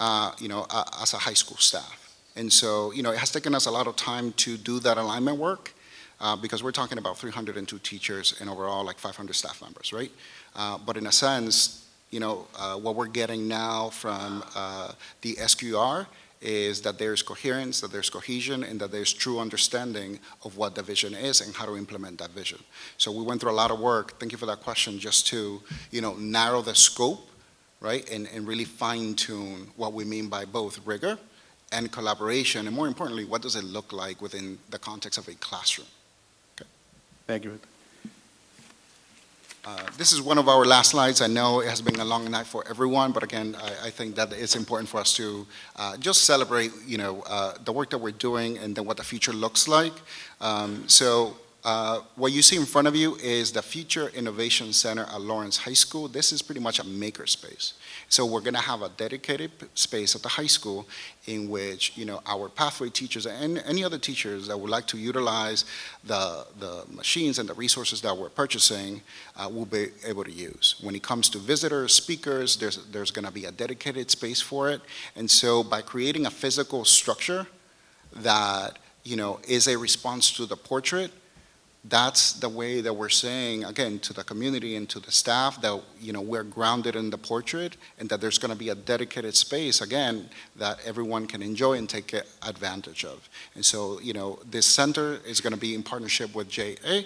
as a high school staff. And so, it has taken us a lot of time to do that alignment work. Because we're talking about 302 teachers and overall like 500 staff members, right? But in a sense, what we're getting now from the SQR is that there's coherence, that there's cohesion, and that there's true understanding of what the vision is and how to implement that vision. So we went through a lot of work, thank you for that question, just to, narrow the scope, right? And really fine tune what we mean by both rigor and collaboration, and more importantly, what does it look like within the context of a classroom? Thank you. This is one of our last slides. I know it has been a long night for everyone, but again, I think that it's important for us to just celebrate, the work that we're doing and then what the future looks like. So what you see in front of you is the Future Innovation Center at Lawrence High School. This is pretty much a makerspace. So we're going to have a dedicated space at the high school in which, our pathway teachers and any other teachers that would like to utilize the machines and the resources that we're purchasing will be able to use. When it comes to visitors, speakers, there's going to be a dedicated space for it. And so by creating a physical structure that, is a response to the portrait, that's the way that we're saying, again, to the community and to the staff that, we're grounded in the portrait and that there's going to be a dedicated space, again, that everyone can enjoy and take advantage of. And so, this center is going to be in partnership with JA,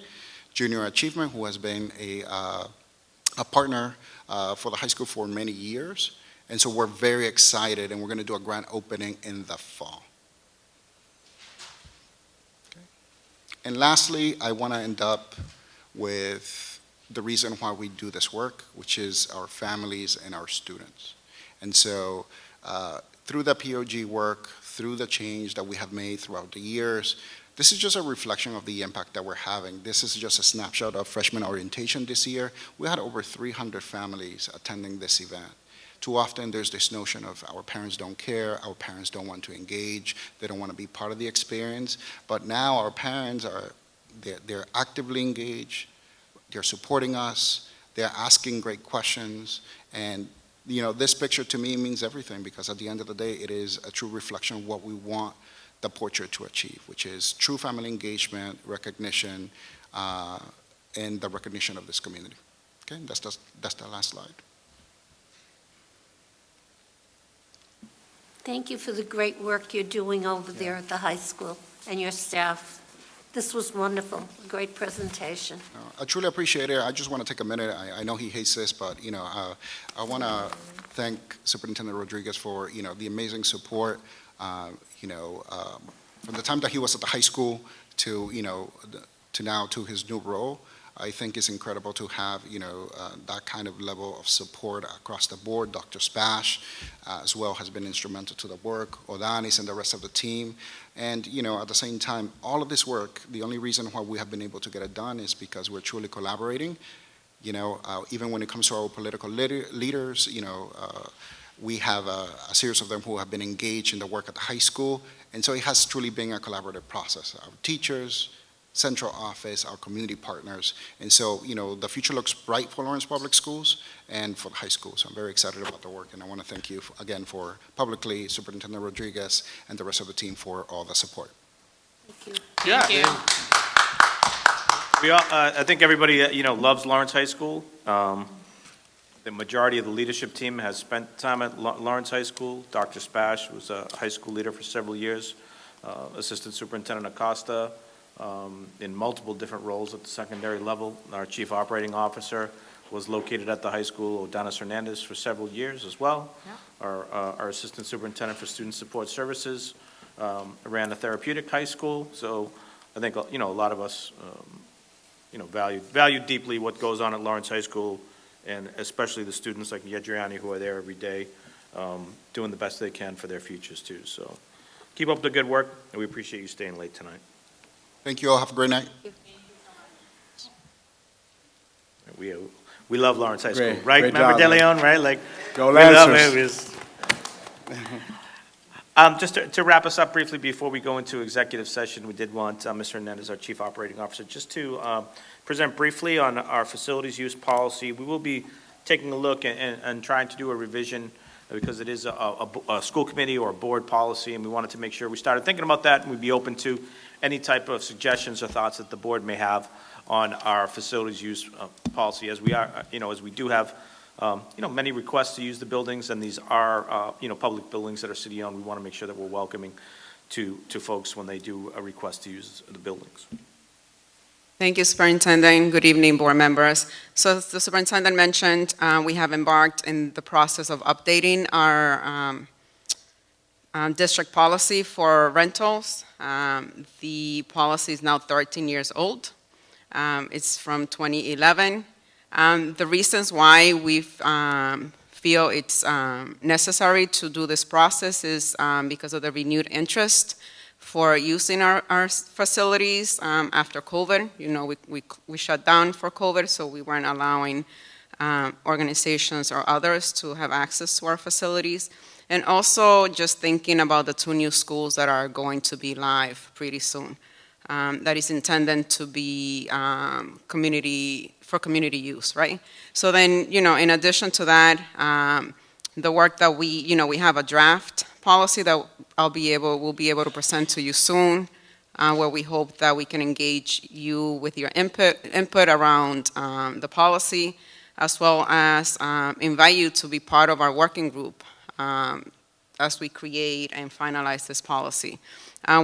Junior Achievement, who has been a partner for the high school for many years. And so we're very excited, and we're going to do a grand opening in the fall. And lastly, I want to end up with the reason why we do this work, which is our families and our students. And so through the POG work, through the change that we have made throughout the years, this is just a reflection of the impact that we're having. This is just a snapshot of freshman orientation this year. We had over 300 families attending this event. Too often there's this notion of our parents don't care, our parents don't want to engage, they don't want to be part of the experience. But now our parents they're actively engaged, they're supporting us, they're asking great questions, and this picture to me means everything, because at the end of the day it is a true reflection of what we want the portrait to achieve, which is true family engagement, recognition, and the recognition of this community. Okay, that's the last slide. Thank you for the great work you're doing over there at the high school and your staff. This was wonderful, a great presentation. I truly appreciate it. I just want to take a minute. I know he hates this, but I want to thank Superintendent Rodriguez for the amazing support. From the time that he was at the high school to to now to his new role. I think it's incredible to have, that kind of level of support across the board. Dr. Spash, as well, has been instrumental to the work, Odanis and the rest of the team. And, at the same time, all of this work, the only reason why we have been able to get it done is because we're truly collaborating. Even when it comes to our political leaders, we have a series of them who have been engaged in the work at the high school. And so it has truly been a collaborative process. Our teachers, central office, our community partners. And so, the future looks bright for Lawrence Public Schools and for the high school. So I'm very excited about the work, and I want to thank you again for publicly Superintendent Rodriguez and the rest of the team for all the support. Thank you. Thank you. I think everybody, loves Lawrence High School. The majority of the leadership team has spent time at Lawrence High School. Dr. Spash was a high school leader for several years. Assistant Superintendent Acosta, in multiple different roles at the secondary level. Our Chief Operating Officer was located at the high school, Odanis Hernandez, for several years as well. Yeah. Our Assistant Superintendent for Student Support Services ran a therapeutic high school. So I think, a lot of us, value deeply what goes on at Lawrence High School, and especially the students like Yedriani who are there every day, doing the best they can for their futures too. So keep up the good work, and we appreciate you staying late tonight. Thank you all. Have a great night. We love Lawrence High School, Great. right? Great Remember job, De man. Leon, right? Like, Go we love Lancers. it. Just to wrap us up briefly before we go into executive session, we did want Mr. Hernandez, our Chief Operating Officer, just to present briefly on our facilities use policy. We will be taking a look and trying to do a revision because it is a school committee or a board policy, and we wanted to make sure we started thinking about that, and we'd be open to any type of suggestions or thoughts that the board may have on our facilities use policy, as we are, as we do have, many requests to use the buildings, and these are, public buildings that are city-owned. We want to make sure that we're welcoming to folks when they do a request to use the buildings. Thank you, Superintendent. Good evening, board members. So as the Superintendent mentioned, we have embarked in the process of updating our district policy for rentals. The policy is now 13 years old. It's from 2011. The reasons why we feel it's necessary to do this process is because of the renewed interest for using our facilities after COVID. You know, we shut down for COVID, so we weren't allowing organizations or others to have access to our facilities. And also just thinking about the 2 new schools that are going to be live pretty soon. That is intended to be for community use, right? So then, you know, in addition to that, the work that we have a draft policy that we'll be able to present to you soon, where we hope that we can engage you with your input around the policy, as well as invite you to be part of our working group as we create and finalize this policy.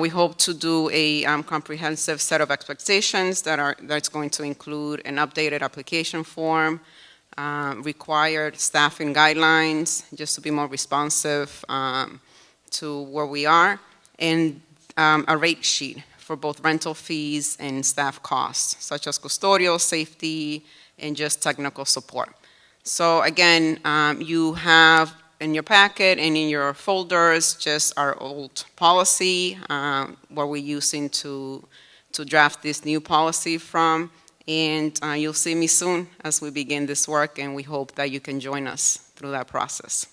We hope to do a comprehensive set of expectations that's going to include an updated application form, required staffing guidelines, just to be more responsive to where we are, and a rate sheet for both rental fees and staff costs, such as custodial, safety, and just technical support. So again, you have in your packet and in your folders just our old policy, where we're using to draft this new policy from, and you'll see me soon as we begin this work, and we hope that you can join us through that process.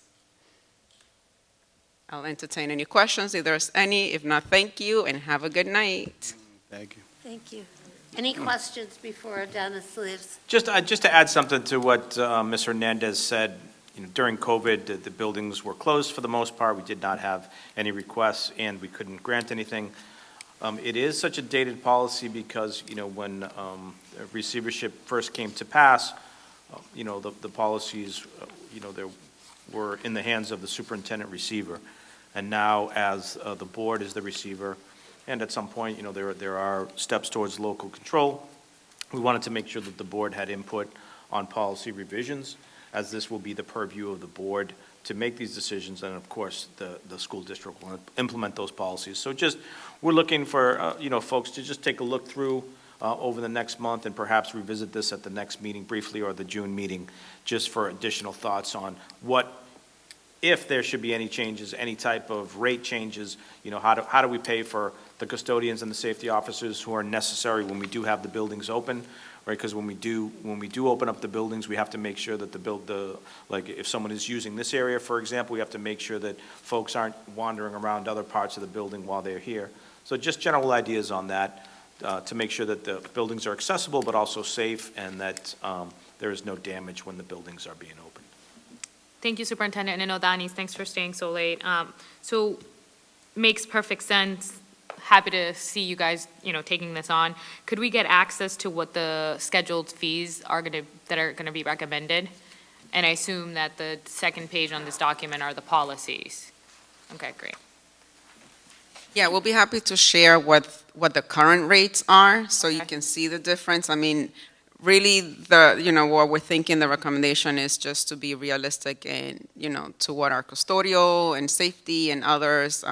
I'll entertain any questions if there's any. If not, thank you and have a good night. Thank you. Thank you. Any questions before Dennis leaves? Just to add something to what Ms. Hernandez said, you know, during COVID, the buildings were closed for the most part. We did not have any requests, and we couldn't grant anything. It is such a dated policy because, you know, when receivership first came to pass, you know, the policies, you know, they were in the hands of the superintendent receiver. And now, as the board is the receiver, and at some point, you know, there are steps towards local control, we wanted to make sure that the board had input on policy revisions, as this will be the purview of the board to make these decisions, and of course, the school district will implement those policies. So just, we're looking for, you know, folks to just take a look through over the next month and perhaps revisit this at the next meeting briefly or the June meeting, just for additional thoughts on what, if there should be any changes, any type of rate changes, you know, how do we pay for the custodians and the safety officers who are necessary when we do have the buildings open, right? Because when we do open up the buildings, we have to make sure that like if someone is using this area, for example, we have to make sure that folks aren't wandering around other parts of the building while they're here. So just general ideas on that to make sure that the buildings are accessible but also safe, and that there is no damage when the buildings are being opened. Thank you, Superintendent. And I know, Danis, thanks for staying so late. So makes perfect sense. Happy to see you guys, you know, taking this on. Could we get access to what the scheduled fees are that are going to be recommended? And I assume that the second page on this document are the policies. Okay, great. Yeah, we'll be happy to share what the current rates are, so you can see the difference. I mean, really, what we're thinking, the recommendation is just to be realistic and, you know, to what our custodial and safety and others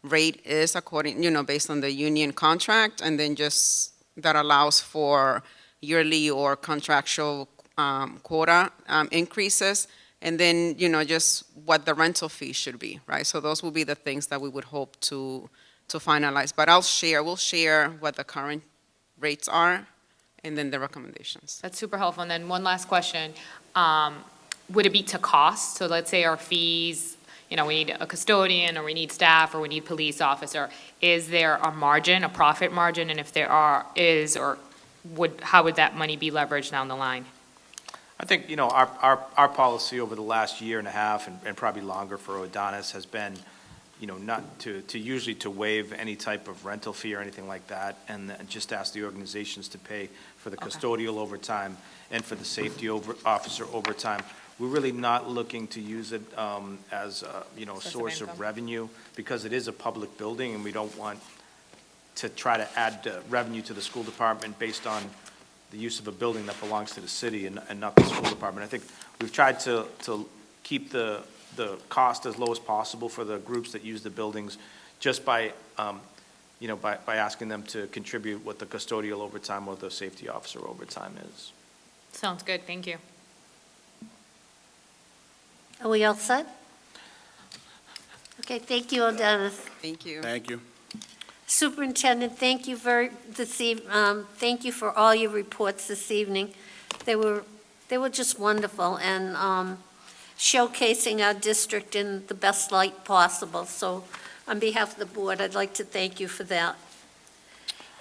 rate is according, you know, based on the union contract, and then just that allows for yearly or contractual quota increases, and then, you know, just what the rental fee should be, right? So those will be the things that we would hope to finalize. But we'll share what the current rates are, and then the recommendations. That's super helpful. And then one last question. Would it be to cost? So let's say our fees, you know, we need a custodian, or we need staff, or we need police officer. Is there a margin, a profit margin? And if there how would that money be leveraged down the line? I think, you know, our policy over the last year and a half, and probably longer for Adonis, has been, you know, not to waive any type of rental fee or anything like that, and just ask the organizations to pay for the custodial overtime and for the safety officer overtime. We're really not looking to use it as a source of revenue, because it is a public building, and we don't want to try to add revenue to the school department based on the use of a building that belongs to the city and not the school department. I think we've tried to keep the cost as low as possible for the groups that use the buildings, just by asking them to contribute what the custodial overtime or the safety officer overtime is. Sounds good. Thank you. Are we all set? Okay, thank you, Dennis. Thank you. Thank you. Superintendent, thank you thank you for all your reports this evening. They were just wonderful and showcasing our district in the best light possible. So on behalf of the board, I'd like to thank you for that.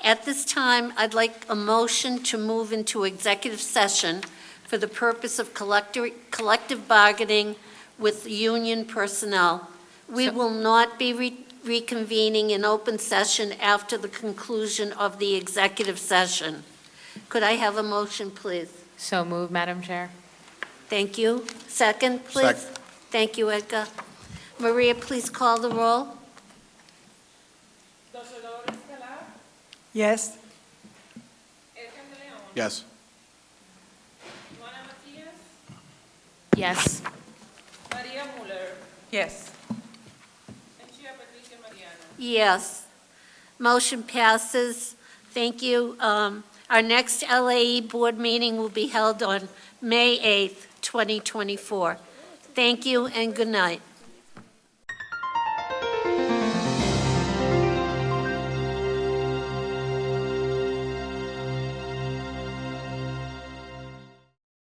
At this time, I'd like a motion to move into executive session for the purpose of collective bargaining with union personnel. We will not be reconvening in open session after the conclusion of the executive session. Could I have a motion, please? So moved, Madam Chair. Thank you. Second, please. Second. Thank you, Edgar. Maria, please call the roll. Yes. Yes. Yes. Maria Muller. Yes. And Chair Patricia Mariano. Yes. Motion passes. Thank you. Our next LAE Board meeting will be held on May 8th, 2024. Thank you and good night.